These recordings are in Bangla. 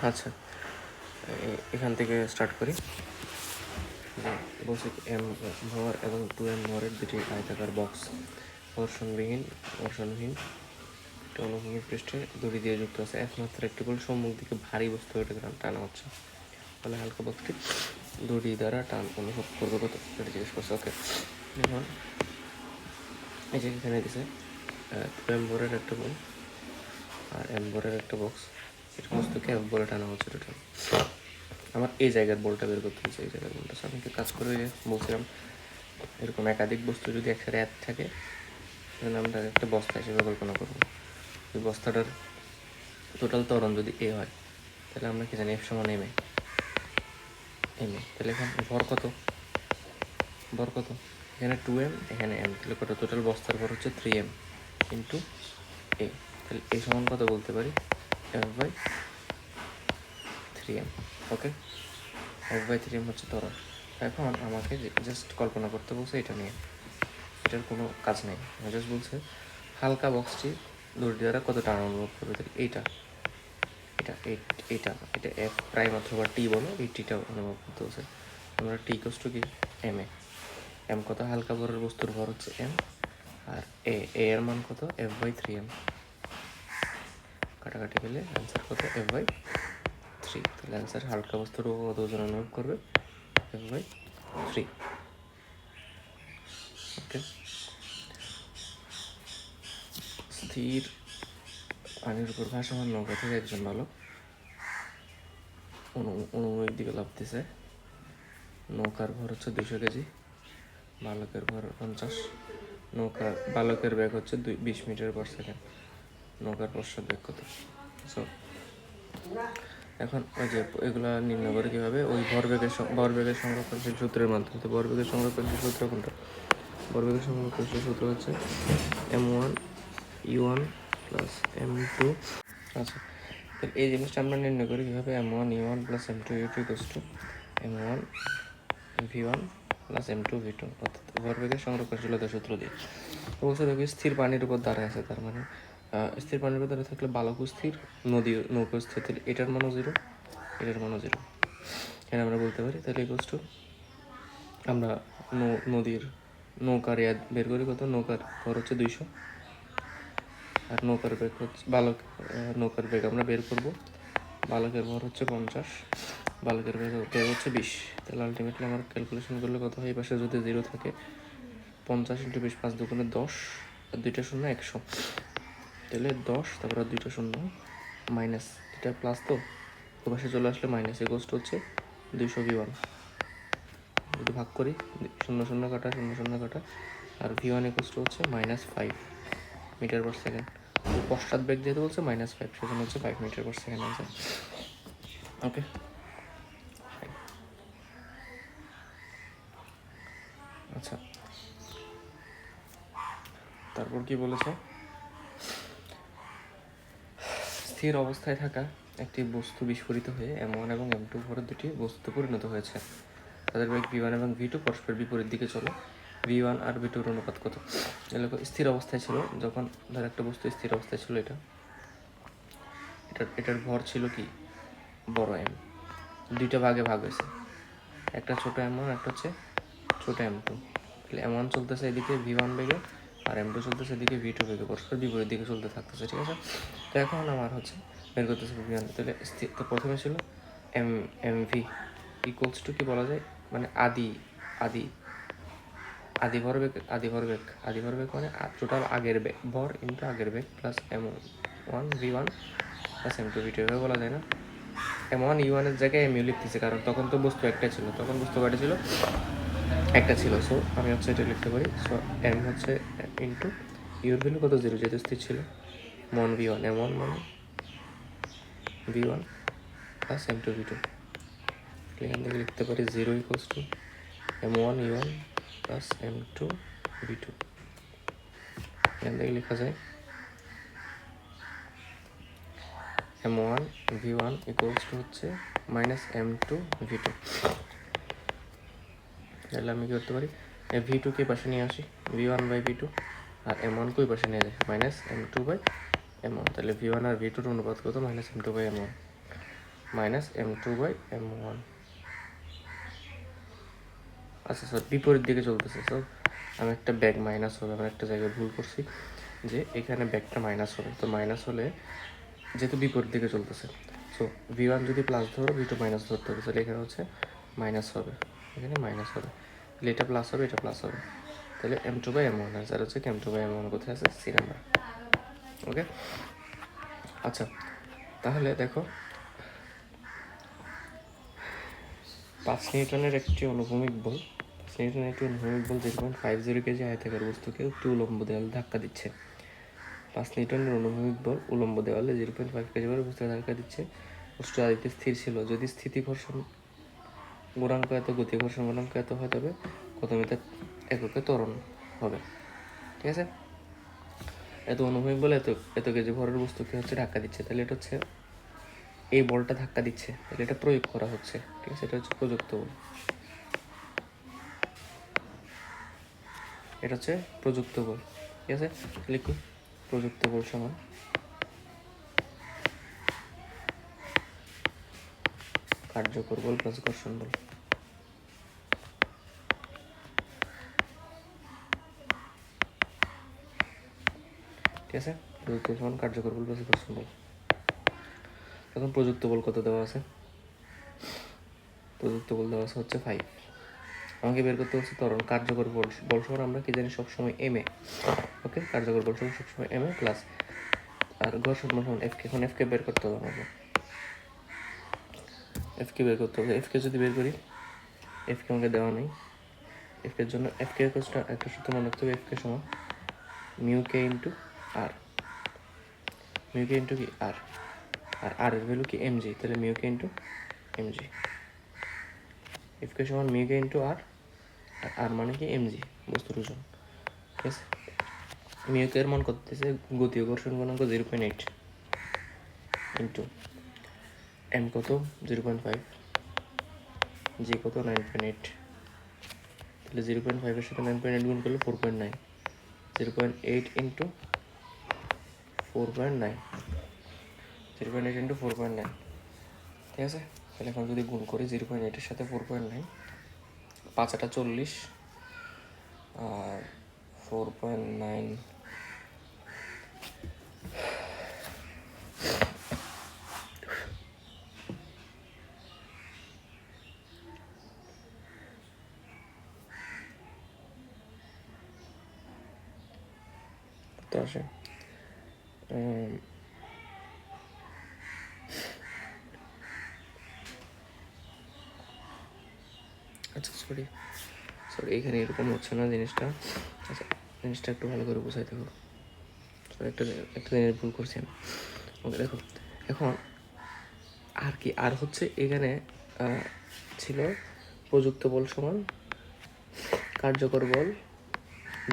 আচ্ছা, এখান থেকে স্টার্ট করি। বলছি এম ভর এবং 2m ভরের দুটি আয়তাকার বক্স ঘর্ষণবিহীন একটা অনুভূমিক পৃষ্ঠে দড়ি দিয়ে যুক্ত আছে। একমাত্র একটি বল সম্মুখ দিকে ভারী বস্তু এটাকে টানা হচ্ছে, ফলে হালকা বক্সটি দড়ি দ্বারা টান অনুভব করবে কত, এটা জিজ্ঞেস করছে। ওকে, এখন এই যে এখানে দিছে 2m ভরের একটা বল আর m ভরের একটা বক্স, এটা বস্তুকে f বলে টানা হচ্ছে টোটাল। আমার এই জায়গার বলটা বের করতে হচ্ছে, এই জায়গার বলটা। আমি কাজ করে বলছিলাম এরকম একাধিক বস্তু যদি একসাথে এক থাকে তাহলে আমরা একটা বস্তা হিসেবে কল্পনা করবো। ওই বস্তাটার টোটাল ত্বরণ যদি এ হয় তাহলে আমরা কি জানি এফ সমান এম এ। তাহলে এখানে ভর কত, এখানে 2m, এখানে m, তাহলে কত টোটাল বস্তার ভর হচ্ছে 3m ইন্টু এ। তাহলে এ সমান কত বলতে পারি, f/3m। ওকে, f/3m হচ্ছে ত্বরণ। এখন আমাকে জাস্ট কল্পনা করতে বলছে এটা নিয়ে, এটার কোনো কাজ নেই, জাস্ট বলছে হালকা বক্সটি দড়ি দ্বারা কত টান অনুভব করবে। তাহলে এটা এফ প্রাইম অথবা টি বলো, এই টিটা অনুভব করতে হচ্ছে। আমরা টি ইকুয়ালস টু কি এম কত, হালকা ভরের বস্তুর ভর হচ্ছে এম, আর এর মান কত, f/3m। কাটাকাটি গেলে অ্যান্সার কত, f/3। তাহলে অ্যান্সার হালকা বস্তুর কত ওজন অনুভব করবে, f/3। ওকে, স্থির পানির উপর ভাসমান নৌকা থেকে একজন বালক অনুভূমিক দিকে লাফতেছে। নৌকার ভর হচ্ছে 200 কেজি, বালকের ভর 50। বালকের বেগ হচ্ছে 20 মিটার পার সেকেন্ড। নৌকার পশ্চাৎ বেগ কত? সো এখন ওই যে এগুলা নির্ণয় করে কীভাবে, ওই ভরবেগের সংরক্ষণশীল সূত্রের মাধ্যমে। তো ভরবেগের সংরক্ষণশীল সূত্র কোনটা? ভরবেগের সংরক্ষণশীল সূত্র হচ্ছে m1u1 প্লাস m2। আচ্ছা, তাহলে এই জিনিসটা আমরা নির্ণয় করি কীভাবে, m1u1 plus m2u2 equals to m1v1 plus m2v2, অর্থাৎ ভরবেগের সংরক্ষণশীলতার সূত্র দিয়ে। তো বলছে দেখো স্থির পানির উপর দাঁড়ায় আছে, তার মানে স্থির পানির উপর দাঁড়িয়ে থাকলে বালকও স্থির, নৌকো স্থির, তাহলে এটার মানও 0, এটার মানও 0। এখানে আমরা বলতে পারি তাহলে ইকুয়ালস টু আমরা নৌকার বের করি কত, নৌকার ভর হচ্ছে 200 আর নৌকার বেগ হচ্ছে নৌকার বেগ আমরা বের করব, বালকের ভর হচ্ছে 50, বালকের বেগ হচ্ছে 20। তাহলে আলটিমেটলি আমার ক্যালকুলেশন করলে কত হয়, এই পাশে যদি 0 থাকে 50 × 20, 5 দুগুণে 10 আর 2টা শূন্য 100, তাহলে 10, তারপর 2টা শূন্য মাইনাস, এটা প্লাস, তো ও পাশে চলে আসলে মাইনাস, ইকুয়ালস টু হচ্ছে 200v1। যদি ভাগ করি 0 0 কাটা 0 0 কাটা, আর v1 ইকুয়ালস টু হচ্ছে -5 মিটার পার সেকেন্ড। পশ্চাৎ বেগ যেহেতু বলছে -5, সেজন্য হচ্ছে 5 মিটার পার সেকেন্ড আনসার। ওকে, আচ্ছা তারপর কি বলেছে, স্থির অবস্থায় থাকা একটি বস্তু বিস্ফোরিত হয়ে m1 এবং m2 ভরের দুটি বস্তুতে পরিণত হয়েছে। তাদের বেগ v1 এবং v2 পরস্পর বিপরীত দিকে চলে। v1 আর v2 এর অনুপাত কত? এলাকা স্থির অবস্থায় ছিল, যখন ধর একটা বস্তু স্থির অবস্থায় ছিল, এটার ভর ছিল কি, বড় m, দুইটা ভাগে ভাগ হয়েছে, একটা ছোট m1, একটা হচ্ছে ছোট m2। তাহলে m1 চলতেছে এদিকে v1 বেগে, আর m2 চলতেছে এদিকে v2 বেগে, পরস্পর বিপরীত দিকে চলতে থাকতেছে, ঠিক আছে। তো এখন আমার হচ্ছে বের করতেছে v1। তাহলে তো প্রথমে ছিল mv ইকুয়ালস টু কি বলা যায়, মানে আদি ভরবেগ মানে টোটাল আগের বেগ, ভর ইন্টু আগের বেগ plus m1 v1 plus m2 v2, এভাবে বলা যায় না। m1 u1 এর জায়গায় mu লিখতেছে, কারণ তখন তো বস্তু একটাই ছিল, একটা ছিল। সো আমি হচ্ছে এটা লিখতে পারি, সো m হচ্ছে ইন্টু ইউর ভ্যালু কত, 0, যেহেতু স্থির ছিল, m1 মানে v1 প্লাস m2 v2। এখান থেকে লিখতে পারি 0 equals to m1 u1 plus m2 v2। এখান থেকে লেখা যায় m1 v1 ইকুয়ালস টু হচ্ছে মাইনাস m2 v2। তাহলে আমি কি করতে পারি, v2 কে পাশে নিয়ে আসি, v1/v2, আর m1 কে পাশে নিয়ে যাই, মাইনাস m2/m1। তাহলে v1 আর v2 এর অনুপাত কত, -m2/m1। Minus m2/m1। আচ্ছা স্যার বিপরীত দিকে চলতেছে, তো আমি একটা ব্যাগ মাইনাস হবে, আমি একটা জায়গায় ভুল করছি যে এখানে ব্যাগটা মাইনাস হবে, তো মাইনাস হলে যেহেতু বিপরীত দিকে চলতেছে, সো v1 যদি প্লাস ধরো v2 মাইনাস ধরতে হবে, তাহলে এখানে হচ্ছে মাইনাস হবে, এখানে মাইনাস হবে, তাহলে এটা প্লাস হবে, এটা প্লাস হবে, তাহলে m2/m1 আনসার হচ্ছে m2/m1 কোথায় আছে, সি নাম্বার। ওকে, আচ্ছা তাহলে দেখো 5 নিউটনের একটি অনুভূমিক বল 0.50 কেজি আয়তাকার বস্তুকে একটি উলম্ব দেওয়ালে ধাক্কা দিচ্ছে। 5 নিউটনের অনুভূমিক বল উলম্ব দেওয়ালে 0.5 কেজি করে বস্তুকে ধাক্কা দিচ্ছে। বস্তুটি আদিতে স্থির ছিল, যদি স্থিতি ঘর্ষণ গুণাঙ্ক এত, গতি ঘর্ষণ গুণাঙ্ক এত হয়, তবে কত মিটার এককে ত্বরণ হবে। ঠিক আছে, এত অনুভূমিক বলে এত কেজি ভরের বস্তুকে হচ্ছে ধাক্কা দিচ্ছে, তাহলে এটা হচ্ছে এই বলটা ধাক্কা দিচ্ছে, তাহলে এটা প্রয়োগ করা হচ্ছে। ঠিক আছে, এটা হচ্ছে প্রযুক্ত বল, এটা হচ্ছে প্রযুক্ত বল। ঠিক আছে, লিখি প্রযুক্ত বল সমান কার্যকর বল প্লাস ঘর্ষণ বল। ঠিক আছে, প্রযুক্ত বল সমান কার্যকর বল প্লাস ঘর্ষণ বল। এখন প্রযুক্ত বল কত দেওয়া আছে, প্রযুক্ত বল দেওয়া আছে হচ্ছে 5। আমাকে বের করতে হচ্ছে ত্বরণ। কার্যকর বল সমান আমরা কি জানি সবসময় এম এ। ওকে, কার্যকর বল সমান সবসময় এম এ প্লাস, আর ঘর্ষণ বল সমান এফকে। এখন এফকে বের করতে হবে আমাকে, এফকে বের করতে হবে। এফকে যদি বের করি, এফকে আমাকে দেওয়া নেই, এফকের জন্য এফকে একটা সূত্র মনে রাখতে হবে, এফকে সমান মিউ কে ইন্টু আর, মিউ কে ইন্টু কি আর, আর আর এর ভ্যালু কি এমজি, তাহলে মিউ কে ইন্টু এমজি। এফকে সমান মিউ কে ইন্টু আর, আর আর মানে কি এমজি, বস্তুর ওজন। ঠিক আছে, মিউ কে এর মান কত দিতেছে, গতি ও ঘর্ষণ গুণাঙ্ক 0.8 ইন্টু এম কত 0.5, জি কত 9.8, তাহলে 0.5-এর সাথে 9.8 গুণ করলে 4.9, 0.8 ইন্টু 4.9, 0.8 ইন্টু 4.9। ঠিক আছে, তাহলে এখন যদি গুণ করি 0.8-এর সাথে 4.9, 5 × 40 আর 4.9 তো আসে আচ্ছা সরি এখানে এরকম হচ্ছে না জিনিসটা। আচ্ছা, জিনিসটা একটু ভালো করে বোঝাইতে হবে। একটা জিনিস ভুল করছি আমি। ওকে দেখো, এখন আর কি আর হচ্ছে এখানে ছিল প্রযুক্ত বল সমান কার্যকর বল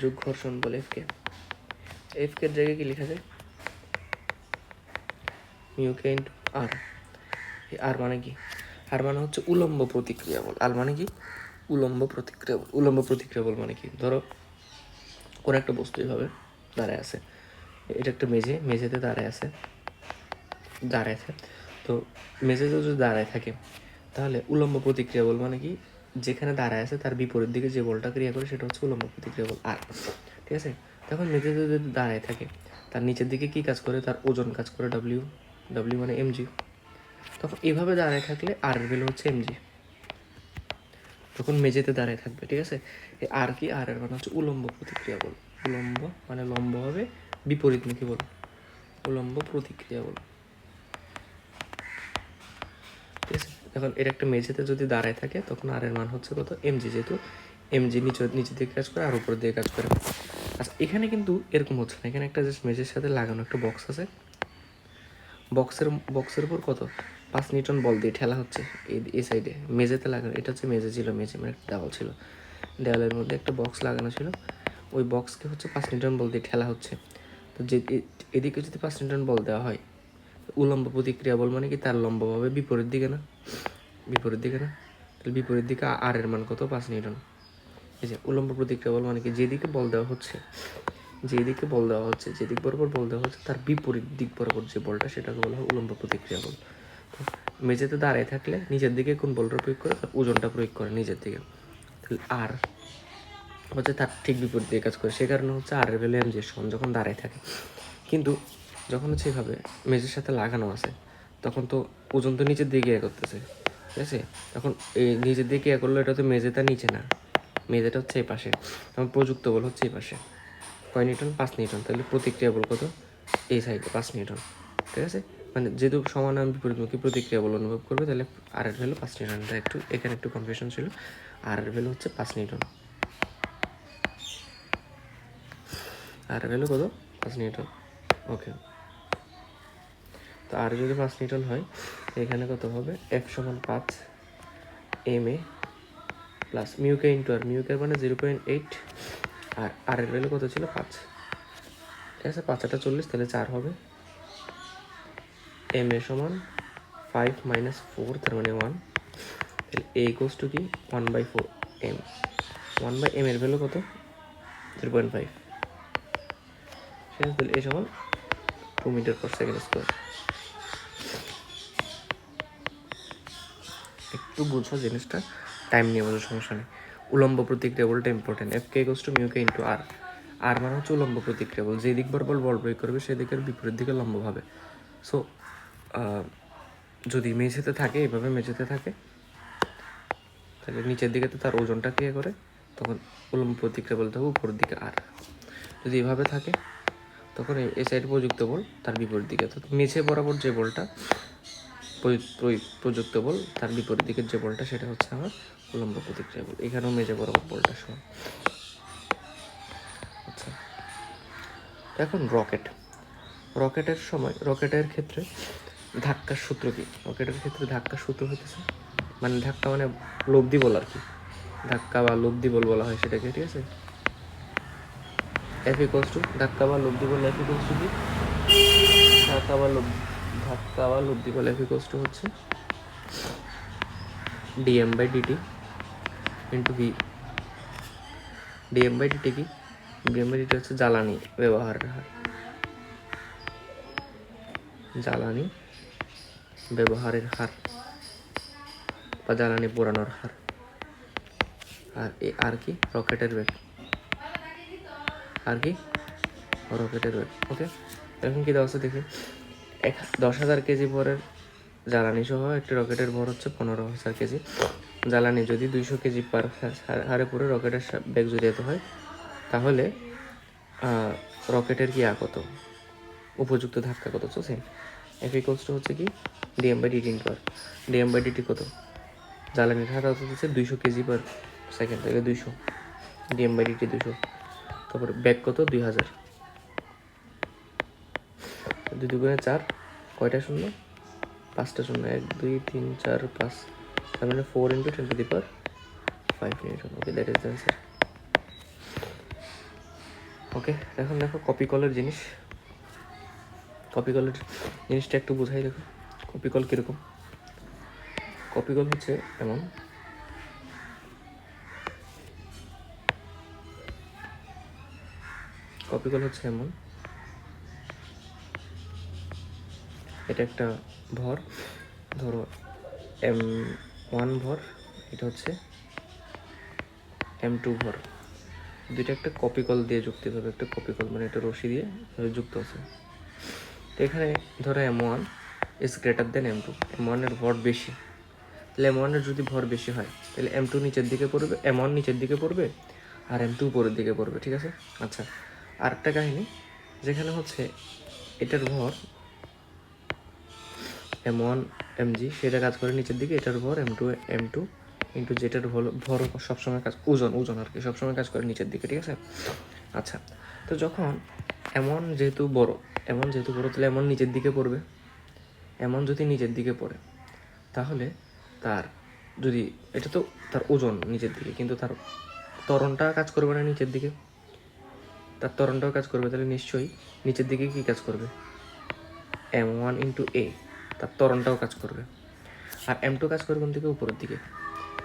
যোগ ঘর্ষণ বল এফকে। এফকের জায়গায় কি লেখা যায়, mu K into R. R মানে কি, আর মানে হচ্ছে উলম্ব প্রতিক্রিয়া বল। আর মানে কি উলম্ব প্রতিক্রিয়া বল। উলম্ব প্রতিক্রিয়া বল মানে কি, ধরো কোনো একটা বস্তু এভাবে দাঁড়ায় আছে, এটা একটা মেঝেতে দাঁড়ায় আছে, তো মেঝেতে যদি দাঁড়ায় থাকে, তাহলে উলম্ব প্রতিক্রিয়া বল মানে কি, যেখানে দাঁড়ায় আছে তার বিপরীত দিকে যে বলটা ক্রিয়া করে সেটা হচ্ছে উলম্ব প্রতিক্রিয়া বল আর। ঠিক আছে, তখন মেঝেতে যদি দাঁড়ায় থাকে, তার নিচের দিকে কি কাজ করে, তার ওজন কাজ করে ডব্লিউ, ডব্লিউ মানে এমজি। তখন এভাবে দাঁড়ায় থাকলে আর এর ভ্যালু হচ্ছে এমজি, তখন মেঝেতে দাঁড়ায় থাকবে। ঠিক আছে, আর কি আর এর মানে হচ্ছে উলম্ব প্রতিক্রিয়া বল। উলম্ব মানে লম্বভাবে বিপরীতমুখী বল, উলম্ব প্রতিক্রিয়া বল। ঠিক আছে, এখন এটা একটা মেঝেতে যদি দাঁড়ায় থাকে, তখন আর এর মান হচ্ছে কত, এমজি, যেহেতু এমজি নিচের দিকে কাজ করে আর উপরের দিকে কাজ করে। আচ্ছা, এখানে কিন্তু এরকম হচ্ছে না, এখানে একটা জাস্ট মেঝের সাথে লাগানো একটা বক্স আছে, বক্সের উপর কত 5 নিউটন বল দিয়ে ঠেলা হচ্ছে এই সাইডে, মেঝেতে লাগানো। এটা হচ্ছে মেঝে ছিল, মেঝে মানে একটা দেওয়াল ছিল, দেওয়ালের মধ্যে একটা বক্স লাগানো ছিল, ওই বক্সকে হচ্ছে 5 নিউটন বল দিয়ে ঠেলা হচ্ছে। তো যে এদিকে যদি 5 নিউটন বল দেওয়া হয়, উলম্ব প্রতিক্রিয়া বল মানে কি, তার লম্বভাবে বিপরীত দিকে না, তাহলে বিপরীত দিকে আর এর মান কত 5 নিউটন। এই যে উলম্ব প্রতিক্রিয়া বল মানে কি, যেদিকে বল দেওয়া হচ্ছে, যেদিক বরাবর বল দেওয়া হচ্ছে তার বিপরীত দিক বরাবর যে বলটা, সেটাকে বলা হয় উলম্ব প্রতিক্রিয়া বল। তো মেঝেতে দাঁড়ায় থাকলে নিচের দিকে কোন বলটা প্রয়োগ করে, তার ওজনটা প্রয়োগ করে নিচের দিকে। তাহলে আর হচ্ছে তার ঠিক বিপরীত দিকে কাজ করে, সে কারণে হচ্ছে আর এর ভ্যালু mg সমান যখন দাঁড়ায় থাকে। কিন্তু যখন হচ্ছে এভাবে মেঝের সাথে লাগানো আছে তখন তো ওজন তো নিচের দিকে ইয়ে করতেছে, ঠিক আছে? তখন এই নিচের দিকে ইয়ে করলে এটা তো মেঝেটা নিচে না, মেঝেটা হচ্ছে এই পাশে, তখন প্রযুক্ত বল হচ্ছে এই পাশে। কয় নিউটন? 5 নিউটন। তাহলে প্রতিক্রিয়া বল কত? এই সাইডে 5 নিউটন, ঠিক আছে? মানে যেহেতু সমানান বিপরীতমুখী প্রতিক্রিয়া বল অনুভব করবে, তাহলে আর এর ভ্যালু 5 নিউটন। এটা একটু এখানে একটু কনফিউশন ছিল। আর এর ভ্যালু হচ্ছে 5 নিউটন। আর এর ভ্যালু কত? 5 নিউটন। ওকে, তো আর যদি 5 নিউটন হয় এখানে কত হবে? এফ সমান 5 এম এ প্লাস মিউকে ইন্টু আর, মিউকে মানে 0.8, আর আর এর ভ্যালু কত ছিল? 5, ঠিক আছে? 5 আর 40, তাহলে 4 হবে। এম এ সমান 5 মাইনাস 4, তার মানে 1, তাহলে এ ইকুয়ালস টু কি? 1/4 এম। 1/m এর ভ্যালু কত? 0.5, ঠিক আছে? তাহলে এ সমান 2 মিটার পার সেকেন্ড স্কোয়ার। একটু বুঝো জিনিসটা, টাইম নিয়ে বোঝো, সমস্যা নেই। উলম্ব প্রতিক্রিয়া বলটা important. F K equals to mu K into R. R মানে হচ্ছে উলম্ব প্রতিক্রিয়া বল, যে দিক বরাবর বল প্রয়োগ করবে সেই দিকের বিপরীত দিকে লম্বভাবে। সো যদি মেঝেতে থাকে, এভাবে মেঝেতে থাকে, তাহলে নিচের দিকে তো তার ওজনটা ক্রিয়া করে, তখন উলম্ব প্রতিক্রিয়া বলতে হবে উপরের দিকে আর। যদি এভাবে থাকে তখন এই সাইডে প্রযুক্ত বল তার বিপরীত দিকে, তো মেঝে বরাবর যে বলটা প্রযুক্ত বল, তার বিপরীত দিকের যে বলটা সেটা হচ্ছে আমার উলম্ব প্রতিক্রিয়া বল। এখানেও মেঝে বরাবর বলটা সমান। আচ্ছা, এখন রকেটের সময়, রকেটের ক্ষেত্রে ধাক্কার সূত্র কি? রকেটের ক্ষেত্রে ধাক্কার সূত্র হইতেছে, মানে ধাক্কা মানে লব্ধি বল আর কি, ধাক্কা বা লব্ধি বল বলা হয় সেটাকে, ঠিক আছে? এফ ইকুয়ালস টু ধাক্কা বা লব্ধি বল, এফ ইকুয়ালস টু কি? ধাক্কা বা লব্ধি বল এফ ইকুয়ালস টু হচ্ছে dm by DT into v. Dm by dt কি? ডিএম বাই ডিটি হচ্ছে জ্বালানি ব্যবহারের হার, জ্বালানি ব্যবহারের হার বা জ্বালানি পোড়ানোর হার। আর আর কি? রকেটের বেগ। আর কি? রকেটের বেগ। ওকে, এখন কি দেওয়া আছে দেখি। 10,000 কেজি ভরের জ্বালানি সহ একটি রকেটের ভর হচ্ছে 15,000 কেজি। জ্বালানি যদি 200 কেজি পার হারে পরে রকেটের বেগ যদি এত হয়, তাহলে রকেটের কি কত? উপযুক্ত ধাক্কা কত? তো সেম এফ ইকুয়ালস টু হচ্ছে কি? Dm by DT into r. Dm by dt কত? জ্বালানির হার হচ্ছে 200 কেজি পার সেকেন্ড, তাহলে 200 ডিএম বাই ডিটি 200। তারপর ব্যাগ কত? 2000, 2 2 4, কয়টা শূন্য? 5টা শূন্য, 1 2 3 4 5, তার মানে 4 × 10⁵ newton. Okay, that is the answer. Okay, এখন দেখো কপি কলের জিনিস। কপি কলের জিনিসটা একটু বোঝাই দেখো। কপি কল কীরকম? কপি কল হচ্ছে এমন, কপি কল হচ্ছে এমন, এটা একটা ভর, ধরো m1 ভর, এটা হচ্ছে m2 ভর, দুইটা একটা কপি কল দিয়ে যুক্ত হবে। একটা কপি কল মানে একটা রশি দিয়ে যুক্ত আছে। তো এখানে ধরো m1 is greater than m2, m1 এর ভর বেশি, তাহলে m1 এর যদি ভর বেশি হয় তাহলে m2 নিচের দিকে পড়বে, m1 নিচের দিকে পড়বে আর m2 উপরের দিকে পড়বে, ঠিক আছে? আচ্ছা, আরেকটা কাহিনী, যেখানে হচ্ছে এটার ভর m1 mg, সেটা কাজ করে নিচের দিকে, এটার ভর m2 ইন্টু যেটার ভর সবসময় কাজ, ওজন আর কি, সবসময় কাজ করে নিচের দিকে, ঠিক আছে? আচ্ছা, তো যখন এমন যেহেতু বড়, তাহলে এমন নিচের দিকে পড়বে। এমন যদি নিচের দিকে পড়ে তাহলে তার যদি, এটা তো তার ওজন নিচের দিকে, কিন্তু তার ত্বরণটা কাজ করবে না নিচের দিকে, তার ত্বরণটাও কাজ করবে, তাহলে নিশ্চয়ই নিচের দিকে কি কাজ করবে? m1 ইন্টু এ, তার ত্বরণটাও কাজ করবে। আর m2 কাজ করবে কোন দিকে? উপরের দিকে।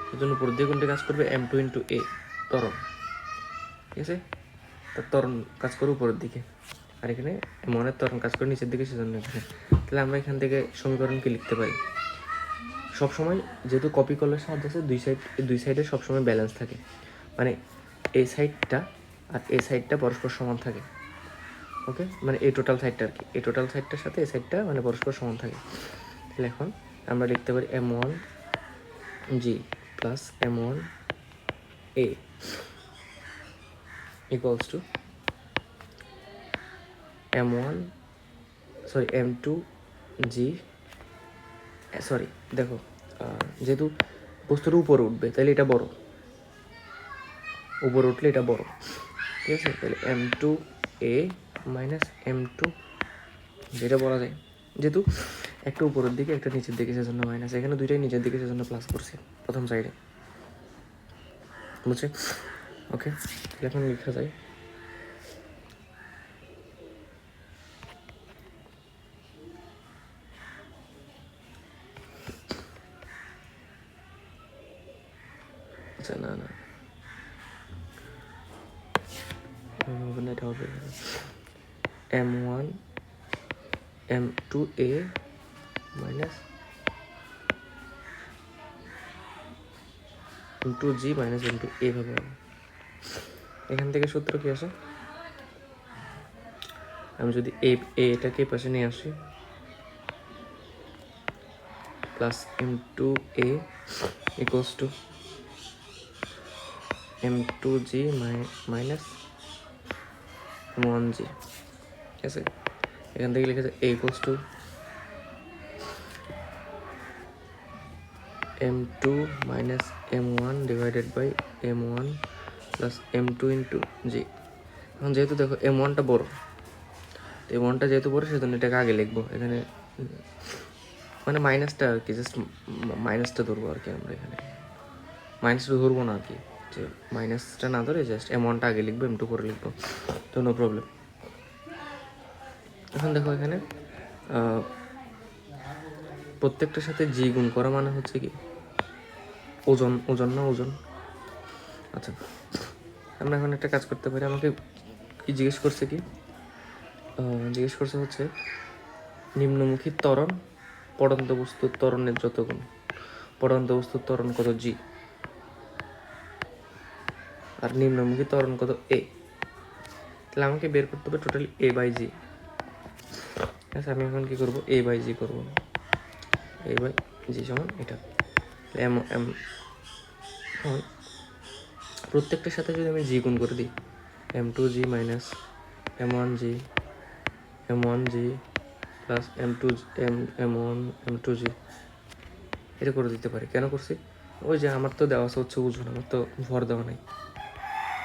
সেজন্য উপরের দিকে কোনটা কাজ করবে? m2 ইন্টু এ, ত্বরণ, ঠিক আছে? তার ত্বরণ কাজ করে উপরের দিকে, আর এখানে m1 এর ত্বরণ কাজ করে নিচের দিকে, সেজন্য এখানে। তাহলে আমরা এখান থেকে সমীকরণ কি লিখতে পারি? সবসময় যেহেতু কপি করলের সাহায্য আছে দুই সাইডে সবসময় ব্যালেন্স থাকে, মানে এই সাইডটা আর এই সাইডটা পরস্পর সমান থাকে। ওকে, মানে এই টোটাল সাইডটা আর কি, এই টোটাল সাইডটার সাথে এই সাইডটা মানে পরস্পর সমান থাকে। তাহলে এখন আমরা লিখতে পারি M1G plus M1A equals to M2G, sorry দেখো যেহেতু বস্তুর উপরে উঠবে তাহলে এটা বড়, উপরে উঠলে এটা বড়, ঠিক আছে। তাহলে M2A মাইনাস M2, যেটা বলা যায় যেহেতু একটা উপরের দিকে একটা নিচের দিকে সেজন্য মাইনাস, এখানে দুইটাই নিচের দিকে সেজন্য প্লাস করছি প্রথম সাইডে, বুঝছে? ওকে, এখন লেখা যায় আচ্ছা না এটা হবে M1 M2A minus M2G minus M2A ভাবে হবে। এখান থেকে সূত্র কি আসে, আমি যদি এটাকে পাশে নিয়ে আসি plus M2A equals to M2G minus M1G, ঠিক আছে। এখান থেকে লিখে যায় A equals to M2 minus M1 divided by M1 plus M2 into G। এখন যেহেতু দেখো M1টা বড়, M1টা যেহেতু বড় সেজন্য এটাকে আগে লিখবো, এখানে মানে মাইনাসটা আর কি, জাস্ট মাইনাসটা ধরবো আর কি, আমরা এখানে মাইনাসটা ধরবো না আর কি, যে মাইনাসটা না ধরে জাস্ট M1টা আগে লিখবো, M2 পরে লিখবো, তো নো প্রবলেম। এখন দেখো এখানে প্রত্যেকটার সাথে জি গুণ করা মানে হচ্ছে কি ওজন, না ওজন। আচ্ছা, আমরা এখন একটা কাজ করতে পারি, আমাকে কি জিজ্ঞেস করছে, জিজ্ঞেস করছে হচ্ছে নিম্নমুখী ত্বরণ পড়ন্ত বস্তুর ত্বরণের যত গুণ, পড়ন্ত বস্তুর ত্বরণ কত জি আর নিম্নমুখী ত্বরণ কত এ, তাহলে আমাকে বের করতে হবে টোটালি A/G। আচ্ছা, আমি এখন কি করবো, A/G করবো, A/G সমান এটা এখন প্রত্যেকটার সাথে যদি আমি জি গুণ করে দিই, M2G minus M1G plus M2G এটা করে দিতে পারি। কেন করছি, ওই যে আমার তো দেওয়া আছে হচ্ছে ওজন, আমার তো ভর দেওয়া নাই,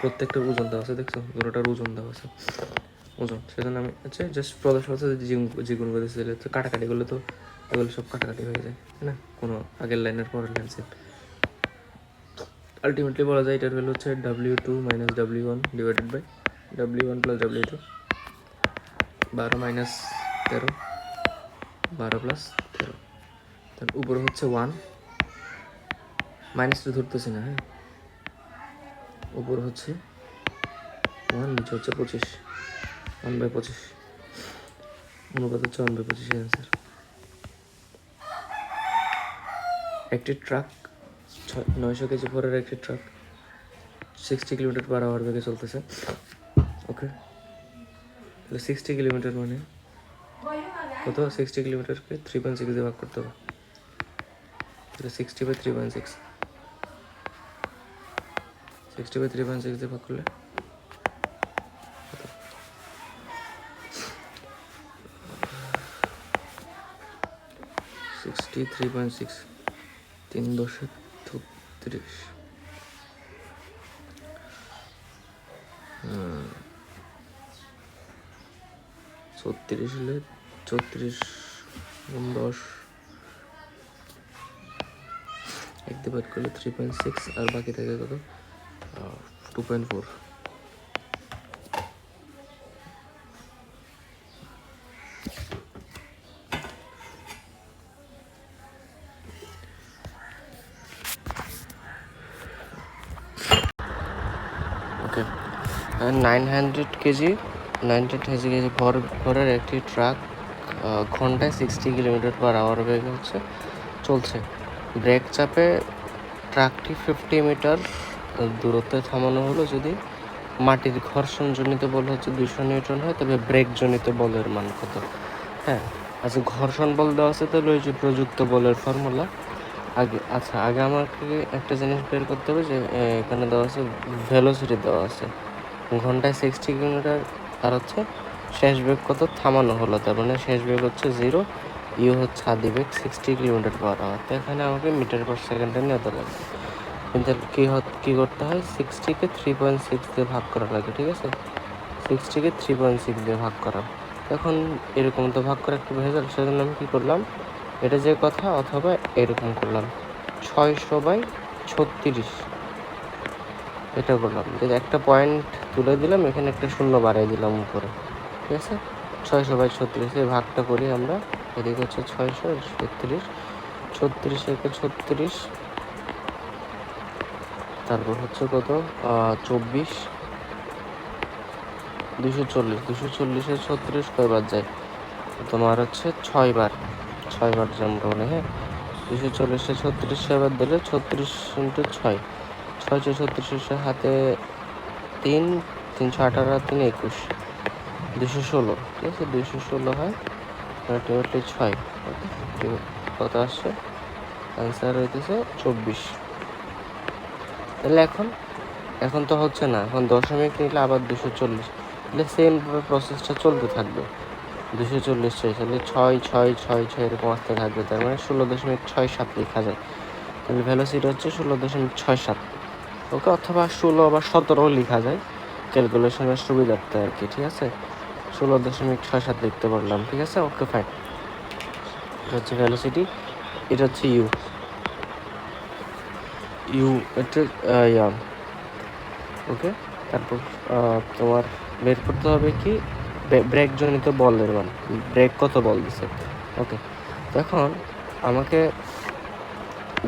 প্রত্যেকটার ওজন দেওয়া আছে, দেখছো দুটোটার ওজন দেওয়া আছে ওজন, সেজন্য আমি হচ্ছে জাস্ট প্রদর্শন হচ্ছে জি গুণ করে দিচ্ছি, তো কাটাকাটি করলে তো এগুলো সব কাটাকাটি হয়ে যায়, তাই না, কোনো আগের লাইনের পরের লাইন সেম। আলটিমেটলি বলা যায় এটার ভ্যালু হচ্ছে W2 minus W1 divided by W1 plus W2, 12 minus 13, 12 plus 13, তার উপরে হচ্ছে 1, মাইনাসটা ধরতেছি না, হ্যাঁ, উপরে হচ্ছে 1, নিচে হচ্ছে 25, 1/25, অনুপাত হচ্ছে 1/25 অ্যান্সার। একটি ট্রাক 900 কেজি ভরের একটি ট্রাক 60 কিলোমিটার/আওয়ার বেগে চলতেছে। ওকে, তাহলে 60 কিলোমিটার মানে কত, 60 কিলোমিটারকে 3.6 দিয়ে ভাগ করতে হবে, তাহলে 60/3.6, 60/3.6 দিয়ে ভাগ করলে 63.6, 3×10^32, 36 হলে 34×10 এক দিয়ে ভাগ করলে 3.6, আর বাকি থাকে কত 2.4। ওকে, 900 কেজি ভরের একটি ট্রাক ঘন্টায় 60 কিলোমিটার/আওয়ার বেগে হচ্ছে চলছে, ব্রেক চাপে ট্রাকটি 50 মিটার দূরত্বে থামানো হলো যদি মাটির ঘর্ষণজনিত বল হচ্ছে 200 নিউটন হয়, তবে ব্রেকজনিত বলের মান কত? হ্যাঁ, আচ্ছা, ঘর্ষণ বল দেওয়া আছে, তাহলে ওই যে প্রযুক্ত বলের ফর্মুলা আগে আমাকে একটা জিনিস বের করতে হবে যে এখানে দেওয়া আছে ভেলোসিটি দেওয়া আছে ঘন্টায় 60 কিলোমিটার, আর হচ্ছে শেষ বেগ কত থামানো হলো, তার মানে শেষ বেগ হচ্ছে 0, ইউ হচ্ছে আদি বেগ 60 কিলোমিটার পার আওয়ার। তো এখানে আমাকে মিটার পার সেকেন্ডে নিতে লাগবে, কিন্তু কী করতে হয়, 60কে 3.6 দিয়ে ভাগ করা লাগে, ঠিক আছে, 60কে 3.6 দিয়ে ভাগ করা। এখন এরকম তো ভাগ করা একটু ভেজাল, সেজন্য আমি কী করলাম, এটা যে কথা, অথবা এরকম করলাম 600/36 এটা করলাম, যে একটা পয়েন্ট তুলে দিলাম, এখানে একটা শূন্য বাড়িয়ে দিলাম উপরে, ঠিক আছে, 600/36 এই ভাগটা করি আমরা, এদিকে হচ্ছে 636, 36 একে 36, তারপর হচ্ছে কত 24, 240, 240-এ 36 কয়বার যায়, তোমার হচ্ছে 6বার জম্প হলে, হ্যাঁ, 240-এ 36 ছয়বার দিলে 36 × 6, 636 হাতে 3, 318 আর 3 21, 216, ঠিক আছে, 216 হয় আলটিমেটলি 6, ওকে, কত আসছে, অ্যান্সার হইতেছে 24। তাহলে এখন তো হচ্ছে না, এখন দশমিক নিলে আবার 240, তাহলে সেমভাবে প্রসেসটা চলতে থাকবে, 240 তাহলে 6 এরকম আসতে থাকবে, তার মানে 16.67 লেখা যায়, তাহলে ভ্যালোসিটি হচ্ছে 16.67, ওকে, অথবা 16 বা 17 লেখা যায় ক্যালকুলেশনের সুবিধার্থে আর কি, ঠিক আছে, 16.67 লিখতে পারলাম, ঠিক আছে, ওকে ফাইন। এটা হচ্ছে ভ্যালোসিটি, এটা হচ্ছে ইউ এটা ওকে। তারপর তোমার বের করতে হবে কি ব্রেকজনিত বলের মান, ব্রেক কত বল দিছে, ওকে। এখন আমাকে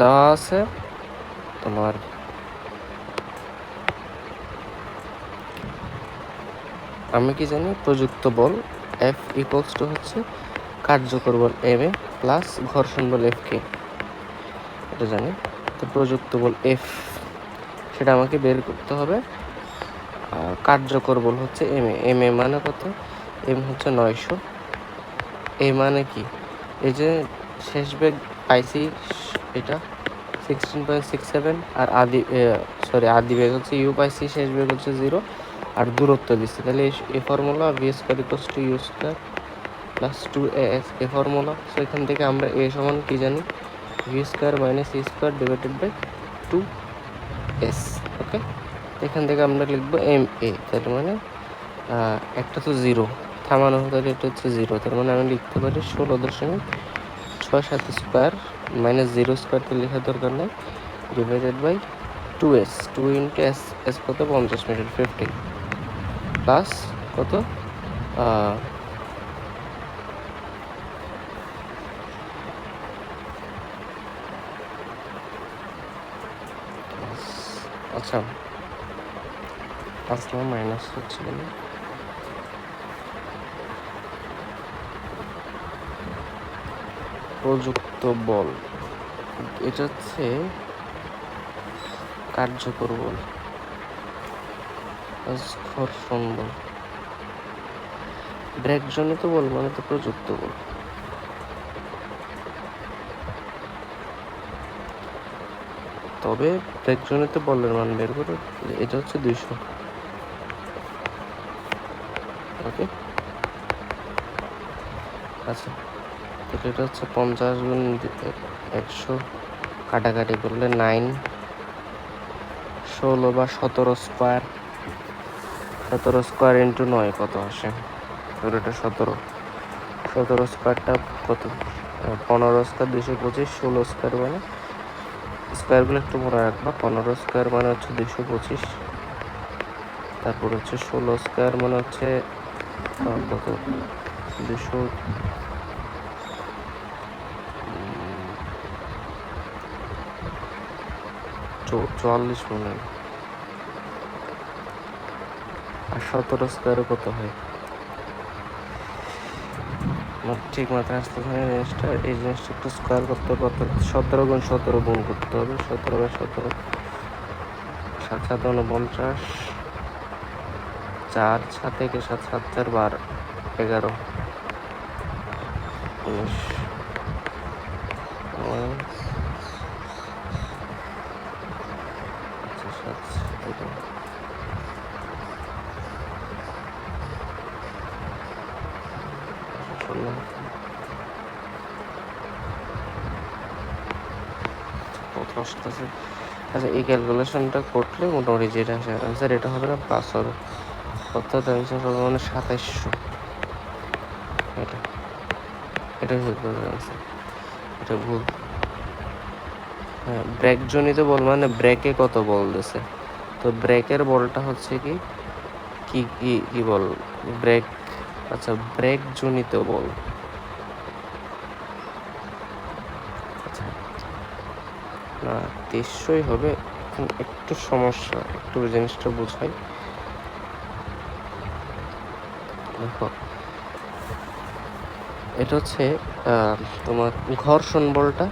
দেওয়া আছে তোমার আমি কি জানি প্রযুক্ত বল F = হচ্ছে কার্যকর বল MA প্লাস ঘর্ষণ বল FK, এটা জানি। তো প্রযুক্ত বল F সেটা আমাকে বের করতে হবে, কার্যকর বল হচ্ছে MA মানে কত, M হচ্ছে 900, এ মানে কি, এই যে শেষ বেগ পাইছি এটা 16.67, আর আদি বেগ হচ্ছে ইউ পাইছি, শেষ বেগ হচ্ছে 0, আর দূরত্ব দিচ্ছে, তাহলে এই ফর্মুলা v² = u² + 2as এ ফর্মুলা। সো এখান থেকে আমরা a সমান কি জানি, v² - e² / 2s, ওকে। এখান থেকে আমরা লিখবো ma, তার মানে একটা তো 0 থামানো, তাহলে এটা হচ্ছে 0, তার মানে আমি লিখতে পারি 16.67² - 0² তো লেখার দরকার নেই, / 2s, 2 × s কত 50 মিটার 50 প্লাস কত আচ্ছা, আসলে মাইনাস হচ্ছে না, প্রযুক্ত বল এটা হচ্ছে কার্যকর বল, ঘর্ষণ বল, ব্রেকজনিত বল মানে তো প্রযুক্ত বল, তবে ব্রেকজনিত বলের মান বের করে এটা হচ্ছে 200, ওকে। আচ্ছা, তো এটা হচ্ছে 50 × 100 কাটাকাটি করলে 9, 16 বা 17² 17² × 9 কত আসে, তোর এটা 17² কত, 15² 225, 16² মানে স্কোয়ারগুলো একটু মনে রাখবা, 15² মানে হচ্ছে 225, তারপর হচ্ছে 16² মানে হচ্ছে কত 244 মনে হয়, আর 17² কত হয় ঠিক মাথায় আসতেছে না জিনিসটা। এই জিনিসটা একটু স্কোয়ার করতে হবে, অর্থাৎ 17 গুণ করতে হবে। 17/17 7 7 49, 4 7 1 7 7 4 12 11 19 আসতেছে। আচ্ছা, এই ক্যালকুলেশনটা করলে মোটামুটি যেটা আসে অ্যান্সার এটা হবে না, প্লাস হবে, অর্থাৎ অ্যান্সার হবে মানে 2700। এটা এটাই হয়ে যাবে অ্যান্সার। এটা ভুল। হ্যাঁ, ব্রেক জনিত বল মানে ব্রেকে কত বল দিছে, তো ব্রেকের বলটা হচ্ছে কি কি কি কি বল, ব্রেক। আচ্ছা, ব্রেক জনিত বল। আচ্ছা, না 2300 হবে। একটু সমস্যা, একটু জিনিসটা বুঝাই। দেখো, এটা হচ্ছে তোমার ঘর্ষণ বলটা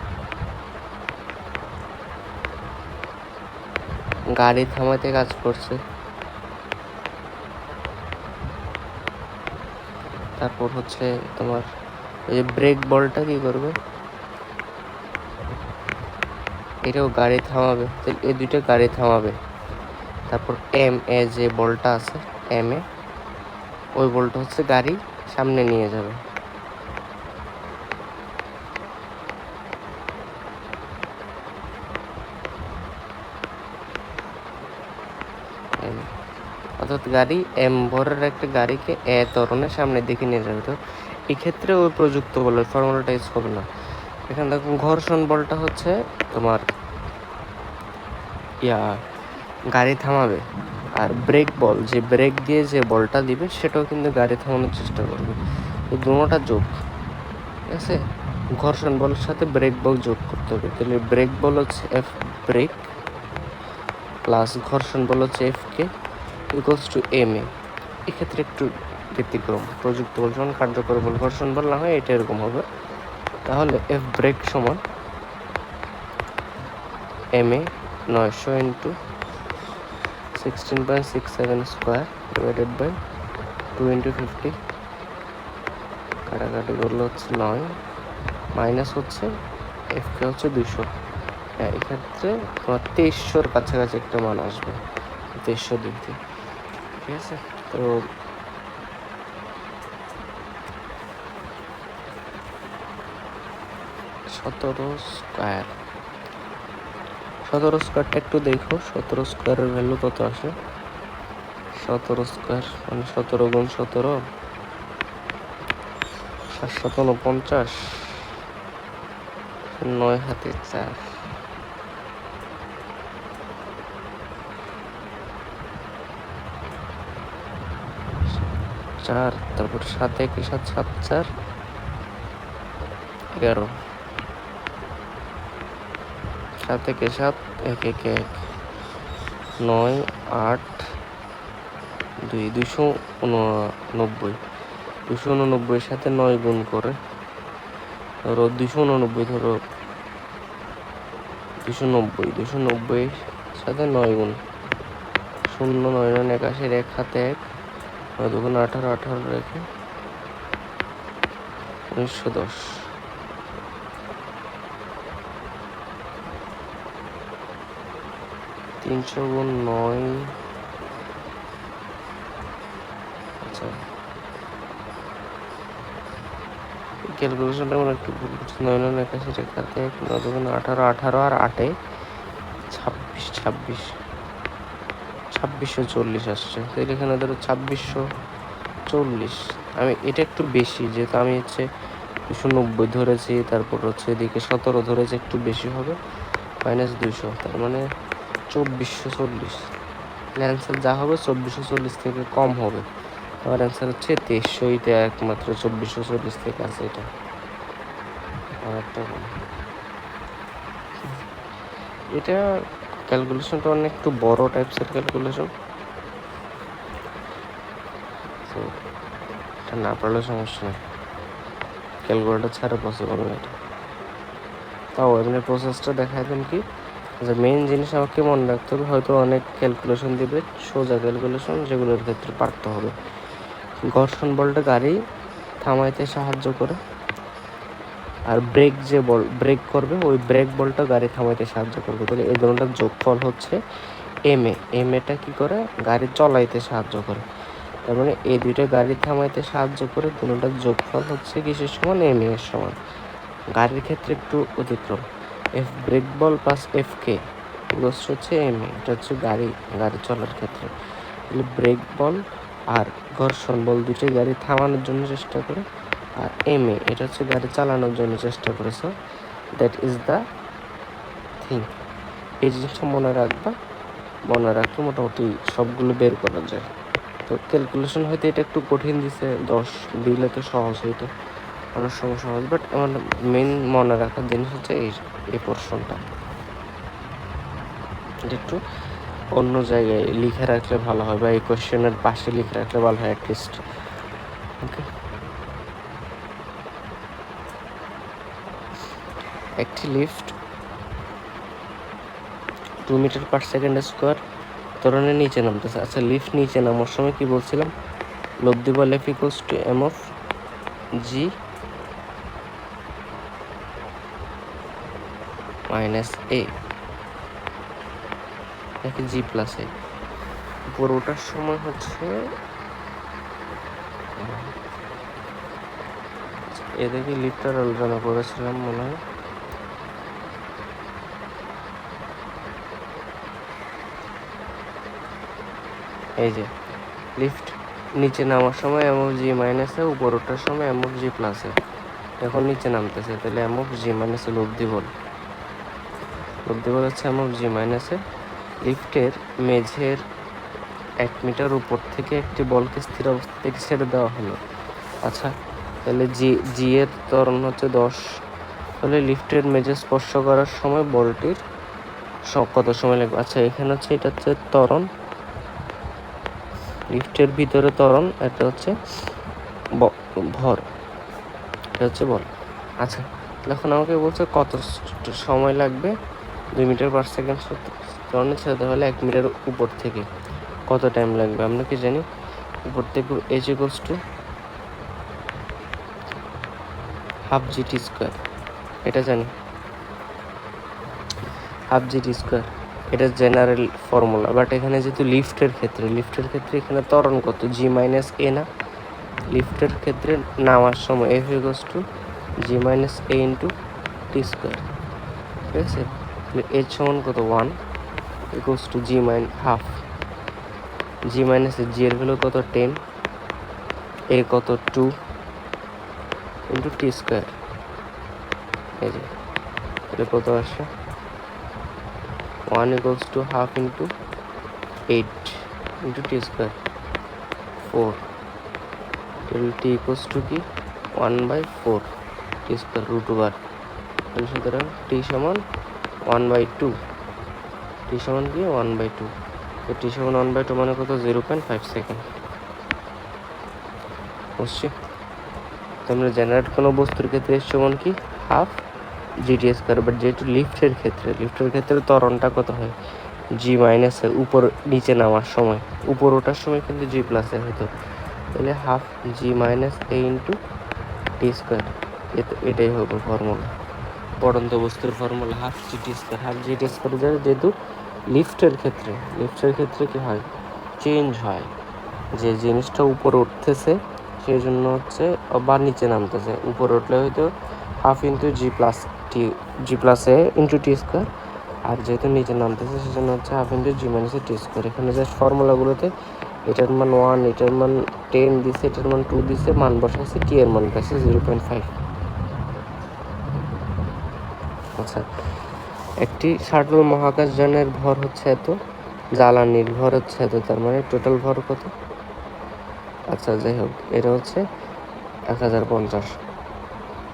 গাড়ি থামাতে কাজ করছে। তারপর হচ্ছে তোমার এই যে ব্রেক বলটা কি করবে, এটাও গাড়ি থামাবে, এই দুইটা গাড়ি থামাবে। তারপর এম এ যে বলটা আছে, এম এ, ওই বলটা হচ্ছে গাড়ি সামনে নিয়ে যাবে। অর্থাৎ গাড়ি এম ভরের একটা গাড়িকে এ ত্বরণের সামনের দিকে নিয়ে যাবে। তো এক্ষেত্রে ওই প্রযুক্ত বলের ফর্মুলাটা ইউজ হবে না। এখানে দেখুন ঘর্ষণ বলটা হচ্ছে তোমার গাড়ি থামাবে, আর ব্রেক বল যে ব্রেক দিয়ে যে বলটা দিবে সেটাও কিন্তু গাড়ি থামানোর চেষ্টা করবে। এই দুটোটা যোগ, ঠিক আছে। ঘর্ষণ বলের সাথে ব্রেক বল যোগ করতে হবে, তাহলে ব্রেক বল হচ্ছে এফ ব্রেক প্লাস ঘর্ষণ বল হচ্ছে F K equals to M A. এক্ষেত্রে একটু ব্যতিক্রম, প্রযুক্ত বল সমান কার্যকর বল, ঘর্ষণ বল না হয় এটা এরকম হবে। তাহলে এফ ব্রেক সমান m a 900 into 16.67 square divided by 2 into 50, কাটাকাটি করলে হচ্ছে 9, মাইনাস হচ্ছে এফ কে হচ্ছে 200। হ্যাঁ, এক্ষেত্রে তোমার 2300-র কাছাকাছি একটা মান আসবে, 2300 দিক দিয়ে, ঠিক আছে। তো 17 স্কোয়ার, 17 স্কোয়ারটা একটু দেখো, 17 স্কোয়ারের ভ্যালু কত আসে। 17 স্কোয়ার মানে 17 গুণ 17 749, 9 হাতে 4, 4, তারপর 7 1 7 7 4 11, 7 1 7 1 1 1 9 8 2 289, 289 সাথে 9 গুণ করে ধরো 289, ধরো 290 সাথে 9 গুণ 0 9 9 81, 1 হাতে 1, 9 2 18 18 রেখে 1910, 300 গুণ 9। আচ্ছা, ক্যালকুলেশনটা আমার একটু ভুল করছি। 9 9 81 রেখাতে 1, 9 2 18 18 আর 8 26 2640 আসছে। তাহলে এখানে ধরো 2640। আমি এটা একটু বেশি, যেহেতু আমি হচ্ছে 290 ধরেছি, তারপর হচ্ছে এদিকে 17 ধরেছি, একটু বেশি হবে, মাইনাস 200, তার মানে 2440। অ্যান্সার যা হবে 2440 থেকে কম হবে। আমার অ্যান্সার হচ্ছে 2300, এটা একমাত্র 2440 থেকে আছে, এটা একটা। এটা ক্যালকুলেশনটা অনেক একটু বড় টাইপসের ক্যালকুলেশন, তো এটা না পারলে সমস্যা নেই। ক্যালকুলেটর ছাড়া পসিবল না এটা। তাও এমনি প্রসেসটা দেখায় দেন কি, যে মেইন জিনিস আমাকে মনে রাখতে হবে, হয়তো অনেক ক্যালকুলেশন দিবে, সোজা ক্যালকুলেশন, যেগুলোর ক্ষেত্রে পারতে হবে। ঘর্ষণ বলটা গাড়ি থামাইতে সাহায্য করে, আর ব্রেক যে বল ব্রেক করবে ওই ব্রেক বলটা গাড়ি থামাইতে সাহায্য করবে। তাহলে এই দুটোটার যোগফল হচ্ছে এমএটা কি করে, গাড়ি চলাইতে সাহায্য করে। তার মানে এই দুইটা গাড়ি থামাইতে সাহায্য করে, দুটোটার যোগফল হচ্ছে কিসের সমান, এমএ এর সমান। গাড়ির ক্ষেত্রে একটু অতিক্রম, এফ ব্রেক বল প্লাস এফ কে হচ্ছে এমএ, এটা হচ্ছে গাড়ি চলার ক্ষেত্রে। তাহলে ব্রেক বল আর ঘর্ষণ বল দুটোই গাড়ি থামানোর জন্য চেষ্টা করে, আর এমএ এটা হচ্ছে গাড়ি চালানোর জন্য চেষ্টা করে। So that is the thing. এই জিনিসটা মনে রাখবা, মনে রাখলে মোটামুটি সবগুলো বের করা যায়। তো ক্যালকুলেশন হয়তো এটা একটু কঠিন দিছে, 10 দিলে তো সহজ হইতো, অনেক সময় সহজ, বাট আমার মেন মনে রাখার জিনিস হচ্ছে এই পোর্শনটা। এটা একটু অন্য জায়গায় লিখে রাখলে ভালো হয়, বা এই কোয়েশ্চেনের পাশে লিখে রাখলে ভালো হয় অ্যাটলিস্ট। ওকে, একটি lift 2 metre per second square ত্বরণের নিচে নামতেছে। আচ্ছা, লিফট নিচে নামার সময় কি বলছিলাম, লব্ধি বল F equals to M of G minus A, নাকি জি প্লাস এ। উপর ওঠার সময় হচ্ছে এদিকে লিফটার আলোচনা করেছিলাম মনে হয়। এই যে লিফট নিচে নামার সময় এম অফ জি মাইনাসে, উপর ওঠার সময় এম অফ জি প্লাসে। এখন নিচে নামতেছে, তাহলে এম অফ জি মাইনাসে লব্ধি বল হচ্ছে এম অফ জি মাইনাসে। লিফটের মেঝের 1 মিটার উপর থেকে একটি বলকে স্থির অবস্থা থেকে ছেড়ে দেওয়া হলো। আচ্ছা, তাহলে জি এর ত্বরণ হচ্ছে 10। তাহলে লিফটের মেঝে স্পর্শ করার সময় বলটির কত সময় লাগবে? আচ্ছা, এখানে হচ্ছে এটা হচ্ছে ত্বরণ, লিফটের ভিতরে ত্বরণ, এটা হচ্ছে ভর, এটা হচ্ছে বল। আচ্ছা, এখন আমাকে বলছে কত সময় লাগবে 2 মিটার পার সেকেন্ড ত্বরণে ছেড়ে দেওয়া হলে 1 মিটার উপর থেকে কত টাইম লাগবে। আমরা কি জানি, উপর থেকে H equals to half GT square, এটা জানি, হাফ জিটি স্কোয়ার, এটা জেনারেল ফর্মুলা। বাট এখানে যেহেতু লিফটের ক্ষেত্রে এখানে ত্বরণ কত, জি মাইনাস এ না, লিফটের ক্ষেত্রে নামার সময় F equals to G minus A into T square, ঠিক আছে। এইচ সমান কত, 1 equals to G half, G minus G এর ভ্যালু কত, 10, এ কত 2 ইন্টু টি স্কোয়ার। এই যে এটা কত আসে, 1 equals to half into 8 into T square 4, তাহলে টি ইকুয়ালস টু কি 1/4 টি স্কোয়ার রুট ওভার। তাহলে সুতরাং টি সমান 1/2, টি সমান কি 1/2, তো টি সমান 1/2 মানে কত, 0.5 সেকেন্ড। বুঝছি। তোমরা জেনারেট কোনো বস্তুর ক্ষেত্রে সমান কি হাফ জিটি স্কোয়ার, বাট যেহেতু লিফটের ক্ষেত্রে ত্বরণটা কত হয়, জি মাইনাসের উপর নিচে নামার সময়, উপর ওঠার সময় কিন্তু জি প্লাসে হতো, তাহলে half G minus A into T square, এটাই হবে ফর্মুলা, পড়ন্ত বস্তুর ফর্মুলা হাফ জিটি স্কোয়ার। যেহেতু লিফটের ক্ষেত্রে কি হয়, চেঞ্জ হয়, যে জিনিসটা উপরে উঠতেছে সেই জন্য হচ্ছে, বা নিচে নামতেছে, উপরে উঠলে হয়তো হাফ ইন্টু জি প্লাস এ ইন্টু টি স্কোয়ার, আর যেহেতু নিচে নামতেছে সেজন্য হচ্ছে হাফ ইন্টু জি মাইনাস টি স্কোয়ার। এখানে জাস্ট ফর্মুলাগুলোতে এটার মান 1, এটার মান 10 দিছে, এটার মান 2 দিছে, মান বসাইছে, টি এর মান পাইছে 0.5। আচ্ছা, একটি শাটল মহাকাশযানের ভর হচ্ছে এত, জ্বালানির ভর হচ্ছে এত, তার মানে টোটাল ভর কত? আচ্ছা, যাই হোক, এটা হচ্ছে 1050।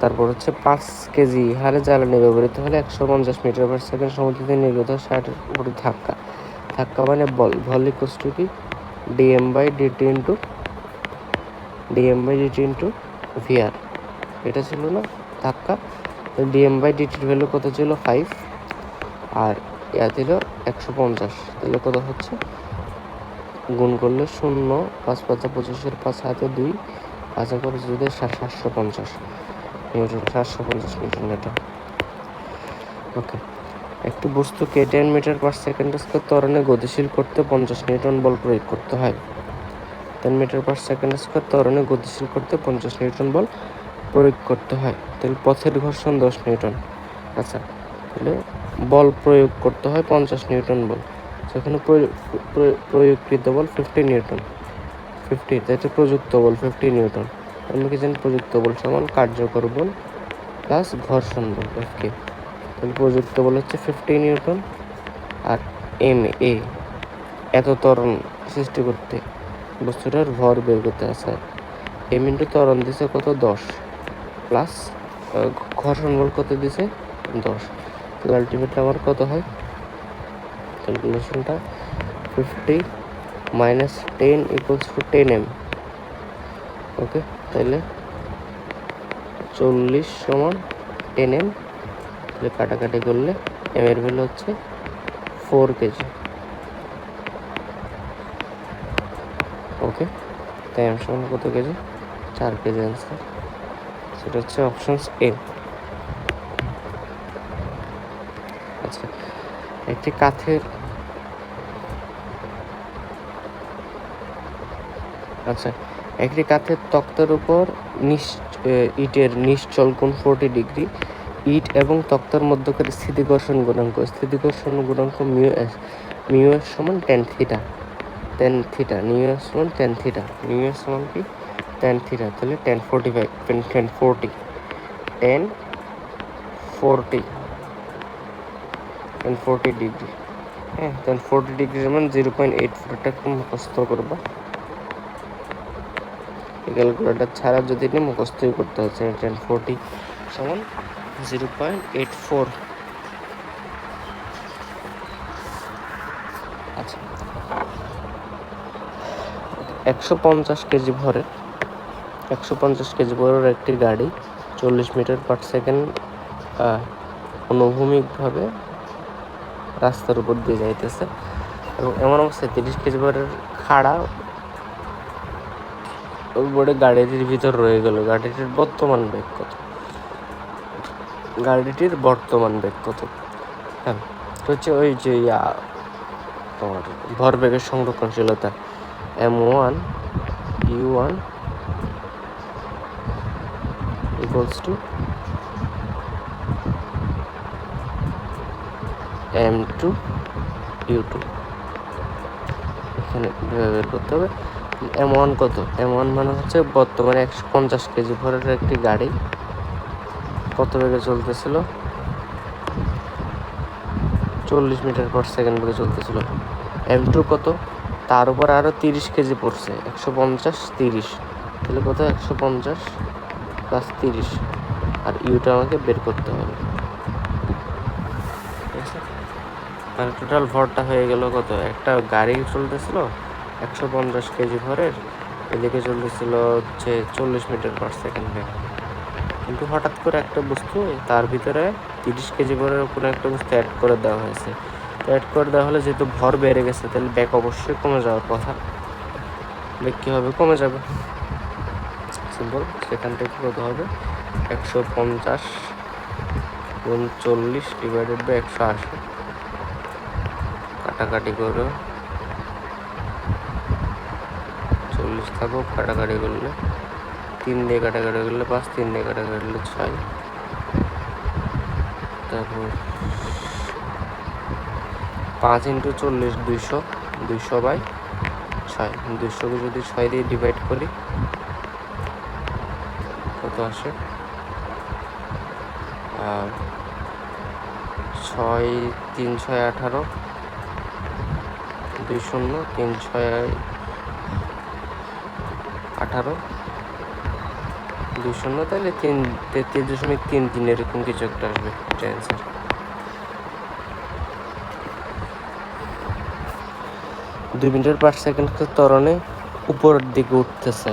তারপর হচ্ছে 5 কেজি হারে জ্বালানি ব্যবহৃত হলে 150 মিটার পার সেকেন্ড সমুদ্রে নির্গত 60 উপরে ধাক্কা মানে বল ইকুয়ালস টু কি dm by DT into vr. এটা ছিল না ধাক্কা, ডিএম বাই ডিটির ভ্যালু কত ছিল 5, আর ইয়া দিল 150, তাহলে কত হচ্ছে গুণ করলে 0, 5 5 25, 5 হাতে 2, 5 করে যদি 750 নিউটন, 750 নিউটন এটা। ওকে, একটি বস্তুকে 10 মিটার পার সেকেন্ড স্কয়ার ত্বরণে গতিশীল করতে 50 নিউটন বল প্রয়োগ করতে হয়। 10 মিটার পার সেকেন্ড স্কয়ার ত্বরণে গতিশীল করতে 50 নিউটন বল প্রয়োগ করতে হয়। তাহলে পথের ঘর্ষণ 10 নিউটন। আচ্ছা, তাহলে বল প্রয়োগ করতে হয় 50 নিউটন বল, সেখানে প্রয়োগকৃত বল 50 নিউটন, 50, তাই প্রযুক্ত বল 50 নিউটন। আমরা কি জানি প্রযুক্ত বল সমান কার্যকর বল প্লাস ঘর্ষণ বল এফকে। তাহলে প্রযুক্ত বল হচ্ছে 50 নিউটন, আর এ এত ত্বরণ সৃষ্টি করতে বস্তুটার ভর বের করতে আছে, এম ইন্টু ত্বরণ দিছে কত 10 প্লাস ঘর্ষণ বল কত দিছে 10, তাহলে আলটিমেটলি আমার কত হয় ক্যালকুলেশনটা 50 মাইনাস 10 ইকুয়ালস টু 10m। ওকে, তাহলে 40 সমান 10m, তাহলে কাটাকাটি করলে এম এর ভ্যালু হচ্ছে 4 কেজি। ওকে, তাই এম সমান কত কেজি 4 কেজি অ্যান্সার, সেটা হচ্ছে অপশনস এ। আচ্ছা, একটি কাঠের তক্তার উপর ইটের নিশ্চল কোণ 40 ডিগ্রি, ইট এবং তক্তার মধ্যকার স্থিতিঘর্ষণ গুণাঙ্ক মিউ এস সমান tan থিটা, নিউ এস সমান tan থিটা, নিউ এস সমান কি tan থিটা, তাহলে tan 40 ডিগ্রি। হ্যাঁ, tan 40 ডিগ্রি সমান 0.84, একটু মুখস্থ করবা, ক্যালকুলেটর ছাড়া যদি নিয়ে মুখস্থই করতে হচ্ছে। tan 40 সমান 0.84। আচ্ছা, 150 কেজি ভরের একটি গাড়ি 40 মিটার পার সেকেন্ড অনুভূমিকভাবে রাস্তার উপর দিয়ে যাইতেছে, এবং এমন অবস্থায় 30 কেজি ভরের খাড়া উপরে গাড়িটির ভিতর রয়ে গেল। গাড়িটির বর্তমান বেগ কত? হ্যাঁ, হচ্ছে ওই যে তোমার ভরবেগের সংরক্ষণশীলতা m1 u1 equals to m2 u2, এখানে বের করতে হবে। m1 কত? m1 মানে হচ্ছে বর্তমানে 150 কেজি ভরের একটি গাড়ি কত বেগে চলতেছিল, 40 মিটার পার সেকেন্ড বেগে চলতেছিল। m2 কত? তার উপর আরো 30 কেজি পড়ছে, 150 30, তাহলে কত 150 প্লাস 30, আর ইউটা আমাকে বের করতে হবে। মানে টোটাল ভরটা হয়ে গেল কত, একটা গাড়ি চলতেছিল 150 কেজি ভরের, এদিকে চলতেছিল হচ্ছে 40 মিটার পার সেকেন্ডে, কিন্তু হঠাৎ করে একটা বস্তু তার ভিতরে 30 কেজি ভরের কোনো একটা বস্তু অ্যাড করে দেওয়া হয়েছে। তো অ্যাড করে দেওয়া হলে যেহেতু ভর বেড়ে গেছে, তাহলে ব্যাক অবশ্যই কমে যাওয়ার কথা, ব্যাক কী হবে, কমে যাবে, সিম্পল। সেখান থেকে কত হবে 150 গুণ 40 ডিভাইডেড বাই 180, কাটাকাটি করে 40 থাকুক, কাটাকাটি করলে 3 দিয়ে কাটাকাটি করলে 5, 3 দিয়ে কাটাকাটি করলে 6, তারপর 5 ইন্টু 40 200, 200 বাই 6, 200কে যদি 6 দিয়ে ডিভাইড করি কত আসে, 6 3 6 18, 2 0 3 6 18, 2 0, তাহলে 33.33 এরকম কিছু একটা আসবে অ্যান্সার। দুই মিটার পার সেকেন্ড ত্বরণে উপরের দিকে উঠতেছে,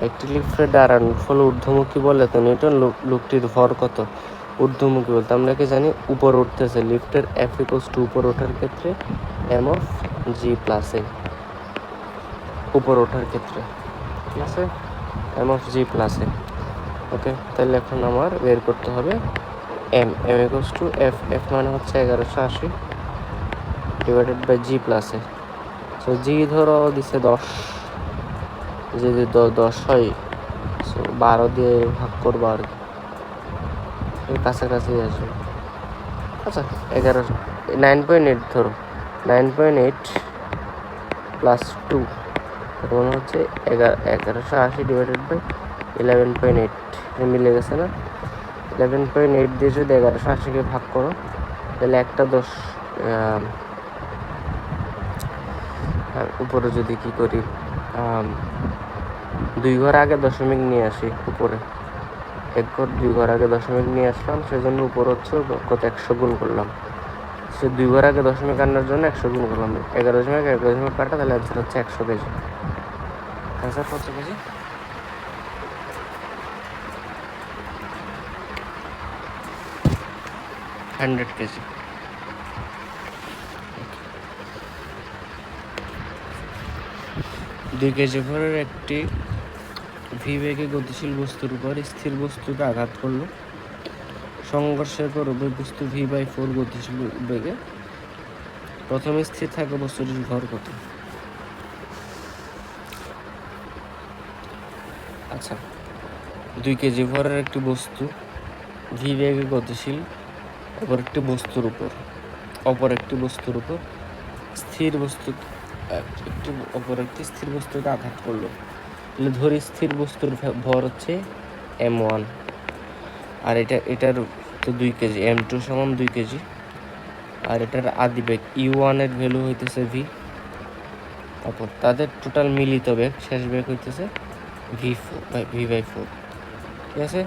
একটি লিফটে দাঁড়ানোর ফলে ঊর্ধ্বমুখী বলে তো নিউটন, লোকটির ভর কত? ঊর্ধ্বমুখী বলতে আমরা কি জানি উপর উঠতেছে, লিফটের এফ ইকুয়ালস টু উপর ওঠার ক্ষেত্রে এম অফ জি প্লাস এ, উপর ওঠার ক্ষেত্রে, ঠিক আছে, এম অফ জি প্লাস এ। ওকে, তাহলে এখন আমার বের করতে হবে এম ইকুয়ালস টু এফ মানে হচ্ছে 1180 divided by G plus A. So G ধরো দিছে 10, যদি 10 হয়, সো 12 দিয়ে ভাগ করবো আর কি, কাছাকাছি আসবে। আচ্ছা 9.8 ধরো, 9.8 প্লাস 2 মনে হচ্ছে 1180 ডিভাইডেড বাই 11.8, মিলে গেছে না? 11.8 দিয়ে যদি 1180কে ভাগ করো তাহলে একটা 10, উপরে যদি কি করি 2 ঘর আগে দশমিক নিয়ে আসি, উপরে 1 ঘর 2 ঘর আগে দশমিক নিয়ে আসলাম, সেজন্য উপর হচ্ছে কত 100 গুণ করলাম, সে 2 ঘর আগে দশমিক আনার জন্য 100 গুণ করলাম, 11 দশমিক কাটা, তাহলে অ্যান্সার হচ্ছে 100 কেজি। অ্যান্সার কত কেজি? 100 কেজি। 2 কেজি ভরের একটি ভি বেগে গতিশীল বস্তুর উপর স্থির বস্তুকে আঘাত করলো, সংঘর্ষের পর উভয় বস্তু v/4 গতিশীল বেগে, প্রথমে স্থির থাকা বস্তুটির ভর কত? আচ্ছা, 2 কেজি ভরের একটি বস্তু ভি বেগে গতিশীল অপর একটি বস্তুর উপর স্থির বস্তু অপর একটি স্থির বস্তুকে আঘাত করলো, ধরি স্থির বস্তুর ভর হচ্ছে m1, আর এটার তো 2 কেজি, m2 সমান 2 কেজি, আর এটার আদি বেগ u1 এর ভ্যালু হইতেছে v, তারপর তাদের টোটাল মিলিত বেগ শেষ বেগ হইতেছে v/4, ঠিক আছে।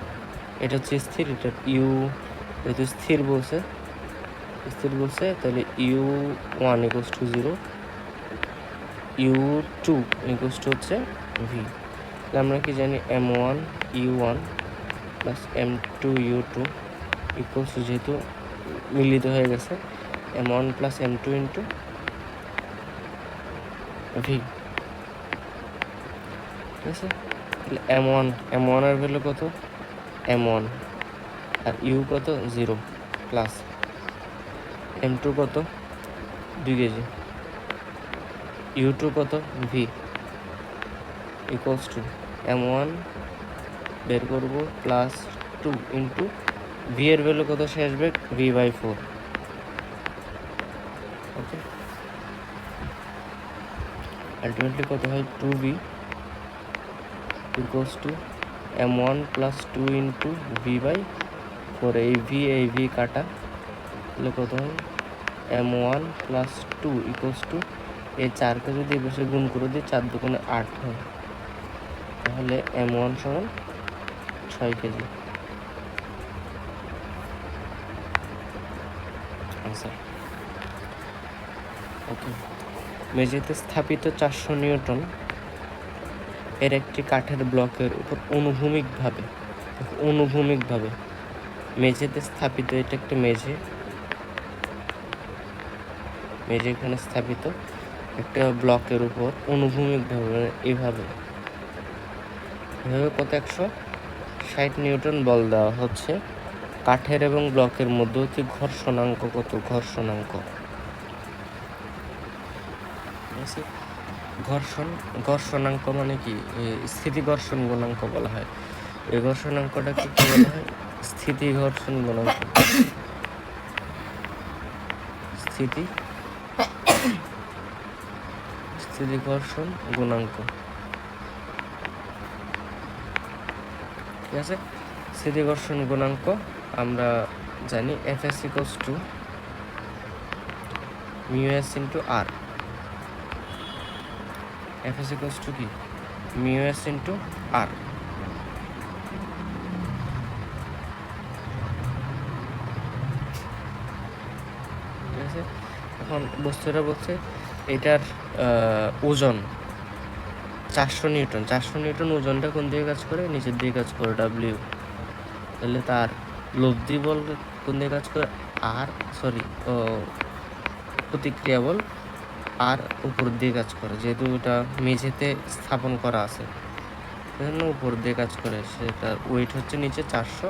এটা হচ্ছে স্থির, এটা যেহেতু স্থির বলছে তাহলে u1 equals to 0, u2 equals to হচ্ছে v। তাহলে আমরা কি জানি m1 u1 plus m2 u2 equals to, যেহেতু মিলিত হয়ে গেছে, m1 plus m2 into v, ঠিক আছে। তাহলে m1 এর ভ্যালু কত? m1, আর u কত? 0, প্লাস m2 কত? 2 কেজি, u2 কত? v ইকুয়ালস টু m1 বের করব প্লাস 2 ইন্টু v এর ভ্যালু কত শেষ বেগ? v/4, ওকে। আলটিমেটলি কত হয়? 2v equals to m1 plus 2 into v/4, এই v কাটা, তাহলে কত হয়? m1 প্লাস 2 ইকুয়ালস টু, এই 4কে যদি এই বসে গুণ করে দিই, 4 দুগুণে 8 হয়, তাহলে m1 সমান 6 কেজি। আনসার, ওকে। মেঝেতে স্থাপিত 400 নিউটন এর একটি কাঠের ব্লকের উপর অনুভূমিকভাবে মেঝেতে স্থাপিত, এটা একটা মেঝে এখানে স্থাপিত একটা ব্লকের উপর অনুভূমিকভাবে এভাবে কত 160 নিউটন বল দেওয়া হচ্ছে, কাঠের এবং ব্লকের মধ্যবর্তী ঘর্ষণাঙ্ক কত? ঘর্ষণাঙ্ক মানে কি? স্থিতি ঘর্ষণ গুণাঙ্ক বলা হয়। এই ঘর্ষণাঙ্কটাকে কি বলা হয়? স্থিতি ঘর্ষণ গুণাঙ্ক, স্থিতি ঘর্ষণ গুণাঙ্ক, ঠিক আছে। স্থিতি ঘর্ষণ গুণাঙ্ক আমরা জানি Fs equals to μs into r, Fs equals to কি? μs ইন্টু r, ঠিক আছে। এখন বস্তুটা বলছে এটার ওজন 400 নিউটন। 400 নিউটন ওজনটা কোন দিকে কাজ করে? নিচের দিকে কাজ করে, ডাব্লিউ। তাহলে তার লব্ধি বল কোন দিকে কাজ করে? আর প্রতিক্রিয়া বল আর উপরের দিকে কাজ করে, যেহেতু ওটা মেঝেতে স্থাপন করা আছে সেজন্য উপর দিয়ে কাজ করে। সেটার ওয়েট হচ্ছে নিচে 400,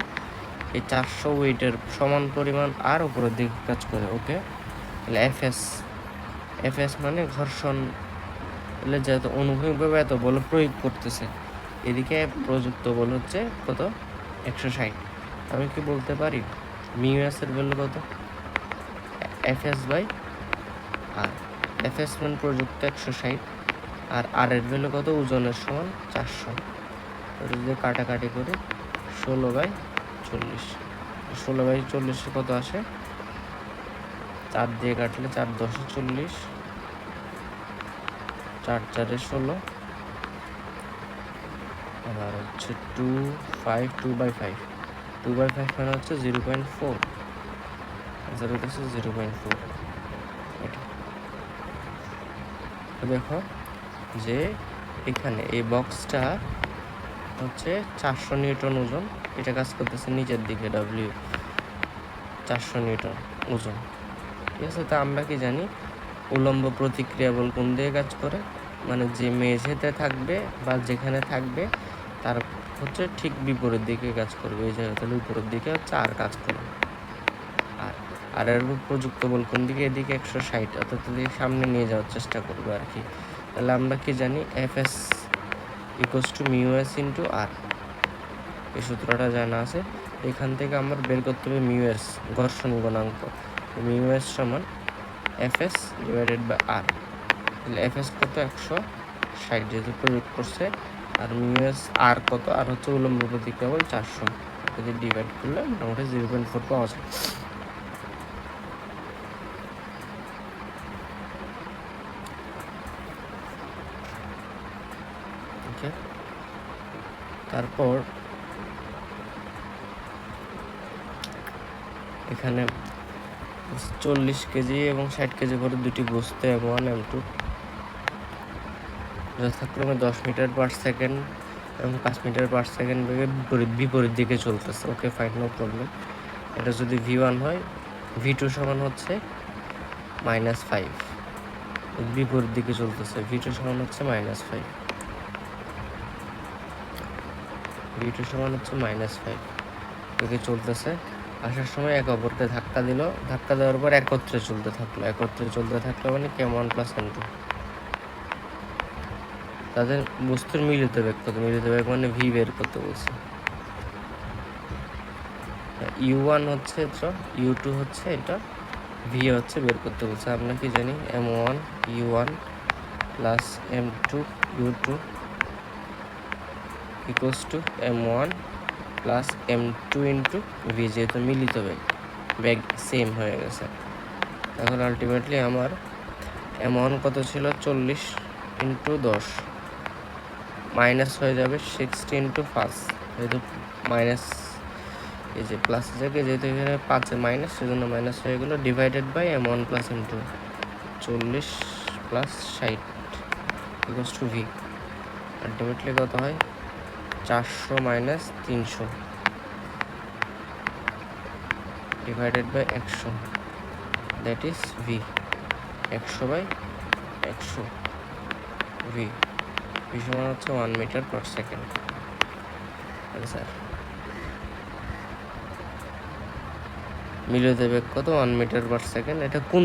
এই 400 ওয়েটের সমান পরিমাণ আর উপরের দিকে কাজ করে। ওকে, তাহলে এফএস মানে ঘর্ষণ, তাহলে যেহেতু অনুভূমিকভাবে এত বল প্রয়োগ করতেছে, এদিকে প্রযুক্ত বল হচ্ছে কত? 160। আমি কি বলতে পারি মিউএস এর ভ্যালু কত? FS by R. এফএস মানে প্রযুক্ত 160, আর আর এর ভ্যালু কত? ওজনের সমান 400। যদি কাটাকাটি করি 16/40, 16/40 কত আসে? 4 দিয়ে কাটলে 4 10 40, 4 4 16, আবার হচ্ছে 2/5, 2/5 মানে হচ্ছে 0.4, আনসার হচ্ছে 0.4। এটা দেখো যে এখানে এই বক্সটা হচ্ছে 400 নিউটন ওজন, এটা কাজ করতেছে নিচের দিকে, ডাব্লিউ 400 নিউটন ওজন। ঠিক আছে, তা আমরা কি জানি উলম্ব প্রতিক্রিয়া বল কোন দিকে কাজ করে? মানে যে মেঝেতে থাকবে বা যেখানে থাকবে তার হচ্ছে ঠিক বিপরীত দিকে কাজ করবে, এই জায়গায়। তাহলে উপরের দিকে হচ্ছে আর কাজ করবে। আর এর প্রযুক্ত বল কোন দিকে? এদিকে 160, অর্থাৎ এদিকে সামনে নিয়ে যাওয়ার চেষ্টা করবে আর কি। তাহলে আমরা কি জানি FS equals to mu S into R, এই সূত্রটা জানা আছে। এখান থেকে আমার বের করতে হবে মিউএস, ঘর্ষণ গুণাঙ্ক। মিউএস সমান এফএস ডিভাইডেড বাই আর। তাহলে এফএস কত? 160 যেহেতু প্রয়োগ করছে, আর মিউএস আর কত? আর হচ্ছে উলম্ব প্রতিক্রিয়া বল 400, যদি ডিভাইড করলে মোটামুটি 0.4 পাওয়া যায়। ওকে, তারপর এখানে 40 কেজি এবং 60 কেজি করে দুটি বস্তু M1 M2 যথাক্রমে 10 মিটার পার সেকেন্ড এবং 5 মিটার পার সেকেন্ড বেগে বিপরীত দিকে চলতেছে। ওকে, ফাইন, নো প্রবলেম। এটা যদি V1 হয়, V2 সমান হচ্ছে -5, বিপরীত দিকে চলতেছে, V2 সমান হচ্ছে -5, V2 সমান হচ্ছে -5 দিকে চলতেছে। আসার সময় একে অপরকে ধাক্কা দিল, ধাক্কা দেওয়ার পর একত্রে চলতে থাকলো মানে M1 প্লাস M2। তাদের বস্তুর মিলিত বেগ কত? মিলিত বেগ মানে ভি বের করতে বলছে। U1 হচ্ছে এটা, U2 হচ্ছে এটা, ভি হচ্ছে বের করতে বলছে। আমরা কি জানি M1 U1 plus M2 U2 equals to M1 plus M2 into V, যেহেতু মিলিত বেগ সেম হয়ে গেছে। এখন আলটিমেটলি আমার M1 কত ছিল? 40 ইন্টু 10, মাইনাস হয়ে যাবে 60 ইন্টু 5, যেহেতু মাইনাস, এই যে প্লাস জায়গায় যেহেতু এখানে 5 মাইনাস, সেজন্য মাইনাস হয়ে গেলো, divided by M1 plus M2, 40 plus 60 equals to v. Ultimately কত হয়? 400 minus 300 divided by 100, that is v. 100/100 v সমান হচ্ছে 1 মিটার পার সেকেন্ড। স্যার মিলিত বেগ কত? 1 মিটার পার সেকেন্ড। এটা কোন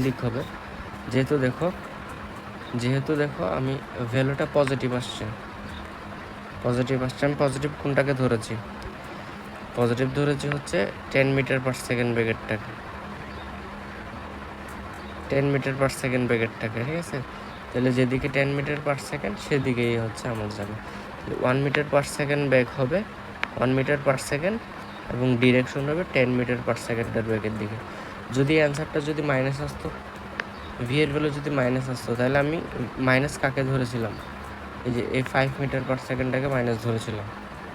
দিক হবে? যেহেতু দেখো আমি ভ্যালুটা পজিটিভ আসছে, আমি পজিটিভ কোনটাকে ধরেছি? পজিটিভ ধরেছি হচ্ছে 10 মিটার পার সেকেন্ড বেগেরটাকে, 10 মিটার পার সেকেন্ড বেগেরটাকে। ঠিক আছে, তাহলে যেদিকে 10 মিটার পার সেকেন্ড সেদিকেই হচ্ছে আমার যাবে। 1 মিটার পার সেকেন্ড বেগ হবে 1 মিটার পার সেকেন্ড, এবং ডিরেকশন হবে 10 মিটার পার সেকেন্ডের বেগের দিকে। যদি অ্যান্সারটা যদি মাইনাস আসতো, ভি এর ভ্যালু যদি মাইনাস আসতো, তাহলে আমি মাইনাস কাকে ধরেছিলাম? এই যে এই 5 মিটার পার সেকেন্ডটাকে মাইনাস ধরেছিলাম।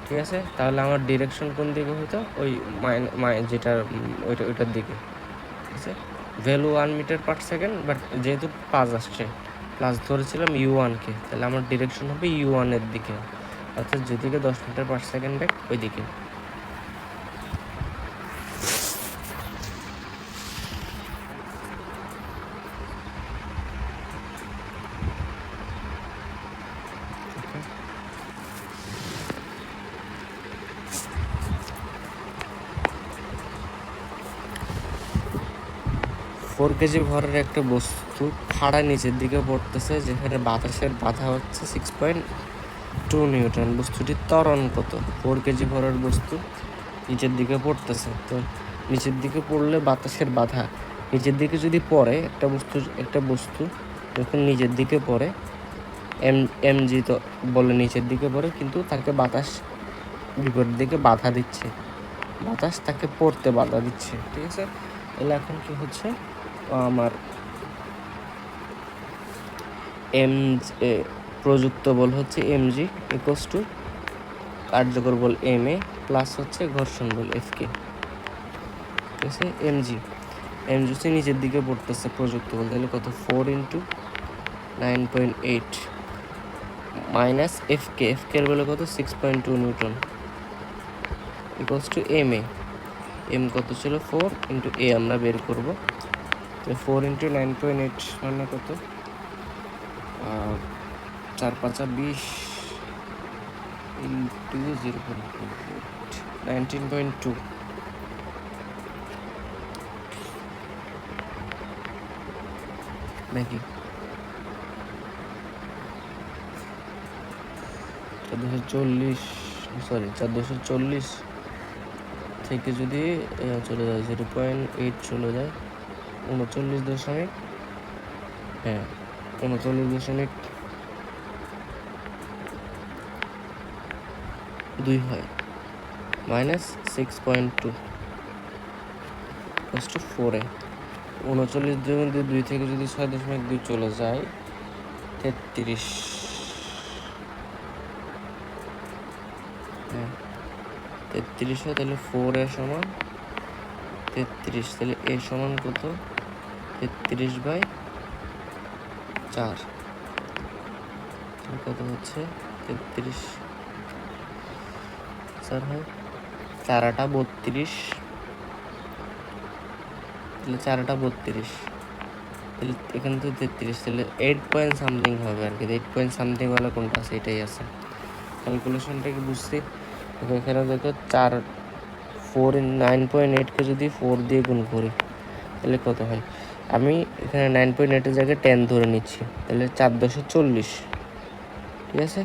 ঠিক আছে, তাহলে আমার ডিরেকশন কোন দিকে হতো? ওই যেটা ওইটার দিকে। ঠিক আছে, value 1 metre per second, but যেহেতু 5 আসছে প্লাস ধরেছিলাম u1-কে, তাহলে আমার ডিরেকশন হবে u1-এর দিকে, অর্থাৎ যেদিকে 10 মিটার পার সেকেন্ড ব্যাক ওই দিকে। ফোর কেজি ভরের একটা বস্তু খাড়া নিচের দিকে পড়তেছে, যেখানে বাতাসের বাধা হচ্ছে 6.2 নিউটন। বস্তুটির ত্বরণ কত? 4 কেজি ভরের বস্তু নিচের দিকে পড়তেছে, তো নিচের দিকে পড়লে বাতাসের বাধা নিচের দিকে যদি পড়ে, একটা বস্তু যখন নিচের দিকে পড়ে, mg তো বলে নিচের দিকে পড়ে, কিন্তু তাকে বাতাস বিপরীত দিকে বাধা দিচ্ছে, বাতাস তাকে পড়তে বাধা দিচ্ছে, ঠিক আছে। তাহলে এখন কি হচ্ছে, আমার প্রযুক্ত বল হচ্ছে mg ইকুয়ালস টু কার্যকর বল ma প্লাস হচ্ছে ঘর্ষণ বল fk, ঠিক আছে। mg হচ্ছে নিচের দিকে পড়তেছে প্রযুক্ত বল, তাহলে কত 4 × 9.8 মাইনাস fk এর বলে কত 6.2 Newton equals to ma। m কত ছিল 4 × a আমরা বের করব, তো 4 × 9.8 মানে কত 4 × 5 = 20 × 0.2 19.2 নাকি 440 থেকে যদি চলে যায় 0.8 চলে যায় 39.2 হয়, মাইনাস 6.2 প্লাস টু 4a 39 থেকে যদি 6.2 চলে যায় 33, 33 হয়, তাহলে 4a সমান 33, তাহলে a সমান কত 33/4, কত হচ্ছে 33 4 হয় 4 × 8 = 32, তাহলে 4 × 8 = 32, তাহলে এখানে তো 33, তাহলে 8 পয়েন্ট সামথিং হবে আর কি। 8 পয়েন্ট সামথিং হলে কোনটা আছে এটাই আছে, ক্যালকুলেশনটাকে বুঝছি। এখানে দেখো 9.8কে যদি 4 দিয়ে গুণ করি তাহলে কত হয়, আমি এখানে 9.8-এর জায়গায় 10 ধরে নিচ্ছি, তাহলে 4.40, ঠিক আছে।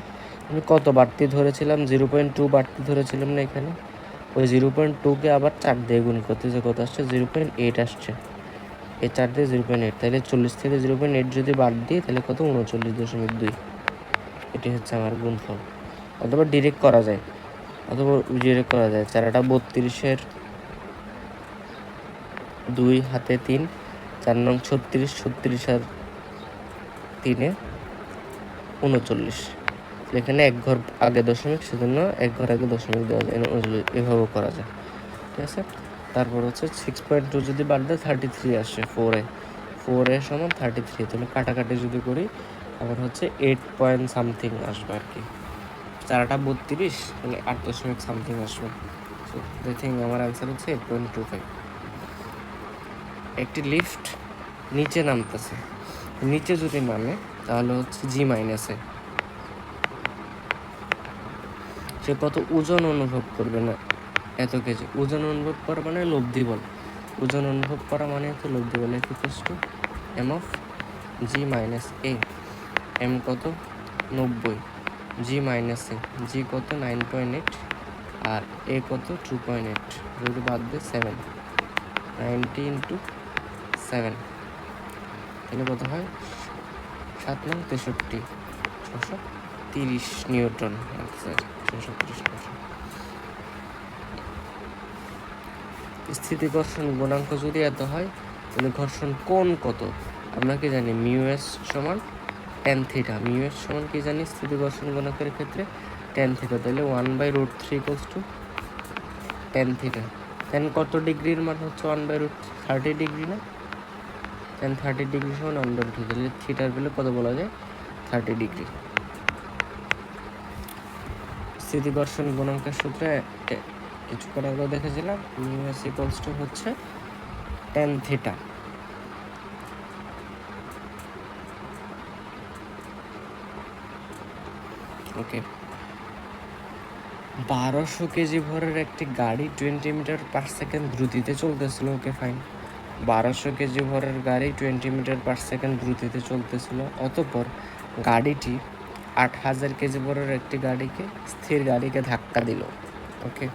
আমি কত বাড়তি ধরেছিলাম 0.2 বাড়তি ধরেছিলাম না এখানে, ওই 0.2কে আবার 4 দিয়ে গুণ করতেছে, কত আসছে 0.8 আসছে, এই 4 দিয়ে 0.8, তাহলে 40 থেকে 0.8 যদি বাদ দিই তাহলে কত 39.2, এটি হচ্ছে আমার গুণফল। অথবা ডিরেক্ট করা যায় 4 × 8 = 32-এর 2 হাতে 3, 4 নং 36, 36 আর 3-এ 39, এখানে এক ঘর আগে দশমিক, সেজন্য এক ঘর আগে দশমিক দেওয়া যায়, এভাবেও করা যায়, ঠিক আছে। তারপর হচ্ছে 6.2 যদি বাদ দেয় 33 আসে, 4a সমান 33, তাহলে কাটাকাটি যদি করি আবার হচ্ছে 8 পয়েন্ট সামথিং আসবে আর কি, 4 × 8 = 32, তাহলে 8 দশমিক সামথিং আসবে। সো আই থিঙ্ক আমার অ্যান্সার হচ্ছে 8.25। একটি লিফট নিচে নামতেছে, নিচে যদি নামে তাহলে হচ্ছে g - এ সে কত ওজন অনুভব করবে না, এত কেজি ওজন অনুভব করা মানে লব্ধি বল, ওজন অনুভব করা মানে হচ্ছে লব্ধি বল, m of g - a, m কত 90, g - a, g কত 9.8 আর a কত 2.8, যদি বাদ দিয়ে 7, 90 × 7, তাহলে কত হয় 7 নং 63, 630 নিউটন, স্যার 630 নিউটন। স্থিতিকর্ষণ গুণাঙ্ক যদি এত হয় তাহলে ঘর্ষণ কোণ কত? আমরা কি জানি μs সমান tan θ, μs সমান কি জানি স্থিতিকর্ষণ গুণাঙ্কের ক্ষেত্রে tan θ, তাহলে 1/√3 = tan θ। tan কত ডিগ্রির মান হচ্ছে 1/√30 ডিগ্রি না, tan 30 ডিগ্রি সমান 1/2, তাহলে থিটার ভ্যালু কত বলা যায়? 30 ডিগ্রি। স্থিতিকর্ষণ গুণাঙ্কের সূত্রে কিছুক্ষণ আগে দেখেছিলাম, মিউ ইকুয়ালস টু হচ্ছে tan থিটা। ওকে, 1200 কেজি ভরের একটি গাড়ি 20 মিটার পার সেকেন্ড দ্রুতিতে চলতেছিল। ওকে ফাইন, 1200 কেজি ভরের গাড়ি 20 মিটার পার সেকেন্ড দ্রুতিতে চলতেছিল। অতঃপর গাড়িটি 8000 কেজি ভরের একটি স্থির গাড়িকে ধাক্কা দিল। ওকে,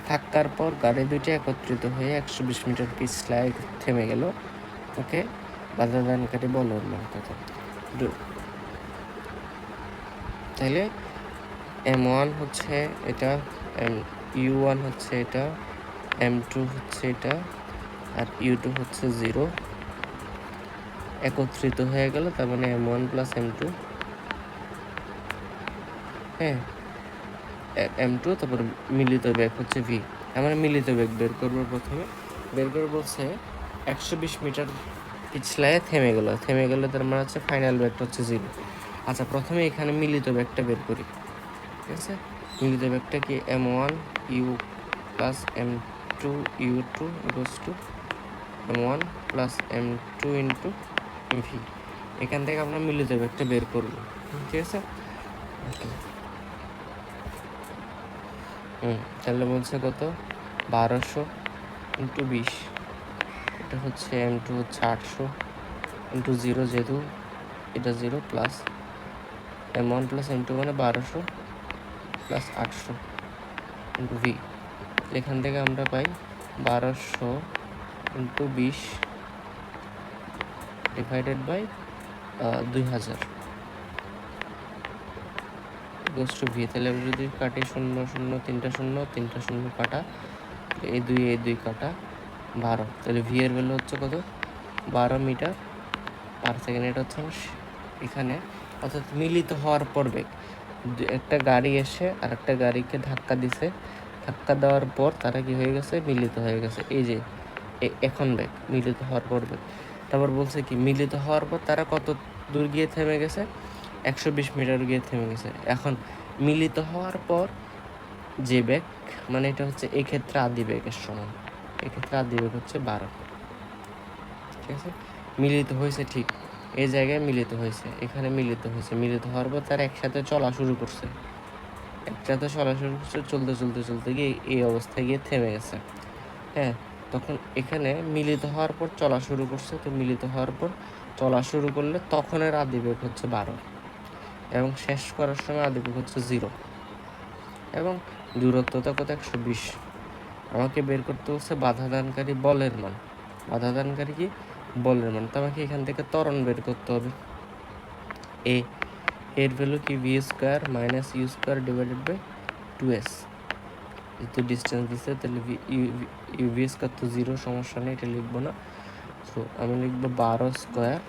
ধাক্কার পর গাড়ি দুটি একত্রিত হয়ে 120 মিটার পিছলায় থেমে গেল। ওকে, বাধা দানকারী বলের মান কত? তাহলে M1 হচ্ছে এটা, U1 হচ্ছে এটা, M2 হচ্ছে এটা, আর U2 হচ্ছে 0, একত্রিত হয়ে গেল, তার মানে M1 প্লাস M2, হ্যাঁ M2, তারপর মিলিত বেগ হচ্ছে V। আমরা মিলিত বেগ বের করবো। প্রথমে বের করে বলছে 120 মিটার পিছলায় থেমে গেল, তার মানে হচ্ছে ফাইনাল বেগটা হচ্ছে 0। আচ্ছা, প্রথমে এখানে মিলিত বেগটা বের করি। ঠিক আছে, মিলিত বেগটা কি? M1 U plus M2 U2 equals to M1 plus M2 into V। এখান থেকে আমরা মিলিত বেগটা বের করবো। ঠিক আছে, তাহলে বলছে কত? 1200 ইন্টু 20, এটা হচ্ছে M2 হচ্ছে 800 ইন্টু 0, যেহেতু এটা 0, প্লাস M1 প্লাস M2 মানে 1200 প্লাস 800 ইন্টু V। এখান থেকে আমরা পাই 1200 into 20 divided by 2000 goes to V। তাহলে আমি যদি কাটি 0 0 3টা 0 3টা 0 কাটা, এই 2 কাটা 12, তাহলে V এর ভ্যালু হচ্ছে কত? 12 মিটার পার সেকেন্ড। এটা হচ্ছে এখানে, অর্থাৎ মিলিত হওয়ার পর বেগ। একটা গাড়ি এসে আর একটা গাড়িকে ধাক্কা দিছে, ধাক্কা দেওয়ার পর তারা কি হয়ে গেছে? মিলিত হয়ে গেছে। এই যে এখন বেগ, মিলিত হওয়ার পর বেগ। তারপর বলছে কি, মিলিত হওয়ার পর তারা কত দূর গিয়ে থেমে গেছে? 120 মিটার গিয়ে থেমে গেছে। এখন মিলিত হওয়ার পর যে বেগ, মানে এটা হচ্ছে এক্ষেত্রে আদি বেগের সমান। এক্ষেত্রে আদি বেগ হচ্ছে 12। ঠিক আছে, মিলিত হয়েছে ঠিক এই জায়গায়, মিলিত হয়েছে এখানে, মিলিত হয়েছে। মিলিত হওয়ার পর তারা একসাথে চলা শুরু করছে, চলতে গিয়ে এই অবস্থায় গিয়ে থেমে গেছে। হ্যাঁ, তখন এখানে মিলিত হওয়ার পর চলা শুরু করছে। তো মিলিত হওয়ার পর চলা শুরু করলে তখনের আদিবেগ হচ্ছে 12, এবং শেষ করার সময় আদিবেগ হচ্ছে 0, এবং দূরত্বটা কত? 120। আমাকে বের করতে হচ্ছে বাধাদানকারী বলের মান। বাধাদানকারী কি? বলের মান। তো আমাকে এখান থেকে ত্বরণ বের করতে হবে। এর ভ্যালু কি? V square minus U square divided by 2S। যেহেতু ডিস্টেন্স দিচ্ছে, তাহলে V স্কোয়ার তো 0, সমস্যা নেই, এটা লিখবো না। তো আমি লিখবো 12 square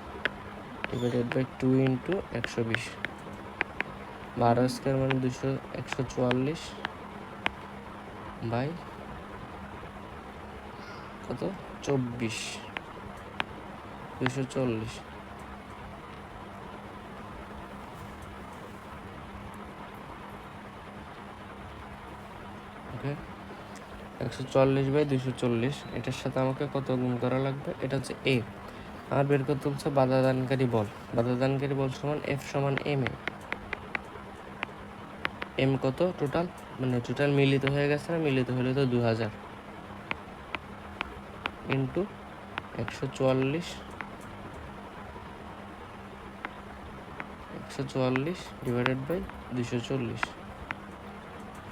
divided by 2 into 120। 12 square মানে 144 বাই কত? 24, 240। ওকে, 144 বাই 240, এটার সাথে আমাকে কত গুণ করা লাগবে? এটা হচ্ছে A। আর বের করতে হচ্ছে বাধাদানকারী বল। বাধাদানকারী বল সমান F সমান M এ। M কত? টোটাল, মানে টোটাল মিলিত হয়ে গেছে না? মিলিত হলে তো 2000 ইন্টু 144 ডিভাইডেড বাই 240।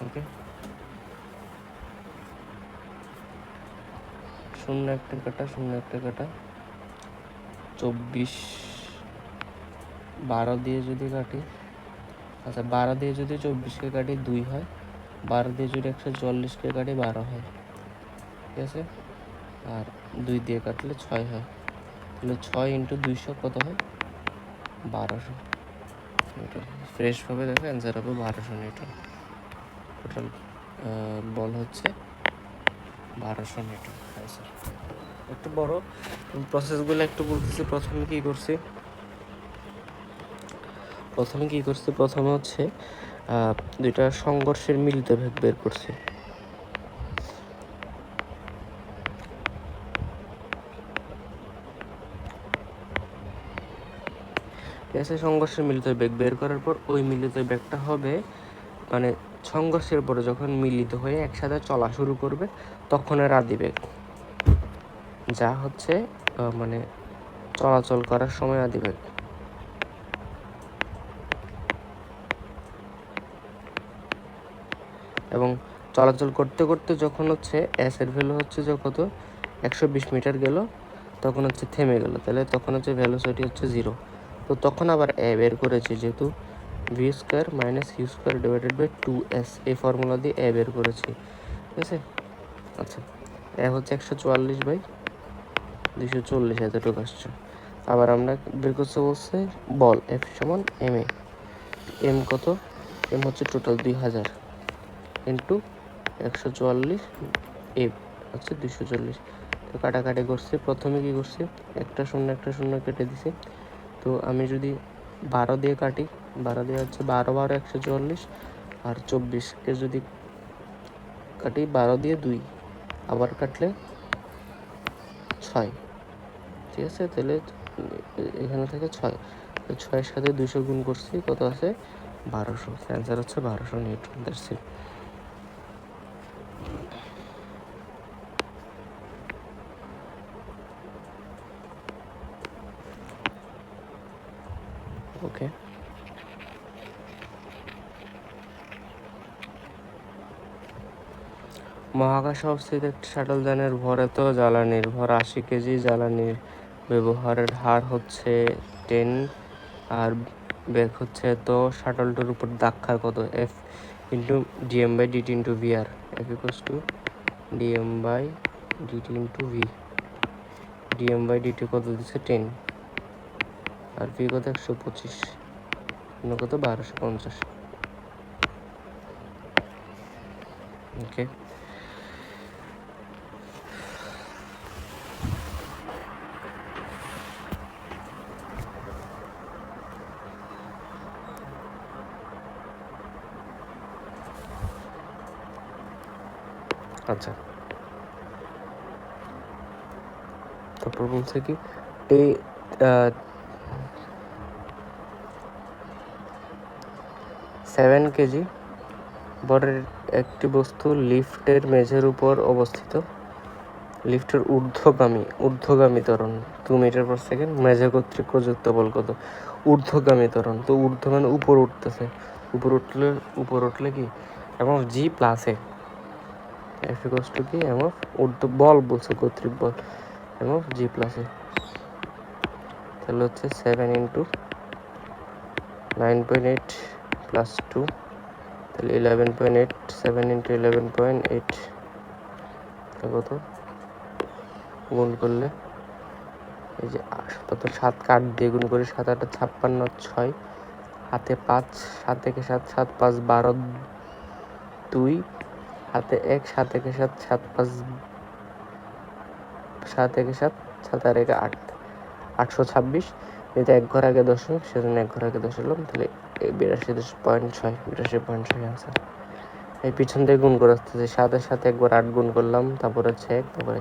ওকে, 0 একটা কাটা, 0 একটা কাটা, 24, 12 দিয়ে যদি কাটি, আচ্ছা 12 দিয়ে যদি 24কে কাটি 2 হয়, 12 দিয়ে যদি 144কে কাটি 12 হয়। ঠিক আছে, আর 2 দিয়ে কাটলে 6 হয়। তাহলে 6 ইন্টু 200 কত হয়? 1200 নিউটন। ফ্রেশভাবে দেখো অ্যান্সার হবে 1200 নিউটন। টোটাল বল হচ্ছে 1200 নিউটন। হ্যাঁ স্যার, একটু বড় প্রসেসগুলো একটু বলতেছি। প্রথমে কি করছি, প্রথমে হচ্ছে দুইটা সংঘর্ষের মিলিত ভেগ বের করছি। ঠিক আছে, সংঘর্ষের মিলিত বেগ বের করার পর ওই মিলিত বেগটা হবে মানে সংঘর্ষের পরে যখন মিলিত হয়ে একসাথে চলা শুরু করবে তখনের আদিবেগ, যা হচ্ছে মানে চলাচল করার সময় আদিবেগ। এবং চলাচল করতে করতে যখন হচ্ছে এস এর ভ্যালু হচ্ছে যে কত 120 মিটার গেল, তখন হচ্ছে থেমে গেল, তাহলে তখন হচ্ছে ভ্যালোসিটি হচ্ছে 0। তো তখন আবার এ বের করেছি, যেহেতু v square minus u square divided by 2s, এই ফর্মুলা দিয়ে এ বের করেছি। ঠিক আছে, আচ্ছা, এ হচ্ছে 144/240 এতটুকু আসছে। আবার আমরা বের করতে বলছে বল এফ সমান এম এ। এম কত? এম হচ্ছে টোটাল 2000 ইন্টু 144, এ হচ্ছে 240। তো কাটাকাটি করছি। প্রথমে কি করছি, একটা শূন্য কেটে দিছি। তো আমি যদি 12 দিয়ে কাটি, 12 দিয়ে হচ্ছে 12 12 144, আর 24কে যদি কাটি 12 দিয়ে 2, আবার কাটলে 6। ঠিক আছে, তাহলে এখানে থেকে 6, 6-এর সাথে 200 গুণ করছি, কত আছে 1200। অ্যান্সার হচ্ছে 1200 নিউটন। That's it. ওকে, মহাকাশে অবস্থিত একটি শাটল যানের ভর এত, জ্বালানির ভর 80 কেজি, জ্বালানির ব্যবহারের হার হচ্ছে 10, আর বেগ হচ্ছে তো শাটলটার উপর ধাক্কা কত, F into dm by DT into v r, F equals to DM by DT into v. Dm by dt কত দিচ্ছে 10, আর ভি কত 125, কত 1250। ওকে, আচ্ছা, তারপর বলছে কি এই 7 কেজি ভরের একটি বস্তু লিফটের মেঝের উপর অবস্থিত। লিফটের ঊর্ধ্বগামী ত্বরণ 2 মিটার পার সেকেন্ড, মেঝে কর্তৃক প্রযুক্ত বল কত? ঊর্ধ্বগামী ত্বরণ, তো ঊর্ধ্ব মানে উপর উঠতেছে, উপর উঠলে কি এবং জি প্লাসে এফ ইকুয়ালস টু কি এম অফ ঊর্ধ্ব বল বলছে, কর্তৃক বল এম অফ জি প্লাসে। তাহলে হচ্ছে 7 ইন্টু 9.8 প্লাস 2, তাহলে 11.8, 7 ইন্টু 11.8 কত গুণ করলে এই যে কত 7 কাঠ দিয়ে গুণ করে 7 8 56, 6 হাতে 5, 7 থেকে 7, 7 5 12, 2 হাতে 1, 7 থেকে 7, 7 5 7 থেকে 7, 7 আর 1 8, 826। যেহেতু এক ঘর আগে দশমিক, সেজন্য এক ঘর আগে দশ হলাম, তাহলে 82.6, 82.6 আনসার। এই পিছন থেকে গুণ করে আসতেছে, 7-এর সাথে একবার 8 গুণ করলাম, তারপর হচ্ছে 1, তারপরে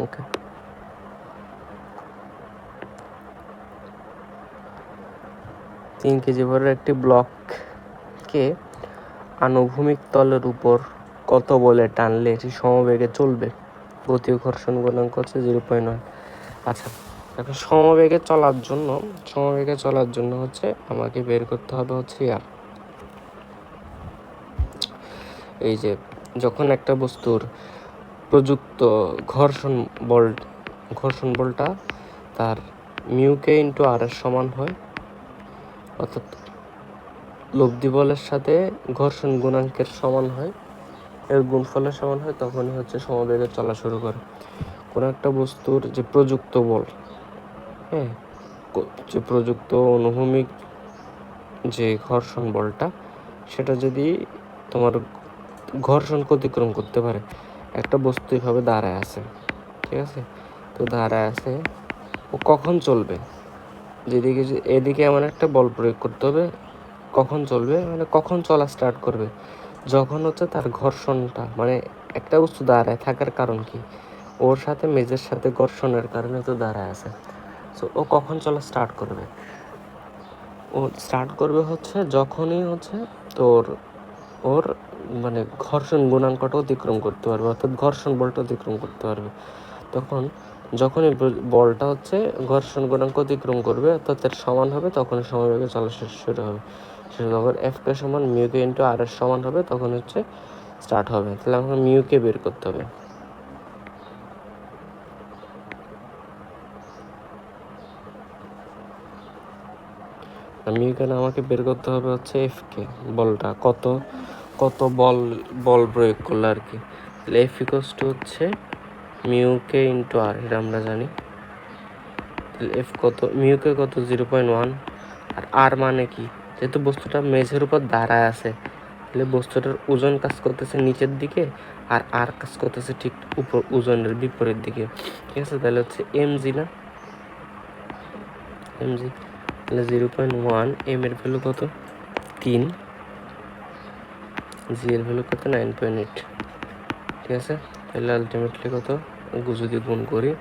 ওকে। তিন কেজি ভরের একটি ব্লককে আনুভূমিক তলের উপর কত বলে টানলে এটি সমবেগে চলবে? গতি ও ঘর্ষণ গুণাঙ্ক হচ্ছে 0.1। আচ্ছা, এখন সমবেগে চলার জন্য হচ্ছে আমাকে বের করতে হবে হচ্ছে এই যে যখন একটা বস্তুর প্রযুক্ত ঘর্ষণ বলটা তার মিউকে ইন্টু আর এর সমান হয়, অর্থাৎ লব্ধি বলের সাথে ঘর্ষণ গুণাঙ্কের সমান হয়, এর গুণফলের সমান হয়, তখনই হচ্ছে সমবেগে চলা শুরু করে। কোনো একটা বস্তুর যে প্রযুক্ত বল, হ্যাঁ, যে প্রযুক্ত অনুভূমিক যে ঘর্ষণ বলটা, সেটা যদি তোমার ঘর্ষণ অতিক্রম করতে পারে, একটা বস্তু এভাবে দাঁড়ায় আছে, ঠিক আছে? তো দাঁড়ায় আছে, ও কখন চলবে? যেদিকে এদিকে এমন একটা বল প্রয়োগ করতে হবে, কখন চলবে মানে কখন চলা স্টার্ট করবে, যখন হচ্ছে তার ঘর্ষণটা, মানে একটা বস্তু দাঁড়ায় থাকার কারণ কি, ওর সাথে মেজের সাথে ঘর্ষণের কারণে তো দাঁড়ায় আছে। সো ও কখন চলা স্টার্ট করবে? ও স্টার্ট করবে হচ্ছে যখনই হচ্ছে তোর ওর মানে ঘর্ষণ গুণাঙ্কটা অতিক্রম করতে পারবে, অর্থাৎ ঘর্ষণ বলটা অতিক্রম করতে পারবে। তখন যখনই বলটা হচ্ছে ঘর্ষণ গুণাঙ্ক অতিক্রম করবে, অর্থাৎ এর সমান হবে, তখনই সমবেগে চলা শুরু হবে। সেটা যখন এফকে সমান মিউকে ইন্টু আর এর সমান হবে, তখন হচ্ছে স্টার্ট হবে। তাহলে আমাকে মিউকে বের করতে হবে। মিউকে আমাকে বের করতে হবে হচ্ছে এফকে, বলটা কত কত বল প্রয়োগ করলে আর কি। তাহলে এফ ইকোয়াস টু হচ্ছে মিউকে ইন্টু আর, এটা আমরা জানি। তাহলে এফ কত, মিউকে কত 0.1, আর আর মানে কি, যেহেতু বস্তুটা মেঝের উপর দাঁড়ায় আছে, তাহলে বস্তুটার ওজন কাজ করতেছে নিচের দিকে, আর আর কাজ করতেছে ঠিক উপর ওজনের বিপরীত দিকে, ঠিক আছে? তাহলে হচ্ছে এমজি, না এমজি, তাহলে 0.1, এম এর ভ্যালু কত 3, জি এর ভ্যালু কত 9.8, ঠিক আছে? তাহলে আলটিমেটলি কত, যদি গুণ করি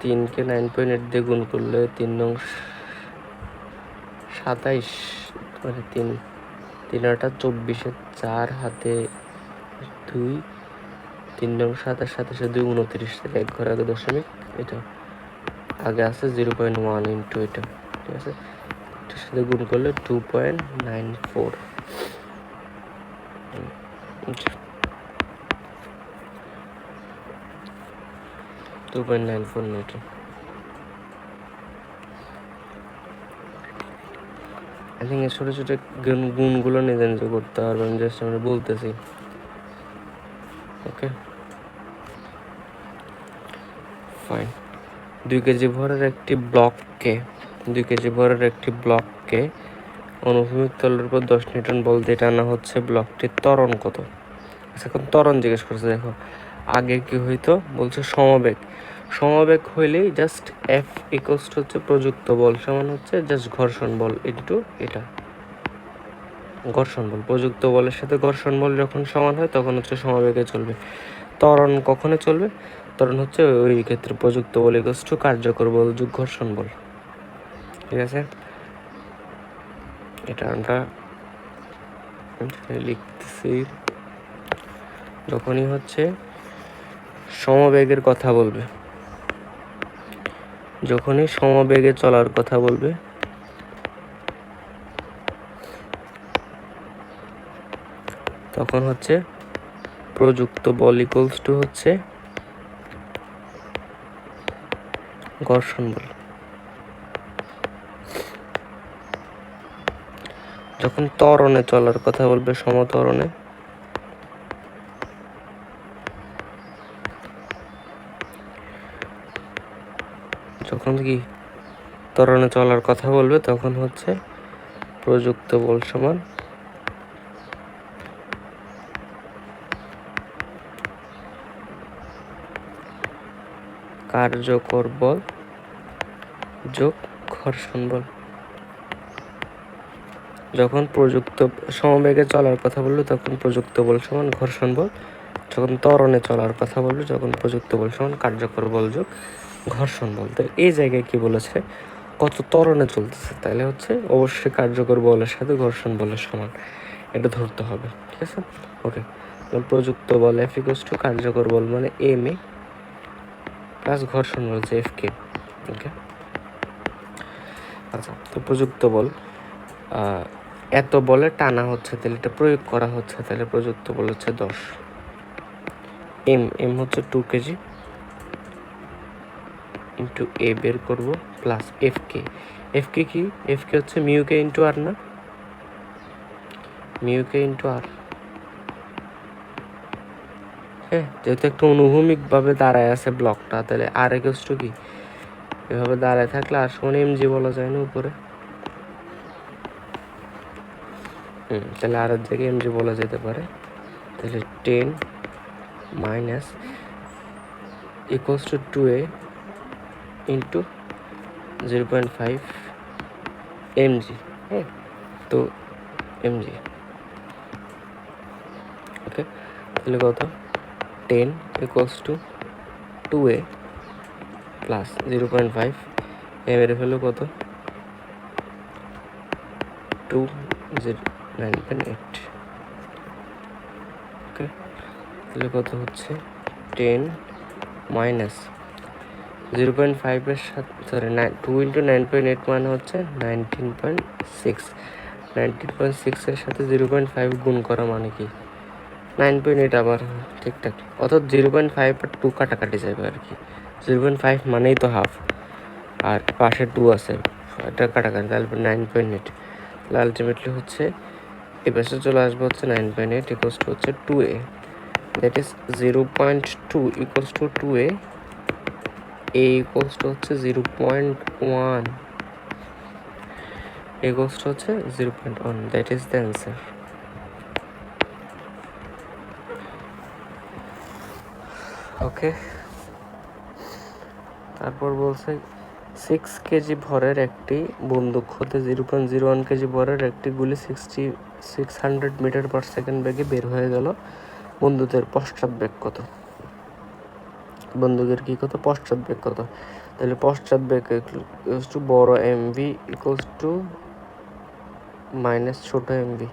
3কে 9.8 দিয়ে গুণ করলে 3 নং 27, মানে 3 × 24, 4 হাতে 2, 3 নং 27, 27 2 29, তাহলে 1 ঘর আগে দশমিক, এটা আগে আছে 0.1 ইন্টু এটা, ঠিক আছে? এটার সাথে গুণ করলে 2.94, 2.94 নিউটন। আই থিঙ্ক ছোটো ছোটো গুণগুলো নিজে নিজে করতে পারবেন, জাস্ট আমরা বলতেছি। Okay fine. 2 কেজি ভরের একটি ব্লককে অনুভূমিক তলের উপর 10 নিউটন বল দিয়ে টানা হচ্ছে। ব্লকটির ত্বরণ কত? এখন ত্বরণ জিজ্ঞেস করছে। দেখো আগে কি হইতো, বলছে সমবেগ হইলেই জাস্ট এফ ইকুয়ালস টু হচ্ছে প্রযুক্ত বল সমান হচ্ছে জাস্ট ঘর্ষণ বল ইন্টু এটা, ঘর্ষণ বল। প্রযুক্ত বলের সাথে ঘর্ষণ বল যখন সমান হয় তখন হচ্ছে সমবেগে চলবে। ত্বরণ কখনো চলবে? ত্বরণ হচ্ছে ওই ক্ষেত্রে প্রযুক্ত বল ইকুয়ালস টু কার্যকর বল যোগ ঘর্ষণ বল, ঠিক আছে? এটা আমরা লিখতেছি। যখনই হচ্ছে সমবেগের কথা বলবে, যখনই সমবেগে চলার কথা বলবে, তখন হচ্ছে প্রযুক্ত বল ইকুয়ালস টু হচ্ছে ঘর্ষণ বল। যখন ত্বরণে চলার কথা বলবে, সমত্বরণে, যখন কি ত্বরণে চলার কথা বলবে তখন হচ্ছে প্রযুক্ত বল সমান কার্যকর বল যোগ ঘর্ষণ বল। যখন প্রযুক্ত সমবেগে চলার কথা বলবে তখন প্রযুক্ত বল সমান ঘর্ষণ বল, যখন ত্বরণে চলার কথা বলবে যখন প্রযুক্ত বল সমান কার্যকর বল যোগ ঘর্ষণ বল। তো এই জায়গায় কি বলেছে, কত ত্বরণে চলতেছে, তাহলে হচ্ছে অবশ্যই কার্যকর বলের সাথে ঘর্ষণ বলের সমান, এটা ধরতে হবে, ঠিক আছে? ওকে, প্রযুক্ত বল এফ ইকুয়ালস টু কার্যকর বল মানে এম এ প্লাস ঘর্ষণ বল যে এফ কে। ওকে, আচ্ছা, তো প্রযুক্ত বল এত বলে টানা হচ্ছে, তাহলে এটা প্রয়োগ করা হচ্ছে, তাহলে প্রযুক্ত বল হচ্ছে 10। এম হচ্ছে 2 কেজি ইন্টু এ বের করবো প্লাস এফ কে কি, এফ কে হচ্ছে মিউকে ইন্টু আর, না মিউকে ইন্টু আর। হ্যাঁ, যেহেতু একটু অনুভূমিকভাবে দাঁড়ায় আছে ব্লকটা, তাহলে আর ইকুয়ালস টু কি, এভাবে দাঁড়ায় থাকলে আর সমান এমজি বলা যায় না উপরে, তাহলে আর এর জায়গায় এমজি বলা যেতে পারে। তাহলে 10 minus equals to 2a into 0.5 mg। হ্যাঁ, তো mg, ওকে। তাহলে কত, 10 equals to 2a plus 0.5 m এর ভ্যালু কত, 9.8। ওকে, তাহলে কত হচ্ছে 10 মাইনাস 0.5-এর সাথে, সরি 2 ইন্টু 9.8 মানে হচ্ছে 19.6। 19.6-এর সাথে 0.5 গুণ করা মানে কি 9.8 আবার ঠিকঠাক, অর্থাৎ 0.5 আর 2 কাটাকাটি যাবে আর কি। 0.5 মানেই তো হাফ, আর পাশে 2 আছে, এটা কাটাকাটি, তাহলে 9.8। তাহলে আলটিমেটলি হচ্ছে এই পাশে চলে আসবে হচ্ছে 9.8 ইকুয়ালস টু হচ্ছে 2a, that is 0.2 equals to 2a, a equals to হচ্ছে 0.1, ইকুয়ালস টু হচ্ছে 0.1, দ্যাট ইজ দ্য অ্যান্সার। ওকে, তারপর বলছে 6 কেজি ভরের একটি বন্দুক হতে 0.01 কেজি ভরের একটি গুলি 600 মিটার পার সেকেন্ড বেগে বের হয়ে গেল। বন্দুকের পশ্চাৎ বেগ কত? বন্দুকের কি কত, পশ্চাৎ বেগ কত? তাহলে পশ্চাৎ বেগ ইকুয়ালস টু বড় এমভি ইকুয়ালস টু মাইনাস ছোট এমভি।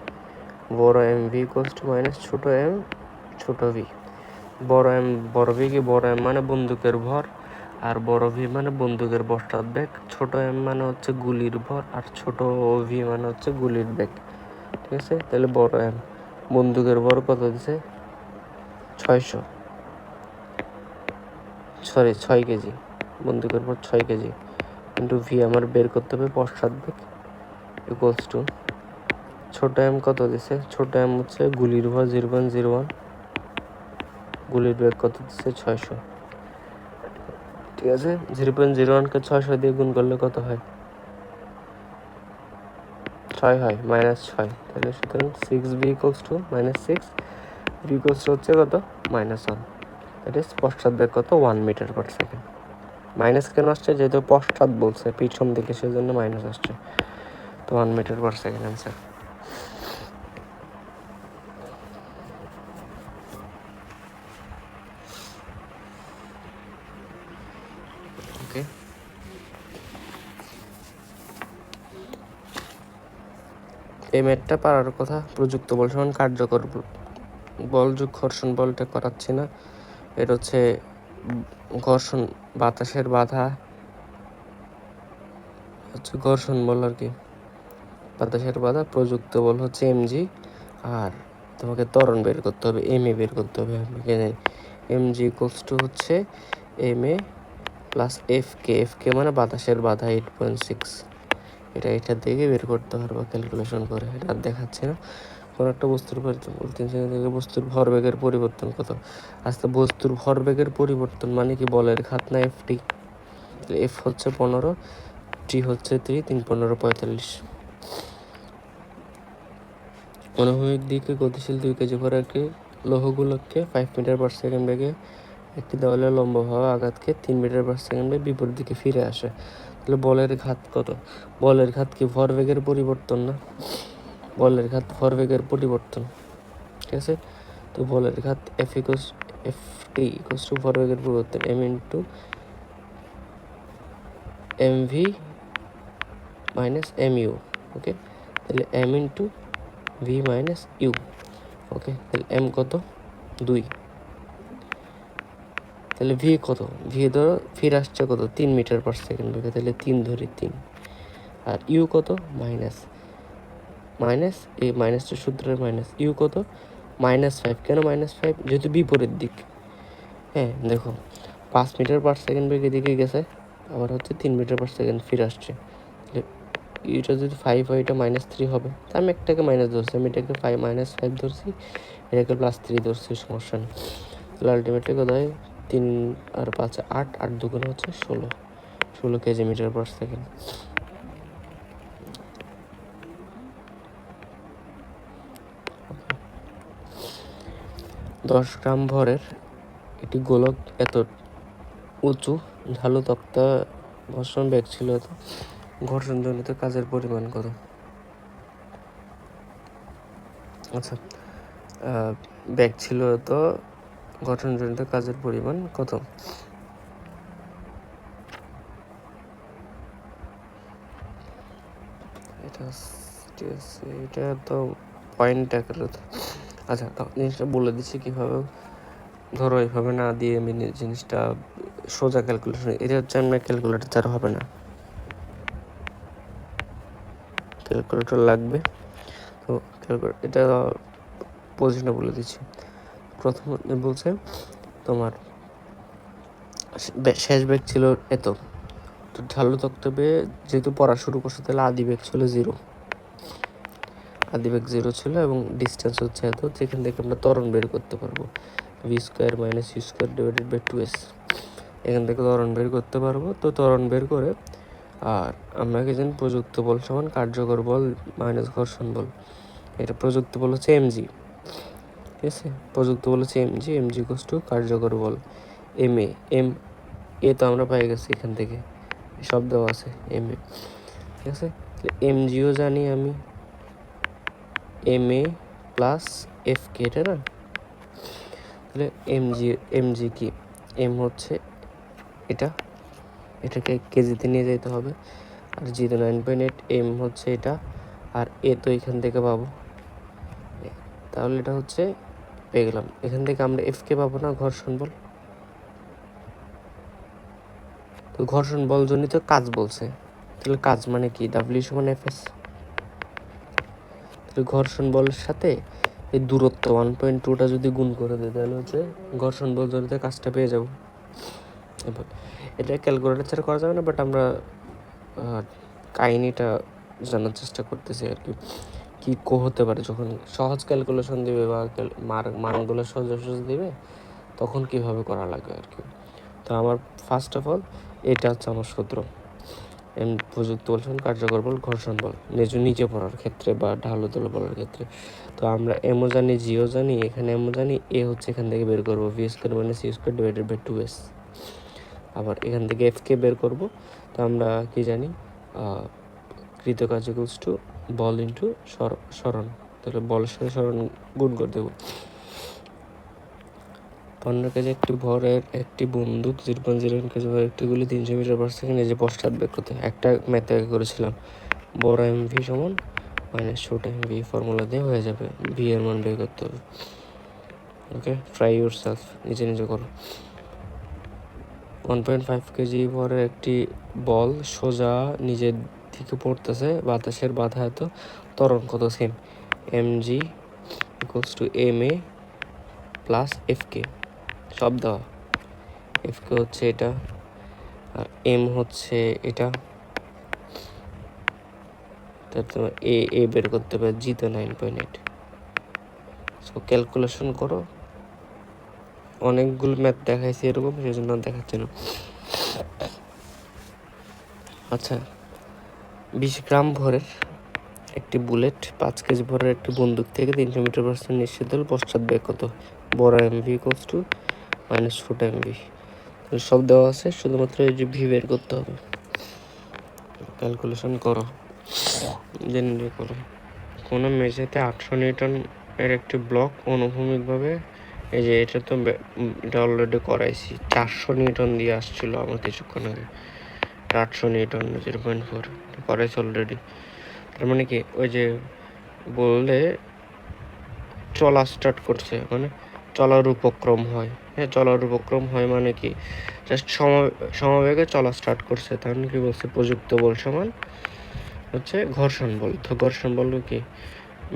বড় এমভি ইকুয়ালস টু মাইনাস ছোট এম, ছোট ভি। বড় ভি কি, বড় এম মানে বন্দুকের ভর, আর বড় ভি মানে বন্দুকের পশ্চাৎ বেগ। ছোট এম মানে হচ্ছে গুলির ভর, আর ছোট ভি মানে হচ্ছে গুলির বেগ। ঠিক আছে, তাহলে বড় এম বন্দুকের ভর কত দিছে, 6 কেজি। বন্দুকের ভর 6 কেজি ইন্টু ভি আমার বের করতে হবে পশ্চাৎ বেগ ইকুয়ালস টু ছোট এম কত দিছে, ছোট এম হচ্ছে গুলির ভর 0.01, গুলির বেগ কত দিচ্ছে 600। ঠিক আছে, 0.01কে 600 দিয়ে গুণ করলে কত হয়, 6 হয়, -6। তাহলে সুতরাং 6b equals to -6, b equals to হচ্ছে কত, -1। দ্যাট ইজ পশ্চাৎ বেগ কত, 1 মিটার পার সেকেন্ড। মাইনাস কেন আসছে, যেহেতু পশ্চাৎ বলছে পিছন দিকে, সেজন্য মাইনাস আসছে। তো 1 মিটার পার সেকেন্ড অ্যান্সার। ওকে, এই ম্যাথটা পারার কথা। প্রযুক্ত বল সমান কার্যকর বল যোগ ঘর্ষণ বলটা করাচ্ছি না, এটা হচ্ছে ঘর্ষণ, বাতাসের বাধা হচ্ছে ঘর্ষণ বল আর কি, বাতাসের বাধা। প্রযুক্ত বল হচ্ছে এমজি, আর তোমাকে ত্বরণ বের করতে হবে, এম এ বের করতে হবে। এমজি ইকুয়ালস টু হচ্ছে এম এ প্লাস এফ কে মানে বাতাসের বাধা 8.6। এটা দেখে বের করতে পারবো ক্যালকুলেশন করে, এটা আর দেখাচ্ছি না। কোনো একটা বস্তুর বস্তুর ভরবেগের পরিবর্তন কত? আচ্ছা, বস্তুর ভরবেগের পরিবর্তন মানে কি, বলের ঘাত না এফটি। এফ হচ্ছে 15, টি হচ্ছে 3, 3 15 45। অনুভূমিক দিকে গতিশীল 2 কেজি ভরের লৌহগুলোকে 5 মিটার পার সেকেন্ড বেগে একটি দেওয়ালে লম্বভাবে আঘাতকে 3 মিটার পার সেকেন্ডে বিপরীত দিকে ফিরে আসে। তাহলে বলের ঘাত কত? বলের ঘাত কি ভরবেগের পরিবর্তন না? বলের ঘাত ভরবেগের পরিবর্তন। ঠিক আছে, তো বলের ঘাত এফ টি ইকুয়ালস টু ভরবেগের পরিবর্তন M into M V minus M U. Okay, তাহলে M into V minus U. Okay, তাহলে এম কত, 2। তাহলে ভি কত, ভি ধরো ফিরে আসছে কত, 3 মিটার পার সেকেন্ড বেগে, তাহলে 3 ধরি 3। আর ইউ কত, মাইনাস এই মাইনাসটা সূত্রের মাইনাস, ইউ কত, -5। কেন -5? যেহেতু বিপরীত দিক। হ্যাঁ দেখো, 5 মিটার পার সেকেন্ড বেগে দিকে গেছে, আবার হচ্ছে 3 মিটার পার সেকেন্ড ফিরে আসছে। এটা যদি 5 হয়, এটা -3 হবে। তা আমি একটাকে মাইনাস ধরছি, আমি এটাকে -5 ধরছি, এটাকে +3 ধরছি, সমস্যা নেই। তাহলে আলটিমেটলি কত হয়, 3 আর 5 8, 8 দুগুণে হচ্ছে 16 কেজি মিটার পার সেকেন্ড। 10 গ্রাম ভরের একটি গোলক এত উঁচু, ঢালু তক্তা ঘর্ষণ বেগ ছিল এত, ঘর্ষণজনিত কাজের পরিমাণ কত? আচ্ছা, বেগ ছিল এত, ঘর্ষণজনিত কাজের পরিমাণ কত? এটা তো পয়েন্ট আকারে। আচ্ছা, জিনিসটা বলে দিচ্ছি কীভাবে। ধরো এইভাবে না দিয়ে আমি জিনিসটা সোজা ক্যালকুলেশন, এটা হচ্ছে আমরা ক্যালকুলেটর ছাড়া হবে না, ক্যালকুলেটর লাগবে। তো এটা পজিশনটা বলে দিচ্ছি। প্রথম বলছে তোমার শেষ বেগ ছিল এত, তো ঢালু তক্তবে যেহেতু পড়া শুরু করছে তাহলে আদি বেগ ছিল 0, আদি বেগ 0 ছিল এবং ডিস্টেন্স হচ্ছে এত, যেখান থেকে আমরা ত্বরণ বের করতে পারবো v² - u² divided by 2s। এখান থেকে ত্বরণ বের করতে পারবো। তো ত্বরণ বের করে আর আমরা কি জানি প্রযুক্ত বল সমান কার্যকর বল মাইনাস ঘর্ষণ বল। এটা প্রযুক্ত বল হচ্ছে mg, ঠিক আছে, প্রযুক্ত বল হচ্ছে mg ইকুয়ালস টু কার্যকর বল ma। তো আমরা পাই গেছি এখান থেকে, সব দেওয়া আছে ma, ঠিক আছে। mgও জানি আমি, ma প্লাস fk, এটা না? তাহলে mg কি? m হচ্ছে এটাকে কেজিতে নিয়ে যেতে হবে, আর জি তো 9.8, m হচ্ছে এটা, আর এ তো এখান থেকে পাবো। তাহলে এটা হচ্ছে পেয়ে গেলাম। এখান থেকে আমরা এফকে পাবো না, ঘর্ষণ বল। তো ঘর্ষণ বল জনিত কাজ বলছে, তাহলে কাজ মানে কি? ডাব্লিউ সমান এফএস। তাহলে ঘর্ষণ বলের সাথে এই দূরত্ব 1.2টা যদি গুণ করে দিই তাহলে হচ্ছে ঘর্ষণ বল জনিত কাজটা পেয়ে যাব। এটা ক্যালকুলেটর ছাড়া করা যাবে না, বাট আমরা কাহিনিটা জানার চেষ্টা করতেছি আর কি, কী হতে পারে যখন সহজ ক্যালকুলেশন দিবে বা মানগুলো সহজ দিবে তখন কীভাবে করা লাগবে আর কি। তো আমার ফার্স্ট অফ অল এটা হচ্ছে আমার সূত্র, প্রযুক্ত বল সমান কার্যকর বল ঘর্ষণ বল নিচে পড়ার ক্ষেত্রে বা ঢালু তোলা বলার ক্ষেত্রে। তো আমরা এমও জানি, জিও জানি, এখানে এমও জানি, এ হচ্ছে এখান থেকে বের করবো v² - u² divided by 2s। আবার এখান থেকে এফকে বের করব। তো আমরা কি জানি, কৃতকাজ ইকুয়ালস টু বল ইন্টু সরণ। তাহলে বলের সাথে সরণ গুণ করে দেবো। 15 কেজি একটি ভরের একটি বন্দুক 0.01 কেজি ভরের একটি গুলি 300 মিটার পার সেকেন্ডে যে পশ্চাৎ বেগ করতে, একটা ম্যাথে করেছিলাম, বড় এমভি সমান মাইনাস ছোট এমভি, ফর্মুলা দিয়ে হয়ে যাবে। ভি এর মান বের করতে হবে। ওকে, ট্রাই ইউর সেলফ, নিজে করো। 1.5 কেজি ভরের একটি বল সোজা নিজের দিকে পড়তেছে, বাতাসের বাধা এত, ত্বরণ কত? Same, mg equals to ma plus fk, সব দেওয়া। fk হচ্ছে এটা, আর m হচ্ছে এটা, তারপর এ বের করতে হবে, জি তো 9.8। সো ক্যালকুলেশন করো। অনেকগুলো ম্যাথ দেখাইছি এরকম, সেই জন্য দেখাচ্ছি না। আচ্ছা, 20 গ্রাম ভরের একটি বুলেট 5 কেজি ভরের একটি বন্দুক থেকে 300 মিটার পার সেকেন্ড নিশ্চিত হল পশ্চাৎ বেগ কত? বড় এমভি ইকুয়ালস টু মাইনাস ছোট এমভি। সব দেওয়া আছে, শুধুমাত্র এই যে ভি বের করতে হবে। ক্যালকুলেশন করো, জেনে করো। কোনো মেঝেতে 800 নিউটন এর একটি ব্লক অনুভূমিকভাবে, এই যে এটা তো এটা অলরেডি করাইছি, 400 নিউটন দিয়ে আসছিল আমার কিছুক্ষণ আগে, 800 নিউটন 0.4 করাইছি অলরেডি। তার মানে কি, ওই যে বললে চলা স্টার্ট করছে, মানে চলার উপক্রম হয়। হ্যাঁ, চলার উপক্রম হয় মানে কি, জাস্ট সমবেগে চলা স্টার্ট করছে। তাহলে কি বলছে, প্রযুক্ত বল সমান হচ্ছে ঘর্ষণ বল। তো ঘর্ষণ বল কি,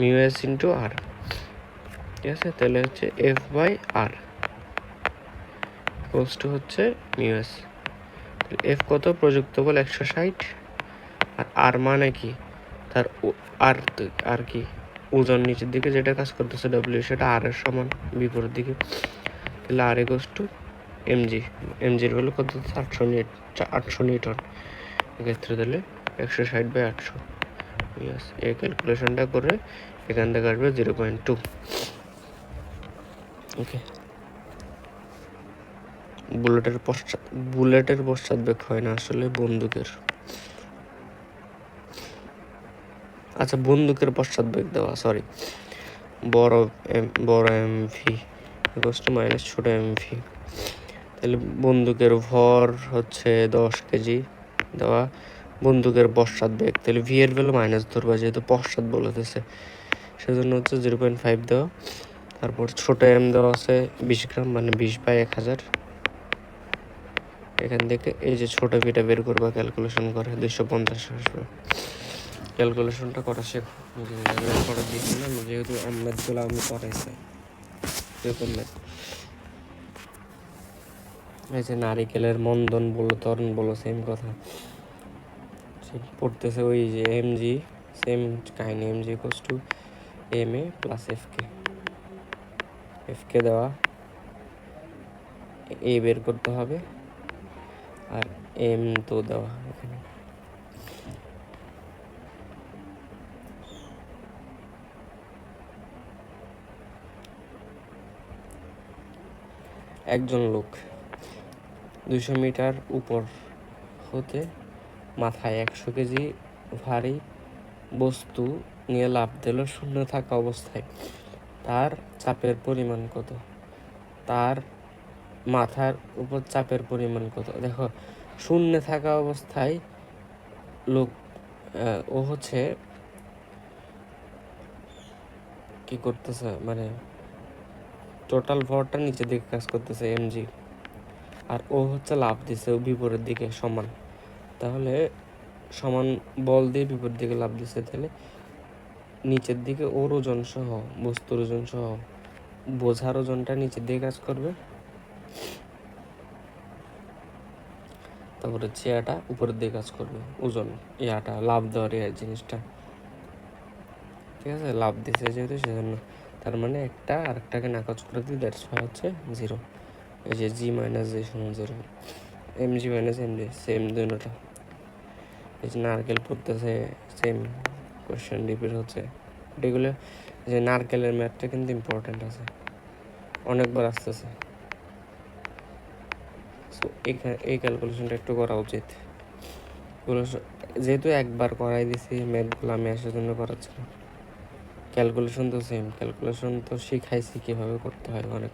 μs ইন্টু আর, ঠিক আছে। তাহলে হচ্ছে F by R equals to হচ্ছে μs। এফ কত? প্রযুক্ত বল 160, আর আর মানে কি, তার আর কি ওজন নিচের দিকে যেটা কাজ করতেছে ডব্লিউ, সেটা আর এর সমান বিপরীত দিকে। তাহলে আর ইকুয়ালস টু এমজির ভ্যালু কত? 800 নিউটন। এক্ষেত্রে তাহলে 160/800। ইয়াস, এই ক্যালকুলেশনটা করে এখান থেকে আসবে 0.2। ওকে। বুলেটের পশ্চাৎবেগ হয় না আসলে বন্দুকের। আচ্ছা, বন্দুকের পশ্চাৎবেগ দেওয়া, সরি, বড় এমভি ইকুয়ালস টু মাইনাস ছোট এমভি। তাহলে বন্দুকের ভর হচ্ছে 10 কেজি দেওয়া, বন্দুকের পশ্চাৎবেগ, তাহলে ভি এর ভ্যালু মাইনাস ধরবা যেহেতু পশ্চাৎ বলতেছে, সেজন্য হচ্ছে 0.5 দেওয়া। তারপর ছোট এম দেওয়া আছে 20 গ্রাম, মানে 20/1000। এখান থেকে এই যে ছোট ভিটা বের করবা, ক্যালকুলেশন করে 250 আসবে। ক্যালকুলেশনটা করা শেখো, নিজে করা দিচ্ছি না, যেহেতু ম্যাথগুলো আমি করাইছি এরকম ম্যাথ। এই যে নারিকেলের মন্দন বলো, তরণ বলো, সেম কথা পড়তেছে। ওই যে এমজি, সেম কাহিনী, MG equals to M A plus FK দেওয়া, এ বের করতে হবে, আর এম তো দেওয়া এখানে। একজন লোক 200 মিটার উপর হতে মাথায় 100 কেজি ভারী বস্তু নিয়ে লাফ দিল শূন্য থাকা অবস্থায়। তার চাপের পরিমাণ কত? তার মাথার উপর চাপের পরিমাণ কত? দেখো, শূন্যে থাকা অবস্থায় লোক ও হচ্ছে কি করতেছে, মানে টোটাল ভরটা নিচের দিকে কাজ করতেছে এমজি, আর ও হচ্ছে লাফ দিছে ও বিপরীত দিকে সমান। তাহলে সমান বল দিয়ে বিপরীত দিকে লাফ দিছে, তাহলে নিচের দিকে ওর ওজন সহ, বস্তুর ওজন সহ বোঝার ওজনটা নিচের দিকে কাজ করবে, তারপরে চেয়ারটা উপরের দিকে কাজ করবে, ওজন ইয়াটা লাভ দেওয়ার জিনিসটা, ঠিক আছে। লাভ দিছে যেহেতু সেজন্য, তার মানে একটা আরেকটাকে নাকচ করে দিই, দ্যাটস ওয়াই হচ্ছে 0। এই যে জি মাইনাস জি সমান 0, এমজি মাইনাস এমজি সেম দুটোটা। এই যে নারকেল পড়তেছে, সেম কোয়েশ্চেন রিপিট হচ্ছে। এগুলো যে নারকেলের ম্যাথটা কিন্তু ইম্পর্টেন্ট আছে, অনেকবার আসতেছে। সো এই ক্যালকুলেশনটা একটু করা উচিত। যেহেতু একবার করাই দিছি ম্যাথগুলো, আমি আসার জন্য করাচ্ছিলাম। ক্যালকুলেশন তো সেম, ক্যালকুলেশন তো শিখাইছি কীভাবে করতে হয় অনেক।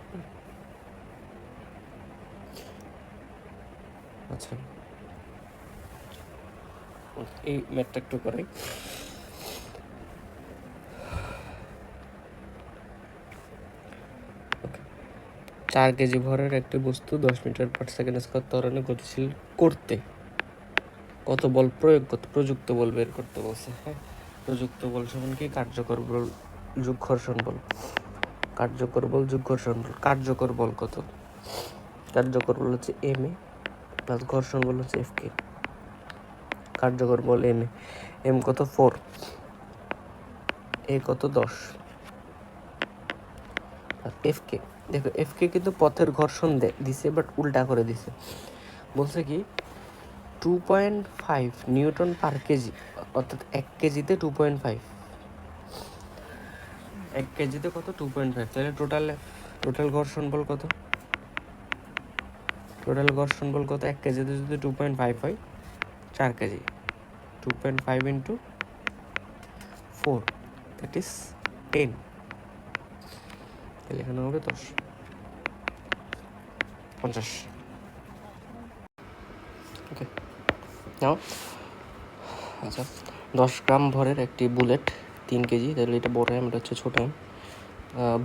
আচ্ছা, এই ম্যাথটা একটু করাই। 4 কেজি ভরের একটি বস্তু 10 মিটার পার সেকেন্ড স্কোয়ার ত্বরণে গতিশীল করতে কত বল প্রয়োগ করতে, প্রযুক্ত বল বের করতে বলছে। হ্যাঁ, প্রযুক্ত বল সমান কি? কার্যকর বল যোগ ঘর্ষণ বল। কার্যকর বল যোগ ঘর্ষণ বল। কার্যকর বল কত? কার্যকর বল হচ্ছে এম এ প্লাস ঘর্ষণ বল হচ্ছে এফ কে। কার্যকর বল এম কত? 4, এ কত? 10, আর এফ কে, দেখো এফ কে কিন্তু পথের ঘর্ষণ দিছে, বাট উল্টা করে দিছে। বলছে কি 2.5 নিউটন পার কেজি, অর্থাৎ 1 কেজিতে 2.5, 1 কেজিতে কত? 2.5। তাহলে টোটাল ঘর্ষণ বল কত? টোটাল ঘর্ষণ বল কত 1 কেজিতে যদি 2.5 হয়? 4 কেজি, 2.5 ইন্টু 4, দ্যাট ইজ 10। তাহলে এখানে হবে 50। ওকে, নাও। আচ্ছা, 10 গ্রাম ভরের একটি বুলেট 3 কেজি, তাহলে এটা বড় এম, এটা হচ্ছে ছোট এম।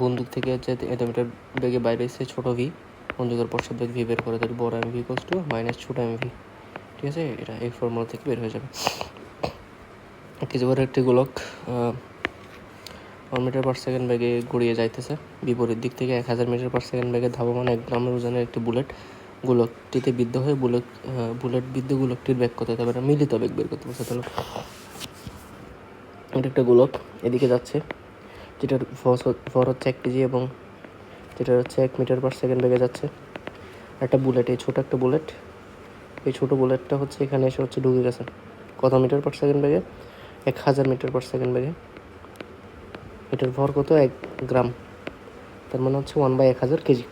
বন্দুক থেকে হচ্ছে এত মিটার বেগে বাইরে এসে ছোট ভি, বন্দুকের পশ্চাৎবেগ ভি বের করে, তাহলে বড় M V equals to minus ছোট এম ভি। ঠিক আছে, এটা এই ফর্মুলা থেকে বের হয়ে যাবে। 1 কেজি ভরের একটি গোলক 1 মিটার পার সেকেন্ড বেগে গড়িয়ে যাইতেছে, বিপরীত দিক থেকে 1000 মিটার পার সেকেন্ড বেগে ধাবমান 1 গ্রামের ওজনের একটি বুলেট গোলকটিতে বিদ্ধ হয়ে বুলেট বিদ্ধ গোলকটির বেগ কত? তারপরে মিলিত বেগ বের করতে বলছে। তাহলে এটা একটা গোলক এদিকে যাচ্ছে, যেটার ভর হচ্ছে 1 কেজি এবং যেটা হচ্ছে 1 মিটার পার সেকেন্ড বেগে যাচ্ছে। একটা বুলেট, এই ছোটো একটা বুলেট, এই ছোটো বুলেটটা হচ্ছে এখানে এসে হচ্ছে ঢুকে গেছে কত মিটার পার সেকেন্ড বেগে? 1000 মিটার পার সেকেন্ড বেগে। এটার ভর কত? 1 গ্রাম, তার মানে হচ্ছে 1/1000 কেজি।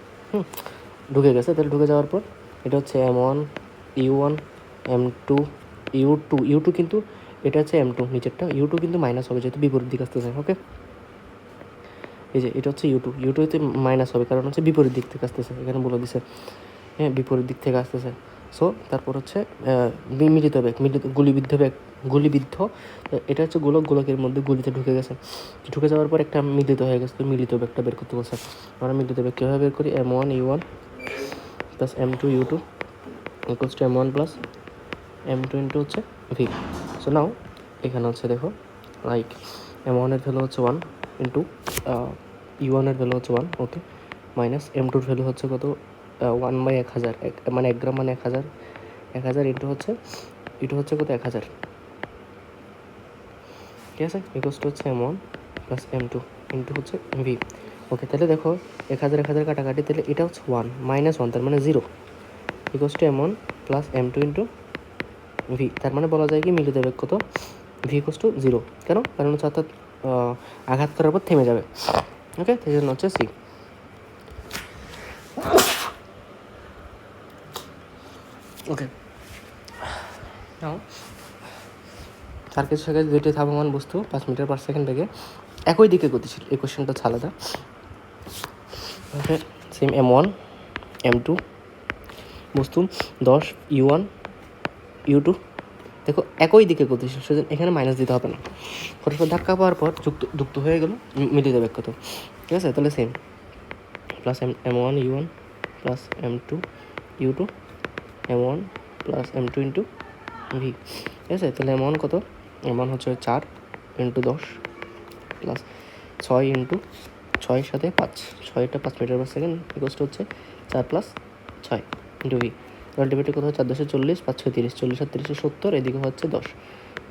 ঢুকে গেছে। তাহলে ঢুকে যাওয়ার পর এটা হচ্ছে M1 U1 M2 U2 কিন্তু এটা হচ্ছে M2 নিচেরটা, U2 কিন্তু মাইনাস হবে যেহেতু বিপরীত দিক আসতেছে। ওকে, এই যে এটা হচ্ছে U2 হচ্ছে মাইনাস হবে কারণ হচ্ছে বিপরীত দিক থেকে আসতেছে, এখানে বলে দিছে, হ্যাঁ বিপরীত দিক থেকে আসতেছে। সো তারপর হচ্ছে মিলিত বেগ, গুলিবিদ্ধ, এটা হচ্ছে গোলকের মধ্যে গুলিতে ঢুকে গেছে, ঢুকে যাওয়ার পর একটা মিলিত হয়ে গেছে, মিলিত বেগটা বের করতে বলছে। আমরা মিলিত বেগ কীভাবে বের করি? M1 U1 plus M2 U2 equals to M1 plus M2 into হচ্ছে V। সো নাও এখানে হচ্ছে দেখো, লাইক M1 এর ভ্যালু হচ্ছে 1 ইন্টু U1 এর ভ্যালু হচ্ছে 1, ওকে, মাইনাস M2 এর ভ্যালু হচ্ছে কত? 1/1000, মানে 1 গ্রাম মানে 1000, 1000 ইন্টু হচ্ছে কত? 1000, ঠিক আছে, ইকুয়ালস টু হচ্ছে M1 প্লাস M2 ইন্টু হচ্ছে V। ওকে, তাহলে দেখো 1000 কাটাকাটি, তাহলে এটা হচ্ছে 1 মাইনাস 1, তার মানে 0, equals to M1 plus M2 into V। তার মানে বলা যায় কি মিলিত বেগ কত? V equals to 0। কেন? কারণ হচ্ছে অর্থাৎ আঘাত করার পর থেমে যাবে। ওকে, সেই জন্য হচ্ছে C। ওকে, নাও সার্কিট সার্কিট দুইটি ধাবমান বস্তু 5 মিটার পার সেকেন্ড বেগে একই দিকে গতিশীল। এই কোশ্চেনটা হচ্ছে আলাদা। ওকে, সেম M1 M2 বস্তু 10 U1 U2 দেখো একই দিকে গতিশীল, সেজন্য এখানে মাইনাস দিতে হবে না। পরস্পর ধাক্কা পাওয়ার পর যুক্ত হয়ে গেল মিলিত বেগ কত, ঠিক আছে? তাহলে same plus M1 U1 plus M2 U2 M1 plus M2 into V, ঠিক আছে? তাহলে M1 কত? M1 হচ্ছে 4 ইন্টু 10 প্লাস 6 ইন্টু 6 সাথে 5, 6টা 5 metre per second equals to হচ্ছে 4 প্লাস 6 ইন্টু V। আলটিমেটলি কত? 4 10 40, 5 6 30, 40 আর 30 70, এদিকে হচ্ছে 10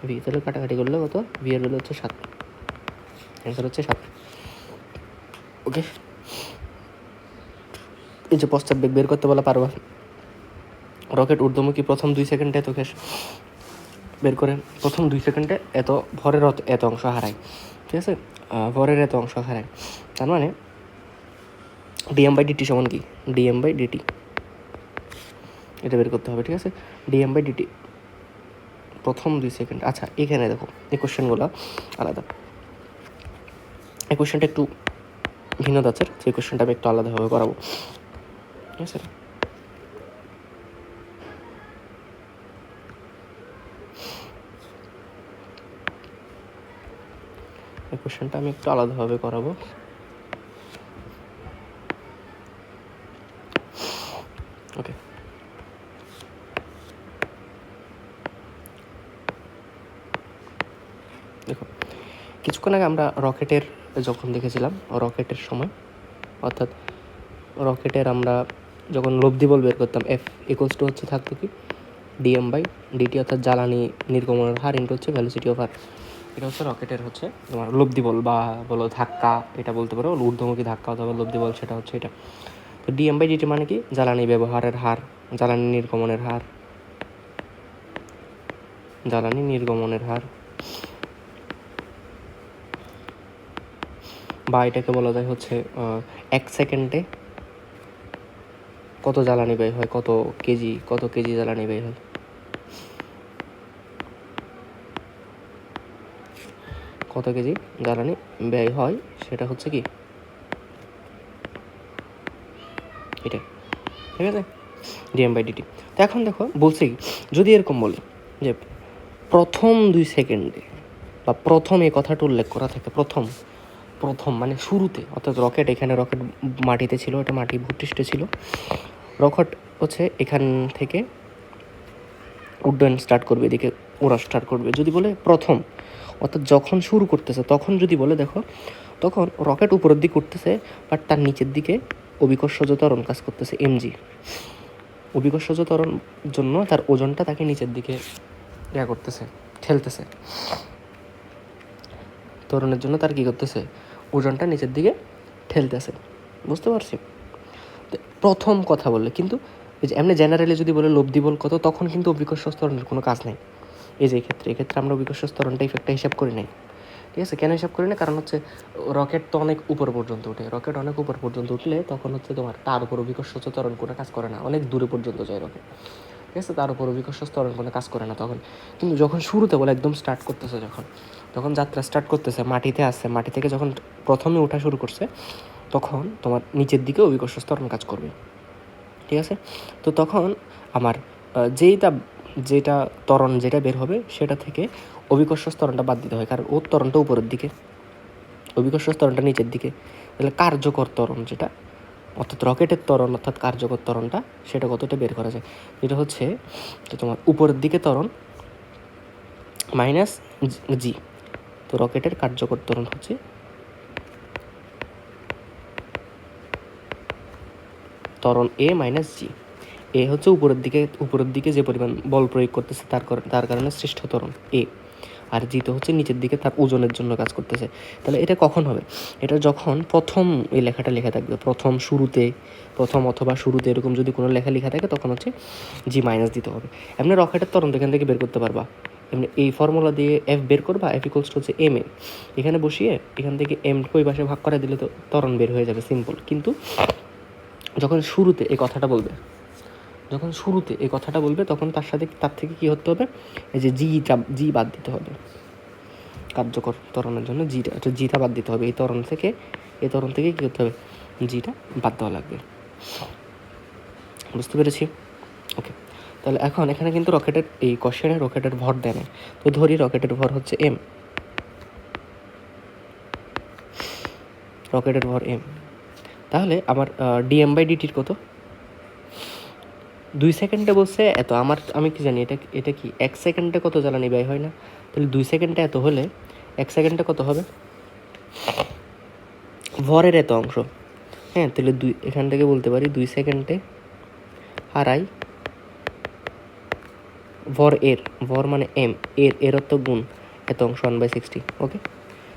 V। তাহলে কাটাকাটি করলে কত? V এর ভ্যালু হচ্ছে 7, অ্যান্সার হচ্ছে 7। ওকে, এই যে পশ্চাৎ বেগ বের করতে বলা পারবা। রকেট ঊর্ধ্বমুখী প্রথম 2 সেকেন্ডে তো বের করে, প্রথম 2 সেকেন্ডে এত ভরের এত অংশ হারায়, ঠিক আছে? ভরের এত অংশ হারায়, তার মানে dm/dt সমান কি? dm/dt, এটা বের করতে হবে, ঠিক আছে? dm/dt প্রথম 2 সেকেন্ড। আচ্ছা, এখানে দেখো এই কোশ্চেনগুলো আলাদা, এই কোশ্চেনটা একটু ভিন্ন ধাঁচের, সেই কোশ্চেনটা আমি একটু আলাদাভাবে করাবো, ঠিক আছে? এই কোশ্চেনটা আমি একটু আলাদাভাবে করাবো। ওকে, দেখো কিছুক্ষণ আগে আমরা রকেটের যখন দেখেছিলাম, রকেটের সময় অর্থাৎ রকেটের আমরা যখন লব্ধি বল বের করতাম, F ইকুয়ালস টু হচ্ছে থাকতো কি? dm/dt, অর্থাৎ জ্বালানি নির্গমনের হার ইন্টু হচ্ছে ভ্যালোসিটি অফ হার। এটা হচ্ছে রকেটের হচ্ছে তোমার লব্ধি বল বা বলো ধাক্কা, এটা বলতে পারো ঊর্ধ্বমুখী ধাক্কা অথবা লব্ধি বল, সেটা হচ্ছে এটা। তো dm/dt মানে কি? জ্বালানি ব্যবহারের হার, জ্বালানি নির্গমনের হার, জ্বালানি নির্গমনের হার, বা এটাকে বলা যায় হচ্ছে 1 সেকেন্ডে কত জ্বালানি ব্যয় হয়, কত কেজি জ্বালানি ব্যয় হয়, কত কেজি জ্বালানি ব্যয় হয়, সেটা হচ্ছে কি এটা, ঠিক আছে? dm/dt। তো এখন দেখো বলছি, যদি এরকম বলি যে প্রথম 2 সেকেন্ডে বা প্রথম এই কথাটা উল্লেখ করা থাকে, প্রথম মানে শুরুতে, অর্থাৎ রকেট, এখানে রকেট মাটিতে ছিল, এটা মাটি ভূপৃষ্ঠে ছিল, রকেট হচ্ছে এখান থেকে উড্ডয়ন স্টার্ট করবে, এদিকে ওরা স্টার্ট করবে। যদি বলে প্রথম, অর্থাৎ যখন শুরু করতেছে তখন যদি বলে, দেখো তখন রকেট উপরের দিকে উঠতেছে, বাট তার নিচের দিকে অভিকর্ষজ ত্বরণ কাজ করতেছে, mg। অভিকর্ষজ ত্বরণ জন্য তার ওজনটা তাকে নিচের দিকে করতেছে, ঠেলতেছে। ত্বরণের জন্য তার কী করতেছে? ওজনটা নিচের দিকে ঠেলতেছে, বুঝতে পারছি? প্রথম কথা বললে কিন্তু এই যে এমনি জেনারেলি যদি বলে লব্ধি বল কত, তখন কিন্তু অভিকর্ষ ত্বরণের কোনো কাজ নেই। এই যে এক্ষেত্রে আমরা অভিকর্ষ ত্বরণটা ইফেক্টটা হিসাব করি নাই, ঠিক আছে, কেন হিসাব করি না, কারণ হচ্ছে রকেট তো অনেক উপর পর্যন্ত ওঠে, রকেট অনেক উপর পর্যন্ত উঠলে তখন হচ্ছে তোমার তার উপর অভিকর্ষ ত্বরণ কোনো কাজ করে না, অনেক দূরে পর্যন্ত যায় রকেট, ঠিক আছে, তার উপর অভিকর্ষ ত্বরণ কোনো কাজ করে না তখন। কিন্তু যখন শুরুতে বলে একদম স্টার্ট করতেছে, যখন যাত্রা স্টার্ট করতেছে, মাটিতে আসছে, মাটি থেকে যখন প্রথমে ওঠা শুরু করছে, তখন তোমার নিচের দিকে অভিকর্ষ ত্বরণ কাজ করবে, ঠিক আছে। তো তখন আমার যেটা ত্বরণ যেটা বের হবে সেটা থেকে অভিকর্ষ ত্বরণটা বাদ দিতে হয়, কারণ ওর ত্বরণটা উপরের দিকে, অভিকর্ষ ত্বরণটা নিচের দিকে। তাহলে কার্যকর ত্বরণ যেটা, অর্থাৎ রকেটের ত্বরণ অর্থাৎ কার্যকর ত্বরণটা, সেটা কতটা বের করা যায়, যেটা হচ্ছে তোমার উপরের দিকে ত্বরণ মাইনাস জি। তো রকেটের কার্যকর ত্বরণ হচ্ছে ত্বরণ এ মাইনাস জি। এ হচ্ছে উপরের দিকে যে পরিমাণ বল প্রয়োগ করতেছে তার কারণে সৃষ্ট ত্বরণ এ, আর জি তো হচ্ছে নিচের দিকে তার ওজনের জন্য কাজ করতেছে। তাহলে এটা কখন হবে, এটা যখন প্রথম এই লেখাটা লেখা থাকবে, প্রথম অথবা শুরুতে এরকম যদি কোনো লেখা থাকে তখন হচ্ছে জি মাইনাস দিতে হবে। এমনি রকেটের ত্বরণ এখান থেকে বের করতে পারবা, এমনি এই ফর্মুলা দিয়ে এফ বের করবা, এফ ইকুয়ালস টু হচ্ছে এম এ, এখানে বসিয়ে এখান থেকে এম ওই পাশে ভাগ করে দিলে তো ত্বরণ বের হয়ে যাবে, সিম্পল। কিন্তু যখন শুরুতে এই কথাটা বলবে তখন তার থেকে কী হতে হবে, এই যে জি বাদ দিতে হবে, কার্যকর ত্বরণের জন্য জিটা বাদ দিতে হবে, এই ত্বরণ থেকে কী করতে হবে, জিটা বাদ দেওয়া লাগবে। বুঝতে পেরেছি? ওকে, তাহলে এখন এখানে কিন্তু এই কোশ্চেনে রকেটের ভর দেয় না, তো ধরি রকেটের ভর হচ্ছে এম, তাহলে আমার ডিএম বাই ডিটির কত, 2 সেকেন্ডে বলছে এত, আমি কি জানি এটা কি 1 সেকেন্ডে কত জ্বালানি ব্যয় হয় না, তাহলে 2 সেকেন্ডে এত হলে 1 সেকেন্ডে কত হবে, ভরের এত অংশ, হ্যাঁ, তাহলে এখান থেকে বলতে পারি 2 সেকেন্ডে হারাই ভর মানে এম, এর অর্থ গুণ এত অংশ 1/60, ওকে।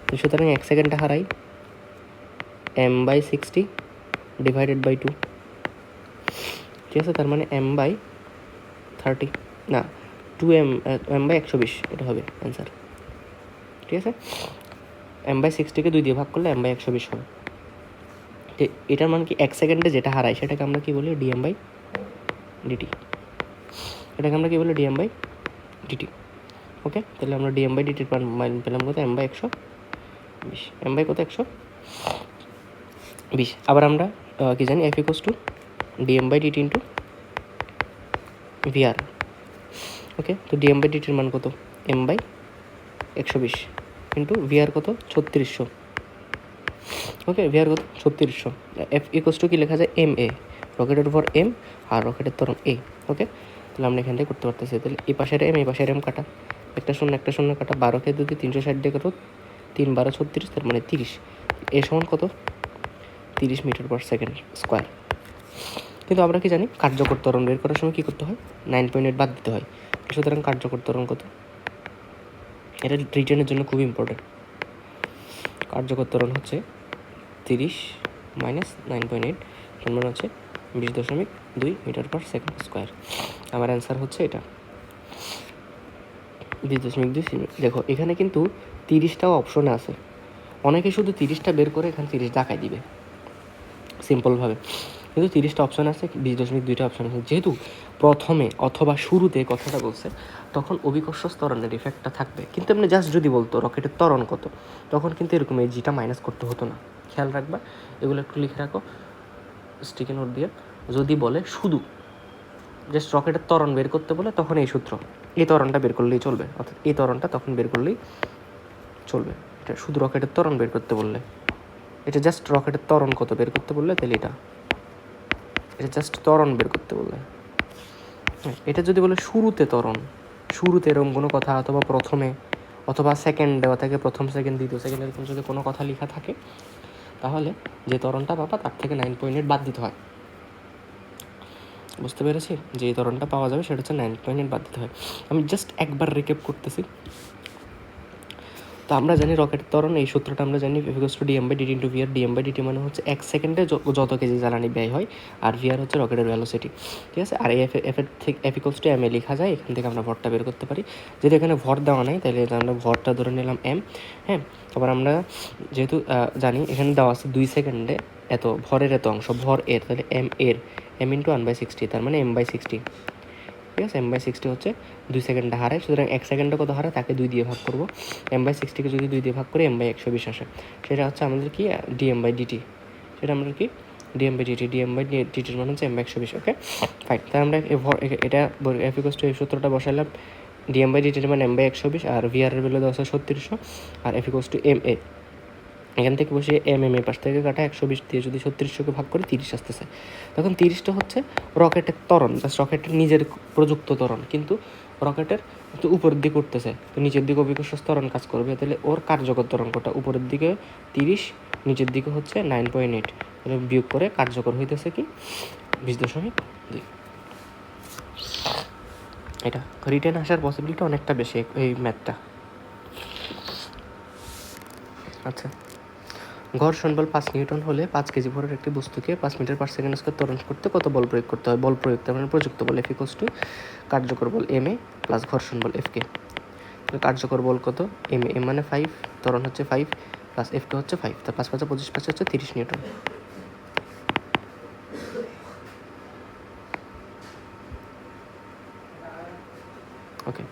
তো সুতরাং 1 সেকেন্ডে হারাই m/60 ডিভাইডেড বাই 2, ঠিক আছে, তার মানে m/30 না 2m, m/120 এটা হবে অ্যান্সার, ঠিক আছে। m/60কে 2 দিয়ে ভাগ করলে m/120 হবে। এটার মানে কি 1 সেকেন্ডে যেটা হারায় সেটাকে আমরা কি বলি, ডিএম বাই ডিটি, ওকে। তাহলে আমরা ডিএম বাই ডিটির মান পেলাম কত, m/120, কত 120। আবার আমরা কি জানি, F equals to DM by DT into VR, okay. তো ডিএম বাই ডিটির মান কত, m/120 ইন্টু ভিআর কত 3600, ওকে, ভিআর কত 3600। এফ ইকুয়ালস টু কি লেখা যায়, এম এ, রকেটের উপর এম আর রকেটের ত্বরণ এ, ওকে। তাহলে আমরা এখান থেকে করতে পারতেছি, তাহলে এই পাশের এম এই পাশের এম কাটা, একটা শূন্য কাটা, 12কে 2 দিয়ে 360 দিয়ে কাটো, 3 12 36, তার মানে 30, এ সমান কত 30 মিটার পার সেকেন্ড স্কোয়ার। কিন্তু আমরা কি জানি, কার্যকর ত্বরণ বের করার সময় কী করতে হয়, 9.8 বাদ দিতে হয়। সুতরাং কার্যকর ত্বরণ কত, এটা রিটেনের জন্য খুব ইম্পর্টেন্ট। কার্যকর ত্বরণ হচ্ছে 30 মাইনাস 9.8, তার মানে হচ্ছে 20.2 মিটার পার সেকেন্ড স্কোয়ার। আমার অ্যান্সার হচ্ছে এটা 20.2। দেখো এখানে কিন্তু 30টাও অপশনে আছে, অনেকে শুধু 30টা বের করে এখানে 30 দেখাই দিবে সিম্পলভাবে, কিন্তু 30টা অপশন আছে, 20.2টা অপশন আছে। যেহেতু প্রথমে অথবা শুরুতে কথাটা বলছে, তখন অভিকর্ষ ত্বরণের ইফেক্টটা থাকবে। কিন্তু আপনি জাস্ট যদি বলতো রকেটের ত্বরণ কত, তখন কিন্তু এরকম এই জিটা মাইনাস করতে হতো না। খেয়াল রাখবা, এগুলো একটু লিখে রাখো স্টিকি নোট দিয়ে। যদি বলে শুধু জাস্ট রকেটের ত্বরণ বের করতে বলে, তখন এই সূত্র, এই ত্বরণটা বের করলেই চলবে, অর্থাৎ এই ত্বরণটা তখন বের করলেই চলবে। এটা শুধু রকেটের ত্বরণ বের করতে বললে, এটা জাস্ট রকেটের ত্বরণ কত বের করতে বললে, তাহলে এটা জাস্ট ত্বরণ বের করতে বললে। এটা যদি বলে শুরুতে এরকম কোনো কথা, অথবা প্রথমে, অথবা সেকেন্ড দেওয়া থাকে, প্রথম সেকেন্ড দ্বিতীয় সেকেন্ড, এরকম যদি কোনো কথা লেখা থাকে, তাহলে যে ত্বরণটা পাবা তার থেকে 9.8 বাদ দিতে হয়। বুঝতে পেরেছি, যে ত্বরণটা পাওয়া যাবে সেটা হচ্ছে 9.8 বাদ দিতে হয়। আমি জাস্ট একবার রিক্যাপ করতেছি। তো আমরা জানি রকেটের ত্বরণ, এই সূত্রটা আমরা জানি F = dm/dt × v r। dm/dt মানে হচ্ছে 1 সেকেন্ডে যত কেজি জ্বালানি ব্যয় হয়, আর vr হচ্ছে রকেটের ভ্যালোসিটি, ঠিক আছে। আর এই F থেকে F = ma লেখা যায়, এখান থেকে আমরা ভরটা বের করতে পারি। যদি এখানে ভর দেওয়া নাই তাহলে আমরা ভরটা ধরে নিলাম m, হ্যাঁ। আবার আমরা যেহেতু জানি এখানে দেওয়া আছে 2 সেকেন্ডে এত ভরের এত অংশ, ভর এর, তাহলে m এর m × 1/60, তার মানে m/60, ঠিক আছে। m/60 হচ্ছে 2 সেকেন্ডে হারায়, সুতরাং 1 সেকেন্ডে কত হারায় তাকে 2 দিয়ে ভাগ করবো। m/60কে যদি 2 দিয়ে ভাগ করে m/120 আসে, সেটা হচ্ছে আমাদের কি dm/dt, সেটা আমাদের কি dm/dt। dm/dt মানে হচ্ছে m/120, ওকে ফাইন। তাই আমরা এটা F = এই সূত্রটা বসাইলাম, dm/dt মানে m/120, আর vr এর ভ্যালু দেওয়া আছে 3600, আর F = ma। এখান থেকে বসে এ পাশ থেকে কাটা 120 দিয়ে যদি 3600কে ভাগ করে 30 আসতেছে, তখন 30টা হচ্ছে রকেটের ত্বরণ, রকেটের নিজের প্রযুক্ত ত্বরণ, কিন্তু রকেটের একটু উপরের দিকে উঠতেছে, তো নিচের দিকে অভিকর্ষ ত্বরণ কাজ করবে, তাহলে ওর কার্যকর ত্বরণটা উপরের দিকে 30, নিচের দিকে হচ্ছে 9.8, তাহলে বিয়োগ করে কার্যকর হইতেছে কি 20.2। এটা রিটেন আসার পসিবিলিটি অনেকটা বেশি এই ম্যাথটা। আচ্ছা, ঘর্ষণ বল 5 নিউটন হলে 5 কেজি ভরের একটি বস্তুকে 5 মিটার/সেকেন্ড² ত্বরণ করতে কত বল প্রয়োগ করতে হয়? বল প্রয়োগ তার মানে প্রযুক্ত বল F = কার্যকর বল ma প্লাস ঘর্ষণ বল F কে। কার্যকর বল কত? m মানে 5, ত্বরণ হচ্ছে 5, প্লাস F কে হচ্ছে 5, তা 5 × 5 = 25, 5 হচ্ছে 30 নিউটন। ওকে,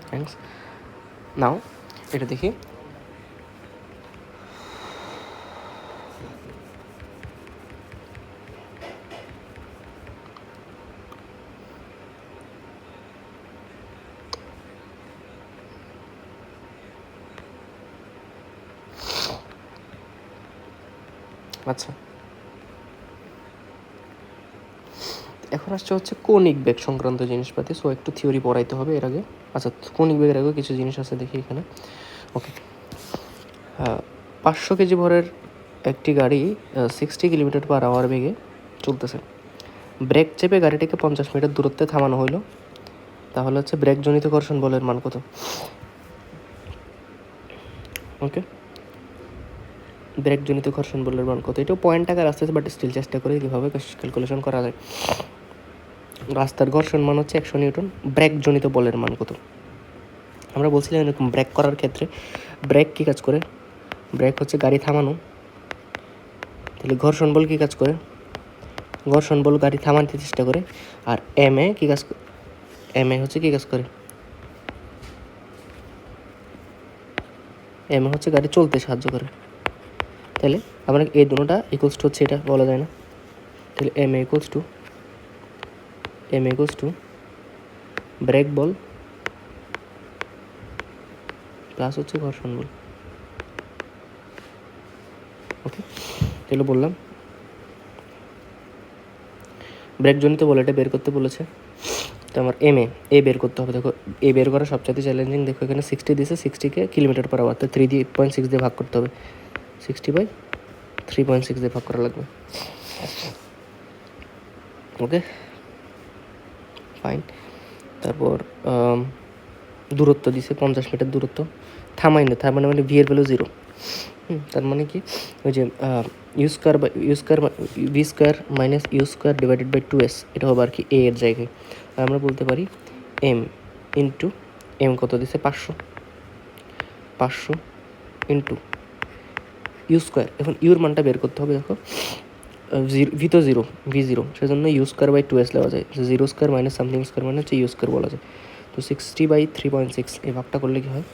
থ্যাংকস। নাও এটা দেখি। আচ্ছা, এখন আসছে হচ্ছে কৌণিক বেগ সংক্রান্ত জিনিসপাতি, সো একটু থিওরি পড়াইতে হবে এর আগে। আচ্ছা, কৌণিক বেগের আগে কিছু জিনিস আছে দেখি এখানে। ওকে, 500 কেজি ভরের একটি গাড়ি 60 কিলোমিটার/আওয়ার বেগে চলতেছে। ব্রেক চেপে গাড়িটিকে 50 মিটার দূরত্বে থামানো হলো, তাহলে হচ্ছে ব্রেকজনিত ঘর্ষণ বলের মান কত? ওকে, ব্রেকজনিত ঘর্ষণ বলের মান কত? এটাও পয়েন্ট আকার আসতেছে, বাট স্টিল চেষ্টা করে কীভাবে ক্যালকুলেশন করা যায়। রাস্তার ঘর্ষণ মান হচ্ছে 100 নিউটন, ব্রেকজনিত বলের মান কত? আমরা বলছিলাম এরকম ব্রেক করার ক্ষেত্রে ব্রেক কী কাজ করে? ব্রেক হচ্ছে গাড়ি থামানো, তাহলে ঘর্ষণ বল কী কাজ করে? ঘর্ষণ বল গাড়ি থামাতে চেষ্টা করে। আর ma কী কাজ? ma হচ্ছে কী কাজ করে? ma হচ্ছে গাড়ি চলতে সাহায্য করে। তাহলে আমরা এই দুটোটা ইকুয়ালস টু হচ্ছে এটা বলা যায় না, তাহলে ma ইকুয়ালস টু ব্রেক বল প্লাস হচ্ছে ঘর্ষণ বল। ওকে, তাহলে বললাম ব্রেকজনিত বল এটা বের করতে বলেছে, তো আমার এ বের করতে হবে। দেখো এ বের করা সবচেয়ে চ্যালেঞ্জিং। দেখো এখানে 60 দিয়েছে, 60কে কিলোমিটার/আওয়ার, তো 3.6 দিয়ে ভাগ করতে হবে, 60/3.6 দিয়ে ভাগ করা লাগবে। Okay fine. তারপর দূরত্ব দিছে 50 মিটার দূরত্ব, থামাই না, তার মানে ভি এর ভ্যালু 0। তার মানে কি, ওই যে v² minus u² divided by 2s, এটা হবে আর কি a এর জায়গায়। আমরা বলতে পারি m ইন্টু m কত দিছে 500 ইন্টু u²। এখন ইউর মানটা বের করতে হবে। দেখো ভি তো 0, v0, সেজন্য u² / 2s নেওয়া যায়, 0² মাইনাস সামথিং² মানে হচ্ছে u² বলা যায়। তো 60/3.6 এই ভাগটা করলে কি হয়?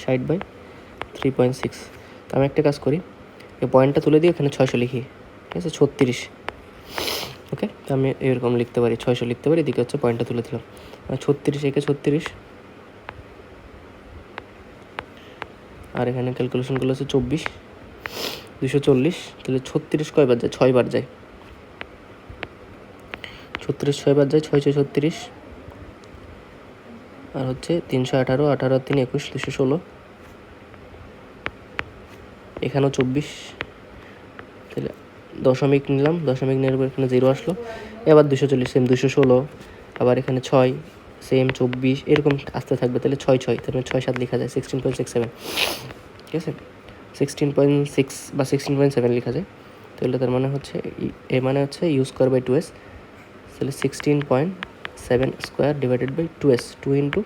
60/3.6। তো আমি একটা কাজ করি, এই পয়েন্টটা তুলে দিয়ে এখানে 600 লিখি, ঠিক আছে, 36। ওকে, তো আমি এরকম লিখতে পারি, 600 লিখতে পারি, এদিকে হচ্ছে পয়েন্টটা তুলে দিলাম। 36 একে 36, আর এখানে ক্যালকুলেশন করলে হচ্ছে 24, 240। তাহলে 36 কয়বার যায়? 6 বার যায়। 36 6 বার যায়, 6 6 36, আর হচ্ছে 318, 18 3 21, 216, এখানেও 24। তাহলে দশমিক নিলাম, দশমিক নেওয়ার পর এখানে 0 আসলো, এবার 240, সেম 216, আবার এখানে 6, সেম 24 এরকম আসতে থাকবে, তাহলে 6 তাহলে 6 7 লেখা যায় 16.67, ঠিক আছে 16.6 বা 16.7 লেখা যায়। তাহলে তার মানে হচ্ছে এ মানে হচ্ছে ইউ স্কোয়ার বাই 2s, তাহলে 16.7 square divided by 2s, 2 into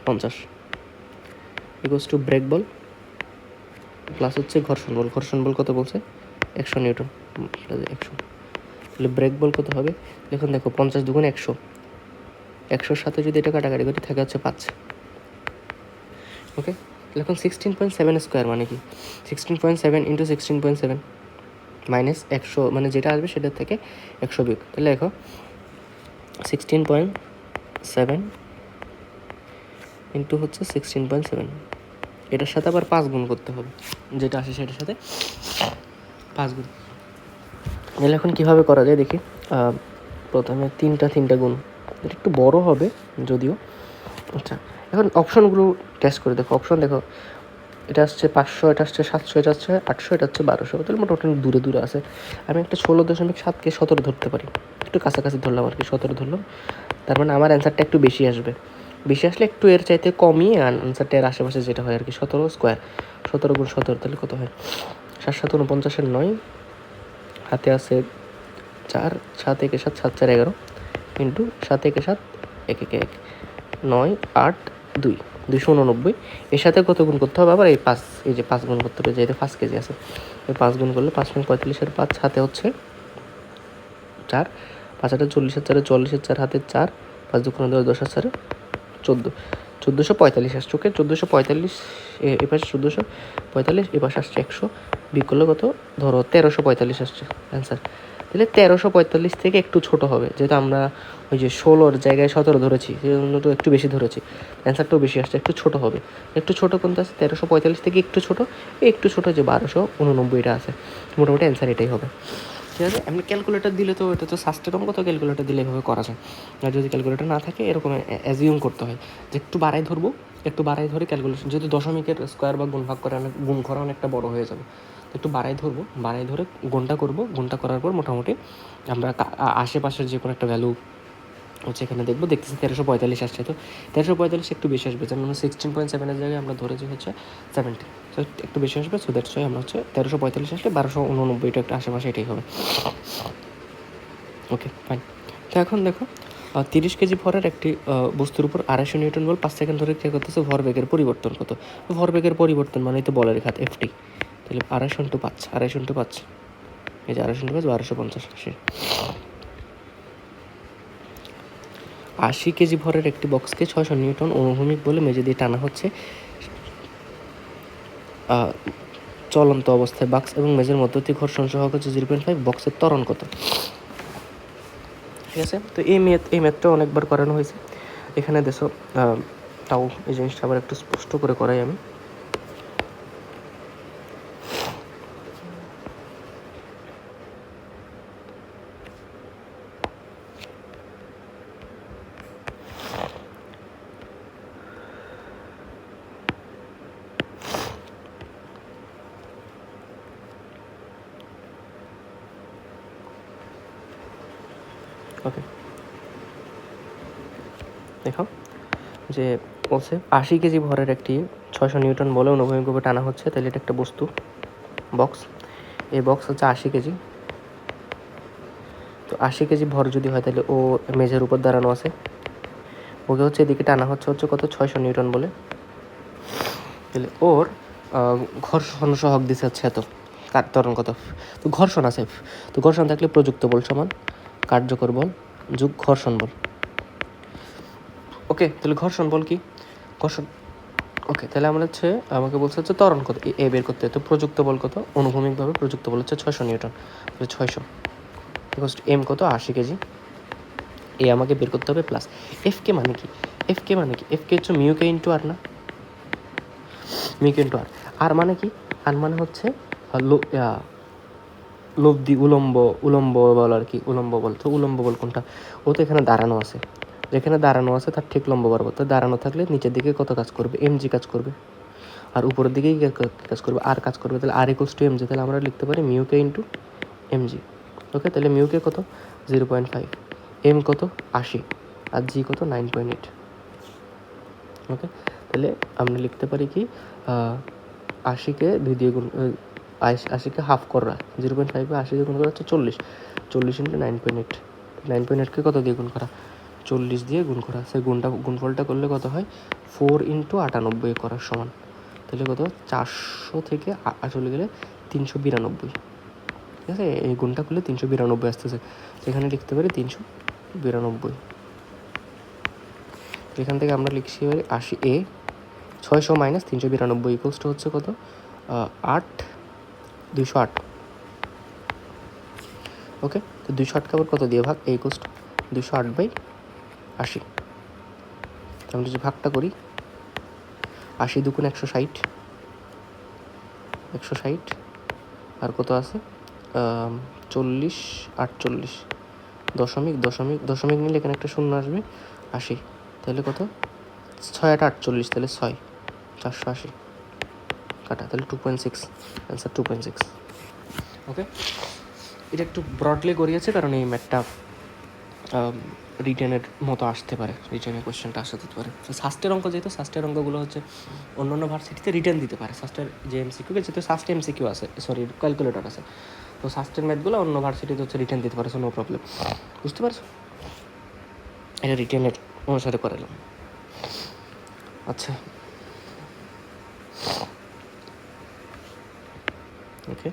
50 equals to break বল প্লাস হচ্ছে ঘর্ষণ বল। ঘর্ষণ বল কত বলছে? 100 নিউটন, 100। তাহলে ব্রেক বল কত হবে? এখন দেখো 50 দুগুণ 100, 100-র সাথে যদি এটা কাটাকাটি করি থাকে হচ্ছে 5। ওকে, এখন 16.7 স্কোয়ার মানে কি? 16.7 ইন্টু 16.7 মাইনাস 100, মানে যেটা আসবে সেটার থেকে 100 বিয়োগ। তাহলে দেখো 16.7 ইন্টু হচ্ছে 16.7, এটার সাথে আবার 5 গুণ করতে হবে, যেটা আসে সেটার সাথে 5 গুণ। তাহলে এখন কীভাবে করা যায় দেখি। প্রথমে তিনটা গুণ, এটা একটু বড় হবে যদিও। আচ্ছা, এখন অপশনগুলো টেস্ট করে দেখো। অপশন দেখো, এটা আসছে 500, এটা আসছে 700, এটা আসছে 800, এটা হচ্ছে 1200, তাহলে মোটামুটি দূরে দূরে আছে। আমি একটা 16.7কে 17 ধরতে পারি, একটু কাছাকাছি ধরলাম আর কি, 17 ধরলাম। তার মানে আমার অ্যান্সারটা একটু বেশি আসবে। বেশি আসলে একটু এর চাইতে কমই অ্যান্সারটা এর আশেপাশে যেটা হয় আর কি। 17 স্কোয়ার, 17 গুণ 17, তাহলে কত হয়? 7 7 49, 9 হাতে আছে 4, 7 1 7, 7 4 11 ইন্টু 7 1 7, 1 1 1, 9 8 2, 289। এর সাথে কত গুণ করতে হবে আবার? এই 5, এই যে 5 গুণ করতে হবে, যেহেতু 5 কেজি আছে। এই 5 গুণ করলে 5 45-এর 5 হাতে হচ্ছে 4, 5 হাতে 40-এর 4, 44-এর 4 হাতে 4, 5 2 10, 10 4 14, 1445 আসছে। ওকে, 1445, এপাশে 1445, এপাশে আসছে 100, বিয়োগ করলে কত? ধরো 1345 আসছে অ্যান্সার। তাহলে 1345 থেকে একটু ছোট হবে, যেহেতু আমরা ওই যে 16-র জায়গায় 17 ধরেছি, সেজন্য তো একটু বেশি ধরেছি, অ্যান্সারটাও বেশি আসছে। একটু ছোট হবে, একটু ছোট কোনটা আছে? 1345 থেকে একটু ছোট, একটু ছোট যে 1289টা আছে। মোটামুটি অ্যান্সার এটাই হবে, ঠিক আছে। এমনি ক্যালকুলেটার দিলে তো এটা তো সাস্টের অঙ্ক, তো ক্যালকুলেটার দিলে এভাবে করা যায়। আর যদি ক্যালকুলেটার না থাকে এরকম অ্যাজিউম করতে হয় যে একটু বাড়াই ধরবো, একটু বাড়াই ধরে ক্যালকুলেশন, যেহেতু দশমিকের স্কোয়ার বা গুণ ভাগ করে গুণ করা অনেকটা বড় হয়ে যাবে, একটু বাড়াই ধরবো, বাড়াই ধরে গুণটা করবো, গুণটা করার পর মোটামুটি আমরা আশেপাশের যে কোনো একটা ভ্যালু হচ্ছে এখানে দেখবো, দেখতেছি 1345 আসছে, তো 1345 একটু বেশি আসবে, যেমন 16.7-এর জায়গায় আমরা ধরেছি হচ্ছে 70, তো একটু বেশি আসবে। সো দ্যাটস ওয়াই আমরা হচ্ছে 1345 আসলে 1289টা একটা আশেপাশে এটাই হবে। Okay fine. তো এখন দেখো 30 কেজি ভরের একটি বস্তুর উপর 250 নিউটন বল 5 সেকেন্ড ধরে ক্রিয়া করতেছে, ভরবেগের পরিবর্তন কত? ভরবেগের পরিবর্তন মানে তো বলের ঘাত এফটি, তাহলে 250 ইন্টু 5, 250 ইন্টু 5, এই যে 250 ইন্টু 5 1250 আসে। 80 কেজি ভরের একটি বক্সকে 600 নিউটন অনুভূমিক বলে মেঝে দিয়ে টানা হচ্ছে। চলন্ত অবস্থায় বাক্স এবং মেঝের মধ্যবর্তী ঘর্ষণ সহগ হচ্ছে 0.5, বক্সের ত্বরণ কত? ঠিক আছে, তো এই ম্যাথটা অনেকবার করানো হয়েছে। এখানে দেখো তাও এই জিনিসটা আবার একটু স্পষ্ট করে করাই আমি। ওকে, দেখো যে বলছে 80 কেজি ভরের একটি 600 নিউটন বলে অনুভূমিকভাবে টানা হচ্ছে, তাহলে এটা একটা বস্তু বক্স, এই বক্স হচ্ছে 80 কেজি। তো 80 কেজি ভর যদি হয় তাহলে ও মেঝের উপর দাঁড়ানো আছে, ওকে হচ্ছে এদিকে টানা হচ্ছে কত? 600 নিউটন বলে। তাহলে ওর ঘর্ষণ সহগ দিছে হচ্ছে এত, কার ত্বরণ কত? তো ঘর্ষণ আছে, তো ঘর্ষণ থাকলে প্রযুক্ত বল সমান কার্যকর বল যোগ ঘর্ষণ বল। ওকে, তাহলে ঘর্ষণ বল কি? ঘর্ষণ, ওকে, তাহলে আমরা হচ্ছে আমাকে বলছে হচ্ছে ত্বরণ কত, এ বের করতে। তো প্রযুক্ত বল কত? অনুভূমিকভাবে প্রযুক্ত বল হচ্ছে 600 নিউটন, তাহলে 600 বিকজ এম কত? 80 কেজি। এ আমাকে বের করতে হবে প্লাস এফ কে মানে কি? এফ কে মানে কি? এফ কে হচ্ছে মিউ কে ইন্টু আর, না mu K into R. R মানে কি? আর মানে হচ্ছে লব্ধি, উলম্ব বল আর কি, উলম্ব বল। তো উলম্ব বল কোনটা? ও তো এখানে দাঁড়ানো আছে, যেখানে দাঁড়ানো আছে তার ঠিক লম্ব বরাবর। তো দাঁড়ানো থাকলে নিচের দিকে কত কাজ করবে? এমজি কাজ করবে, আর উপরের দিকেই কাজ করবে, আর কাজ করবে। তাহলে আর ইকুয়ালস টু এমজি, তাহলে আমরা লিখতে পারি মিউ কে ইন্টু এমজি। ওকে, তাহলে মিউ কে কত? 0.5, এম কত? 80, আর জি কত 9.8। ওকে, তাহলে আমরা লিখতে পারি কি 80কে 2 দিয়ে গুণ, 80কে হাফ করা 0.5 80 দিয়ে গুণ করা হচ্ছে 40, 40 ইন্টু 9.8, 9.8কে কত দিয়ে গুণ করা 40 দিয়ে গুণ করা, সেই গুণফলটা করলে কত হয় 4 ইন্টু 98 করার সমান। তাহলে কত 400 থেকে চলে গেলে 392, ঠিক আছে, এই গুণটা করলে 392 আসতেছে, এখানে লিখতে পারি 392। এখান থেকে আমরা লিখছি এবারে 80 600 মাইনাস 392 ইকুয়ালস টু হচ্ছে কত 208। ওকে, তো 208কে আবার কত দিয়ে ভাগ, এই ইকুয়ালস টু 208/80। আমরা যদি ভাগটা করি 80 দুগুণ 160, 160 আর কত আছে 40 48, দশমিক নিলে এখানে একটা শূন্য আসবে 80, তাহলে কত 6 8 48, তাহলে 6 480 কাটা, তাহলে 2.6, অ্যান্সার 2.6। ওকে, এটা একটু ব্রডলি করিয়েছে কারণ এই ম্যাথটা রিটেনের মতো আসতে পারে, রিটেনের কোয়েশ্চেনটা আসতে পারে। সাস্টের অঙ্ক যেহেতু সাস্টের অঙ্কগুলো হচ্ছে অন্য অন্য ভার্সিটিতে রিটেন দিতে পারে, সাস্টের যে এমসিকিউ যেহেতু সাস্টে এমসিকিউ আছে, সরি ক্যালকুলেটর আছে, তো সাস্টের ম্যাথগুলো অন্য ভার্সিটিতে হচ্ছে রিটেন দিতে পারে, সো নো প্রবলেম। বুঝতে পারছো, এটা রিটেনের অনুসারে করালাম। আচ্ছা, ওকে,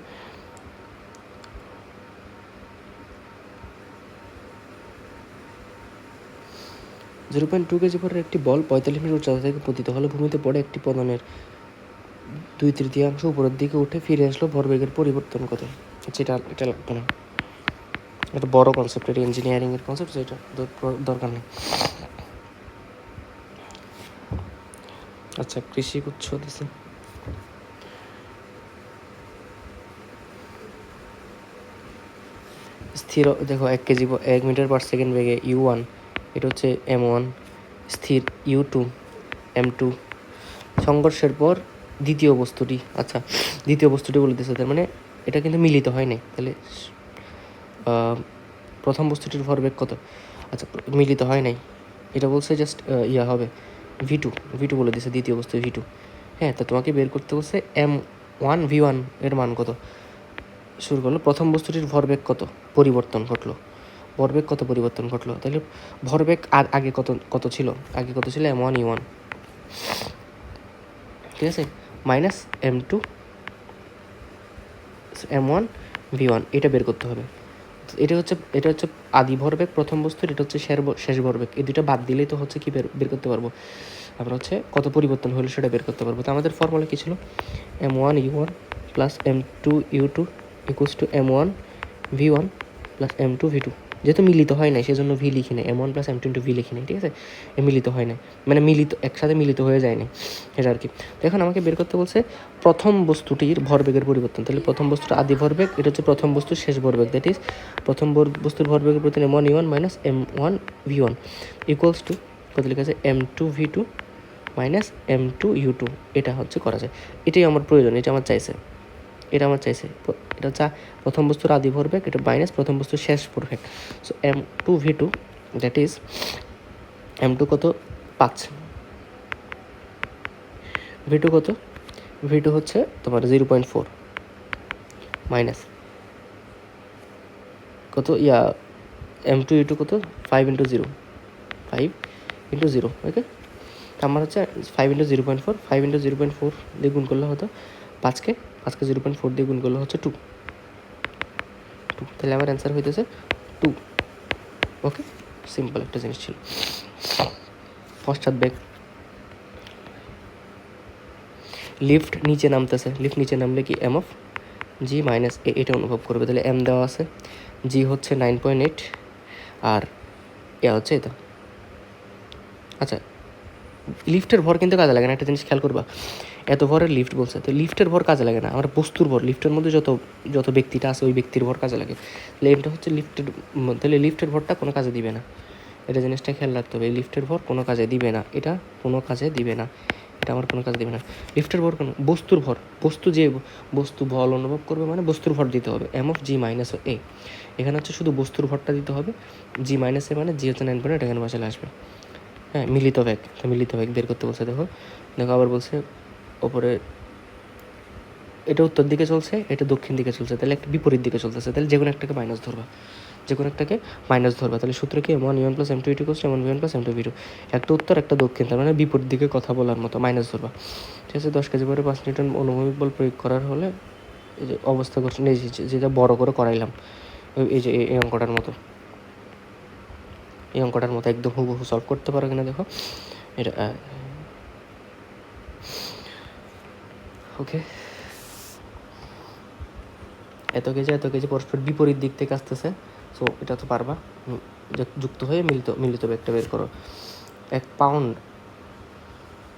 0.2 কেজি ভরের একটি বল 45 মিটার উচ্চতা থেকে পতিত হলে ভূমিতে পড়ে একটি পতনের 2/3 উপরের দিকে উঠে ফিরে আসলো, ভরবেগের পরিবর্তন কত? আচ্ছা, এটা লাগবে না, এটা বড় কনসেপ্ট, এটা ইঞ্জিনিয়ারিংয়ের কনসেপ্ট, এটা দরকার নেই। আচ্ছা, কৃষি গুচ্ছ দিছে, স্থির, দেখো 1 কেজি 1 মিটার পার সেকেন্ড বেগে U1, এটা হচ্ছে M1, স্থির U2 M2। সংঘর্ষের পর দ্বিতীয় বস্তুটি, আচ্ছা দ্বিতীয় বস্তুটি বলে দিচ্ছে, তার মানে এটা কিন্তু মিলিত হয় নাই, তাহলে প্রথম বস্তুটির ভরবেগ কত? আচ্ছা, মিলিত হয় নাই, এটা বলছে জাস্ট হবে V2 বলে দিচ্ছে, দ্বিতীয় বস্তু V2। হ্যাঁ, তো তোমাকে বের করতে বলছে M1 V1 এর মান কত। শুরু করলো, প্রথম বস্তুটির ভরবেগ কত পরিবর্তন ঘটলো, ভরবেগ কত পরিবর্তন ঘটলো, তাহলে ভরবেগ আগে কত ছিল, M1 E1, ঠিক আছে, মাইনাস M1 V1, এটা বের করতে হবে। এটা হচ্ছে আদি ভরবেগ প্রথম বস্তুর, এটা হচ্ছে শেষ ভরবেগ, এই দুটো বাদ দিলেই তো হচ্ছে কি বের করতে পারবো আমরা, হচ্ছে কত পরিবর্তন হলো সেটা বের করতে পারবো। তো আমাদের ফর্মুলা কি ছিল, M1 U1 plus M2 U2 equals to M1 V1 plus M2 V2। যেহেতু মিলিত হয় নাই সেজন্য ভি লিখি নাই, M1 plus M2 into V লিখি নাই, ঠিক আছে, মিলিত হয় নাই, মানে একসাথে মিলিত হয়ে যায় না, এটা আর কি। তো এখন আমাকে বের করতে বলছে প্রথম বস্তুটির ভরবেগের পরিবর্তন, তাহলে প্রথম বস্তুর আদি ভরবেগ, এটা হচ্ছে প্রথম বস্তুর শেষ ভরবেগ, দ্যাট ইজ প্রথম বস্তুর ভরবেগের পরিবর্তন M1 E1 minus M1 V1 equals to কত লেখা আছে M2 V2 minus M2 U2। এটা হচ্ছে করা যায়, এটাই আমার প্রয়োজন, এটা আমার চাইছে, এটা হচ্ছে প্রথম বস্তুর আদি ভরবেগ, এটা মাইনাস প্রথম বস্তুর শেষ ভরবেগ। So M2 V2 that is M2 কত 5, V2 কত, V2 হচ্ছে তোমার 0.4 মাইনাস কত M2 U2 কত 5 ইন্টু 0, 5 ইন্টু 0, ওকে। আমার হচ্ছে 5 ইন্টু 0.4, 5 ইন্টু 0.4 দিয়ে গুণ করলে হতো 5কে 0.4 দিয়ে গুণ করলে হচ্ছে 2, তাহলে আমার অ্যান্সার হইতেছে 2। ওকে, সিম্পল একটা জিনিস ছিল। পশ্চাৎ বেগ, লিফট নিচে নামলে কি M of G minus A, এটা অনুভব করবে, তাহলে M দেওয়া আছে, G হচ্ছে 9.8 আর হচ্ছে এটা। আচ্ছা, লিফটের ভর কিন্তু কাজে লাগে না, একটা জিনিস খেয়াল করবা, এত ভরের লিফট বলছে, তো লিফটের ভর কাজে লাগে না, আমার বস্তুর ভর, লিফটের মধ্যে যত ব্যক্তিটা আছে ওই ব্যক্তির ভর কাজে লাগে, তাহলে এটা হচ্ছে তাহলে লিফটের ভরটা কোনো কাজে দিবে না, এটা জিনিসটা খেয়াল রাখতে হবে, লিফটের ভর কোনো কাজে দিবে না, এটা কোনো কাজে দিবে না, এটা আমার কোনো কাজ দেবে না। লিফটের ভর কেন? বস্তুর ভর, বস্তু বল অনুভব করবে মানে বস্তুর ভর দিতে হবে, এম অফ জি মাইনাস এ। এখানে হচ্ছে শুধু বস্তুর ভরটা দিতে হবে, জি মাইনাস এ মানে জি হচ্ছে 9.8, এখানে বসালে আসবে। হ্যাঁ, মিলিত বেগ, মিলিত বেগ বের করতে বলছে। দেখো আবার বলছে ওপরে এটা উত্তর দিকে চলছে, এটা দক্ষিণ দিকে চলছে, তাহলে একটা বিপরীত দিকে চলতেছে, তাহলে যে কোনো একটাকে মাইনাস ধরবা, তাহলে সূত্র কি M1 U1 plus M2 equals M1 V1 plus M2 V2, একটা উত্তর একটা দক্ষিণ, তার মানে বিপরীত দিকে কথা বলার মতো মাইনাস ধরবা। ঠিক আছে, 10 কেজি পরে 5 নিউটন অনুভূমিক বল প্রয়োগ করার হলে এই যে অবস্থা করছেন, এই যেটা বড় করে করাইলাম, এই যে এই অঙ্কটার মতো, একদম হুবহু সলভ করতে পারো কিনা দেখো এটা। ওকে, এত কেজি পরস্পর বিপরীত দিক থেকে আসতেছে, সো এটা তো পারবা। যুক্ত হয়ে মিলিত বেগটা বের করো। 1 পাউন্ড,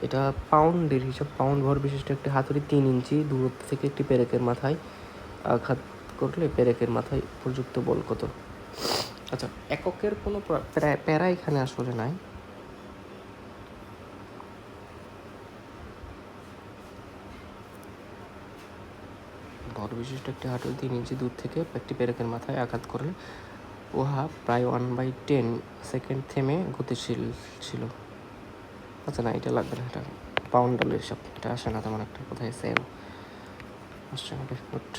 এটা পাউন্ডের হিসাব, পাউন্ড ভর বিশিষ্ট একটি হাতুড়ি 3 ইঞ্চি দূরত্ব থেকে একটি পেরেকের মাথায় আঘাত করলে পেরেকের মাথায় প্রযুক্ত বল কত? আচ্ছা, এককের কোনো প্যারা এখানে আসলে নাই। ভর বিশিষ্ট একটি হাতুড়ি 3 ইঞ্চি দূর থেকে একটি পেরেকের মাথায় আঘাত করলে উহা প্রায় 1/10 সেকেন্ড থেমে গতিশীল ছিল। আচ্ছা না, এটা লাগবে না, এটা পাউন্ডাল এসব, এটা আসে না তেমন একটা, কোথায় সেম আসছে। ওকে, গুড।